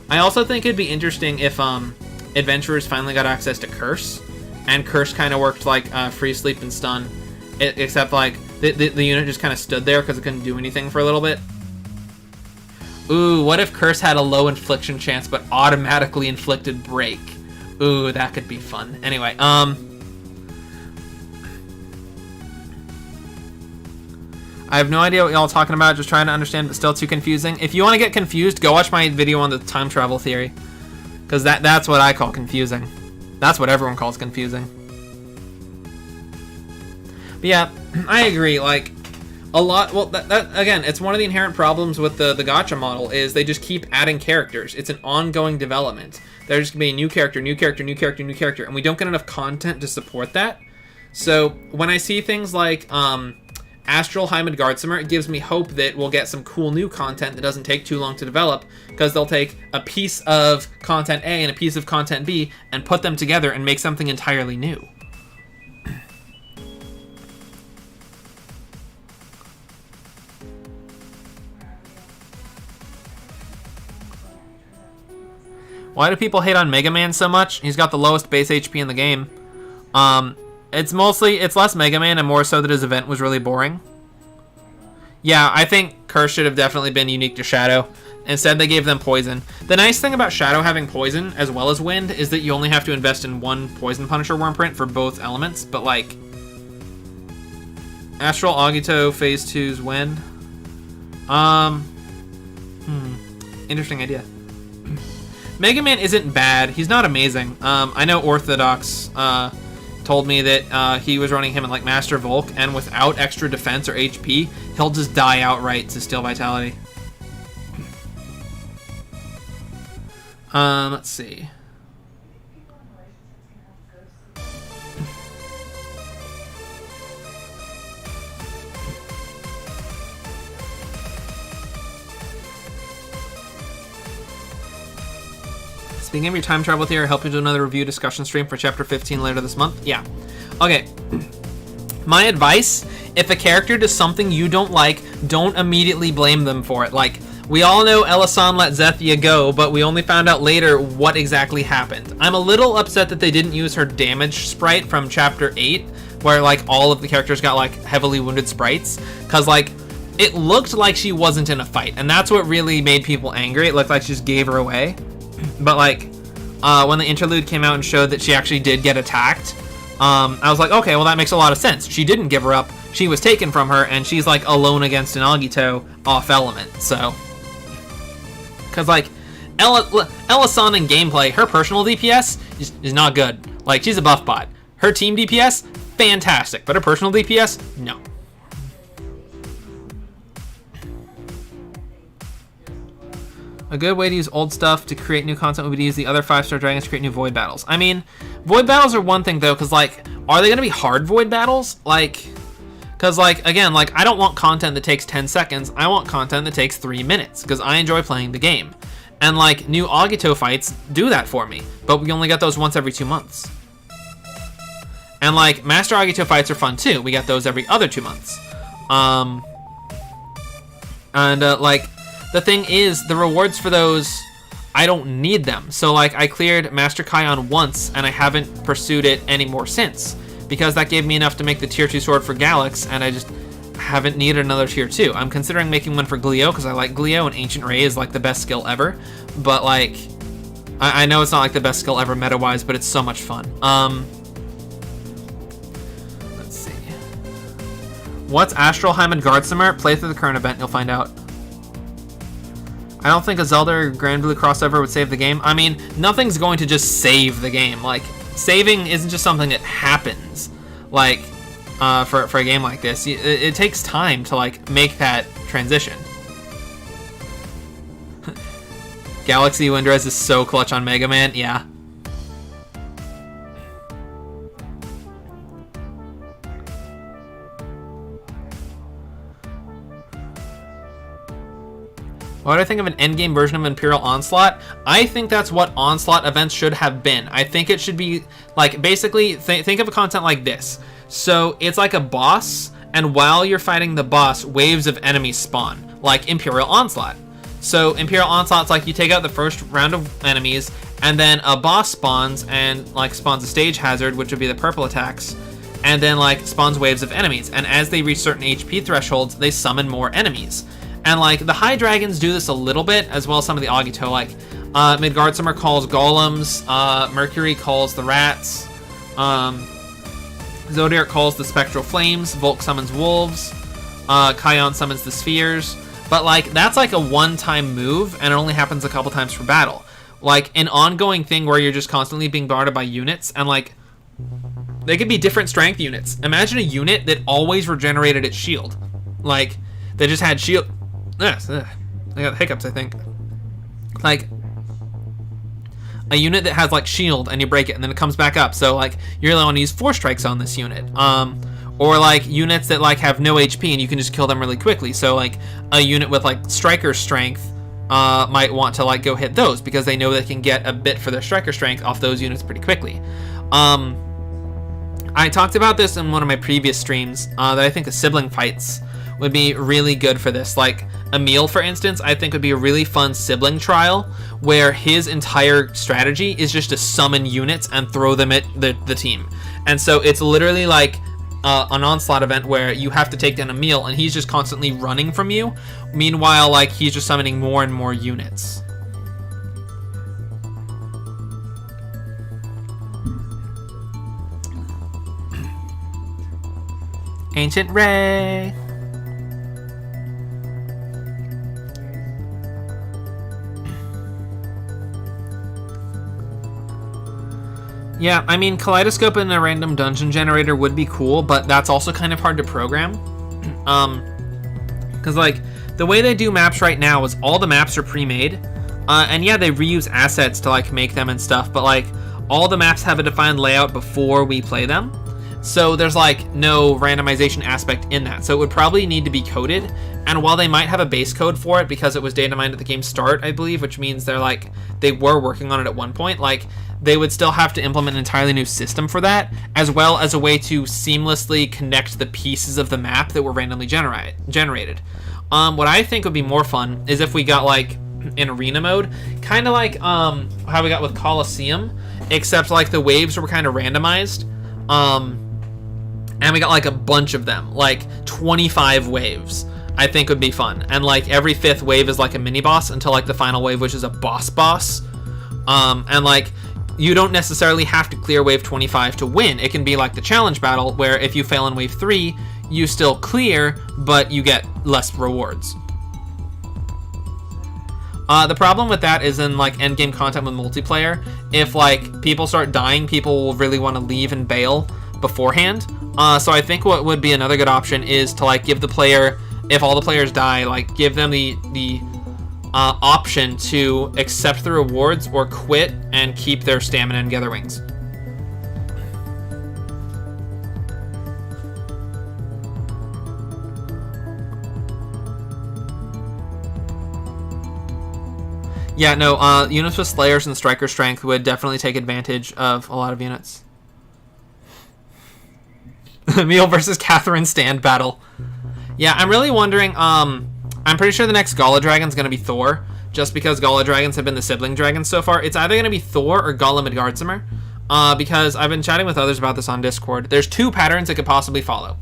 I also think it'd be interesting if adventurers finally got access to Curse, and Curse kind of worked like Free Sleep and Stun, except, like, the unit just kind of stood there because it couldn't do anything for a little bit. Ooh, what if Curse had a low infliction chance but automatically inflicted break? Ooh, that could be fun. Anyway, I have no idea what y'all are talking about, just trying to understand, but still too confusing. If you want to get confused, go watch my video on the time travel theory, because that's what I call confusing. That's what everyone calls confusing. But yeah, I agree, like, a lot, well, that again, it's one of the inherent problems with the gacha model, is they just keep adding characters. It's an ongoing development. There's just gonna be a new character, new character, new character, new character, and we don't get enough content to support that. So when I see things like Astral Hymed Guardsimer, it gives me hope that we'll get some cool new content that doesn't take too long to develop, because they'll take a piece of content A and a piece of content B and put them together and make something entirely new. Why do people hate on Mega Man so much? He's got the lowest base HP in the game. It's less Mega Man and more so that his event was really boring. Yeah, I think Curse should have definitely been unique to Shadow. Instead, they gave them Poison. The nice thing about Shadow having Poison as well as Wind is that you only have to invest in one Poison Punisher Wormprint for both elements, but like... Astral Agito Phase 2's Wind. Interesting idea. Mega Man isn't bad. He's not amazing. I know Orthodox told me that he was running him in like Master Volk, and without extra defense or HP, he'll just die outright to Steel Vitality. Let's see. Speaking of your time travel theory, I'll help you do another review discussion stream for chapter 15 later this month. Yeah. Okay. My advice, if a character does something you don't like, don't immediately blame them for it. Like, we all know Elasan let Zethia go, but we only found out later what exactly happened. I'm a little upset that they didn't use her damage sprite from chapter 8, where like all of the characters got like heavily wounded sprites, because like it looked like she wasn't in a fight, and that's what really made people angry. It looked like she just gave her away. But like when the interlude came out and showed that she actually did get attacked, I was like, okay, well that makes a lot of sense. She didn't give her up, she was taken from her, and she's like alone against an Agito off element. So because like Elasan in gameplay, her personal DPS is not good. Like, she's a buff bot. Her team DPS, fantastic, but her personal DPS, no. A good way to use old stuff to create new content would be to use the other 5-star dragons to create new void battles. I mean, void battles are one thing though, because like, are they going to be hard void battles? Like, because like, again, like, I don't want content that takes 10 seconds. I want content that takes 3 minutes, because I enjoy playing the game. And like, new Agito fights do that for me, but we only get those once every 2 months. And like, Master Agito fights are fun too. We get those every other 2 months. Like, the thing is, the rewards for those, I don't need them. So like, I cleared Master Kion once, and I haven't pursued it anymore since, because that gave me enough to make the tier 2 sword for Galax, and I just haven't needed another tier 2. I'm considering making one for Glio, because I like Glio, and Ancient Ray is like the best skill ever. But like, I know it's not like the best skill ever meta-wise, but it's so much fun. Let's see. What's Astralheim and Gardsimer? Play through the current event, you'll find out. I don't think a Zelda or Grand Blue crossover would save the game. I mean, nothing's going to just save the game. Like, saving isn't just something that happens. Like, for a game like this, it takes time to like make that transition. Galaxy Windrez is so clutch on Mega Man, yeah. What do I think of an endgame version of Imperial Onslaught? I think that's what Onslaught events should have been. I think it should be, like, basically, think of a content like this. So, it's like a boss, and while you're fighting the boss, waves of enemies spawn, like Imperial Onslaught. So, Imperial Onslaught's like, you take out the first round of enemies, and then a boss spawns, and, like, spawns a stage hazard, which would be the purple attacks, and then, like, spawns waves of enemies. And as they reach certain HP thresholds, they summon more enemies. And like, the high dragons do this a little bit, as well as some of the Agito. Like, Midgardsummer calls golems, Mercury calls the rats, Zodiac calls the spectral flames, Volk summons wolves, Kion summons the spheres. But like, that's like a one-time move, and it only happens a couple times per battle. Like, an ongoing thing where you're just constantly being bombarded by units, and like, they could be different strength units. Imagine a unit that always regenerated its shield. Like, they just had shield. Yes, I got hiccups, I think. Like, a unit that has like shield, and you break it, and then it comes back up. So like, you really want to use 4 strikes on this unit. Or like units that like have no HP, and you can just kill them really quickly. So like, a unit with like striker strength might want to like go hit those, because they know they can get a bit for their striker strength off those units pretty quickly. I talked about this in one of my previous streams, that I think the sibling fights would be really good for this. Like Emil, for instance, I think would be a really fun sibling trial where his entire strategy is just to summon units and throw them at the team. And so it's literally like an onslaught event where you have to take down Emil and he's just constantly running from you. Meanwhile, like, he's just summoning more and more units. Ancient Ray. Yeah, I mean, Kaleidoscope in a random dungeon generator would be cool, but that's also kind of hard to program. Because, like, the way they do maps right now is all the maps are pre-made. And yeah, they reuse assets to, like, make them and stuff, but, like, all the maps have a defined layout before we play them. So there's, like, no randomization aspect in that. So it would probably need to be coded. And while they might have a base code for it because it was data mined at the game's start, I believe, which means they're, like, they were working on it at one point, like, they would still have to implement an entirely new system for that, as well as a way to seamlessly connect the pieces of the map that were randomly generated. What I think would be more fun is if we got, like, in arena mode, kind of like how we got with Colosseum, except, like, the waves were kind of randomized, and we got, like, a bunch of them, like 25 waves. I think would be fun, and, like, every 5th wave is like a mini boss until, like, the final wave, which is a boss. And, like, you don't necessarily have to clear wave 25 to win. It can be like the challenge battle where if you fail in wave 3, you still clear, but you get less rewards. The problem with that is in, like, endgame content with multiplayer, if, like, people start dying, people will really want to leave and bail beforehand. So I think what would be another good option is to, like, give the player, if all the players die, like, give them the option to accept the rewards or quit and keep their stamina and gather wings. Yeah, no, units with Slayers and Striker Strength would definitely take advantage of a lot of units. Emil versus Catherine stand battle. Yeah, I'm really wondering, I'm pretty sure the next Gala Dragon's going to be Thor, just because Gala Dragons have been the sibling dragons so far. It's either going to be Thor or Gala Midgardsormr, because I've been chatting with others about this on Discord. There's 2 patterns it could possibly follow.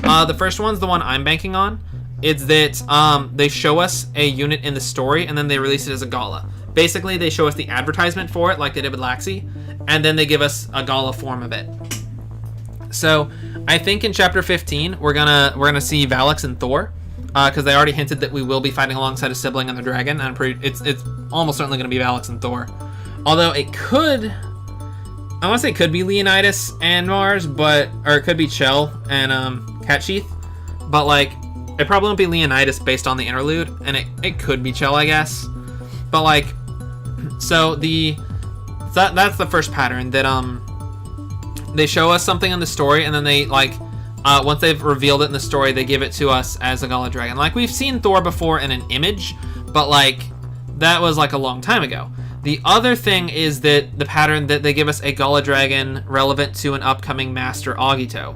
The first one's the one I'm banking on. It's that they show us a unit in the story, and then they release it as a Gala. Basically, they show us the advertisement for it, like they did with Laxi, and then they give us a Gala form of it. So, I think in Chapter 15, we're gonna see Valix and Thor, because they already hinted that we will be fighting alongside a sibling and the dragon, and it's almost certainly going to be Valix and Thor. Although it could, I want to say it could be Leonidas and Mars, or it could be Chell and Catsheath, but, like, it probably won't be Leonidas based on the interlude, and it could be Chell, I guess. But, like, so that's the first pattern, that they show us something in the story, and then they, like, once they've revealed it in the story, they give it to us as a Gala Dragon. Like, we've seen Thor before in an image, but, like, that was, like, a long time ago. The other thing is that the pattern that they give us a Gala Dragon relevant to an upcoming Master Agito,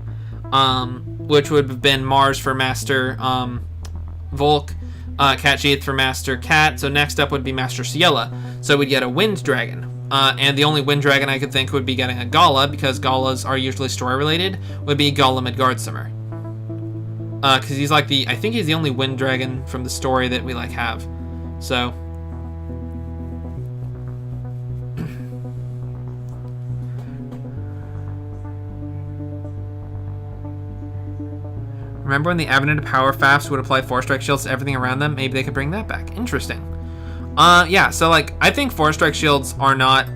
which would have been Mars for Master Volk, Catsheath for Master Cat, so next up would be Master Ciela. So we'd get a Wind Dragon. And the only Wind Dragon I could think would be getting a Gala, because Galas are usually story-related, would be Gala Midgardsormr. Because he's like I think he's the only Wind Dragon from the story that we, like, have. So. Remember when the Avenue to Power Fafs would apply 4-strike shields to everything around them? Maybe they could bring that back. Interesting. Yeah, so, like, I think 4-strike shields are not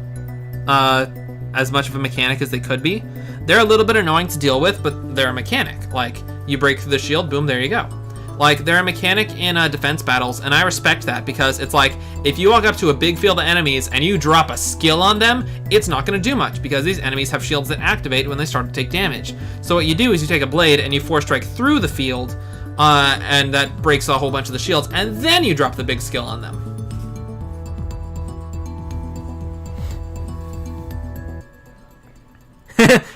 as much of a mechanic as they could be. They're a little bit annoying to deal with, but they're a mechanic. Like, you break through the shield, boom, there you go. Like, they're a mechanic in defense battles, and I respect that, because it's like, if you walk up to a big field of enemies and you drop a skill on them, it's not going to do much, because these enemies have shields that activate when they start to take damage. So what you do is you take a blade and you 4-strike through the field, and that breaks a whole bunch of the shields, and then you drop the big skill on them.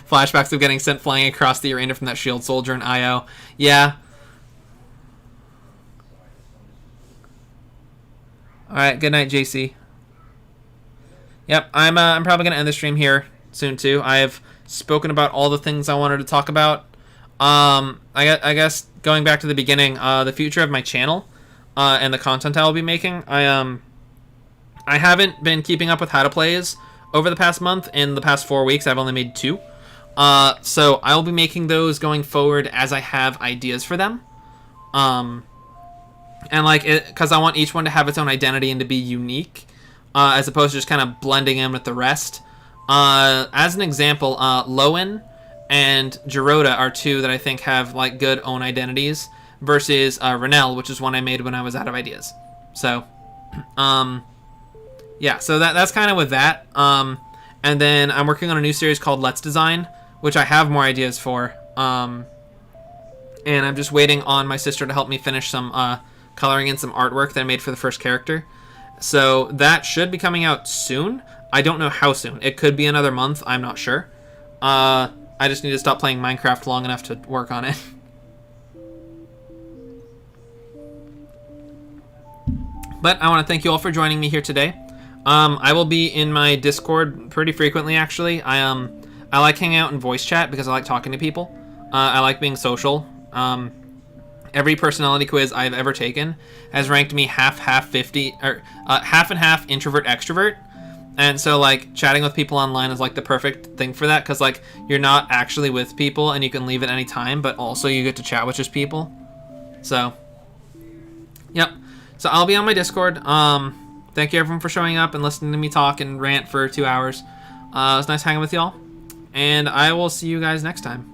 Flashbacks of getting sent flying across the arena from that shield soldier in IO. Yeah. All right, good night, JC. Yep, I'm probably gonna end the stream here soon too. I have spoken about all the things I wanted to talk about. I guess going back to the beginning, the future of my channel, and the content I will be making. I haven't been keeping up with how to plays over the past month. In the past 4 weeks, I've only made 2. So I will be making those going forward as I have ideas for them. And like, because I want each one to have its own identity and to be unique, as opposed to just kind of blending in with the rest. As an example, Lowen and Giroda are 2 that I think have like good own identities, versus Renelle, which is one I made when I was out of ideas. So, yeah, so that's kind of with that. And then I'm working on a new series called Let's Design, which I have more ideas for. And I'm just waiting on my sister to help me finish some coloring in some artwork that I made for the first character. So that should be coming out soon. I don't know how soon. It could be another month. I'm not sure. I just need to stop playing Minecraft long enough to work on it. But I want to thank you all for joining me here today. I will be in my Discord pretty frequently, actually. I like hanging out in voice chat because I like talking to people. I like being social. Every personality quiz I've ever taken has ranked me half and half introvert extrovert. And so like chatting with people online is like the perfect thing for that, because like you're not actually with people and you can leave at any time, but also you get to chat with just people. So, yep. So I'll be on my Discord. Thank you everyone for showing up and listening to me talk and rant for 2 hours. It was nice hanging with y'all. And I will see you guys next time.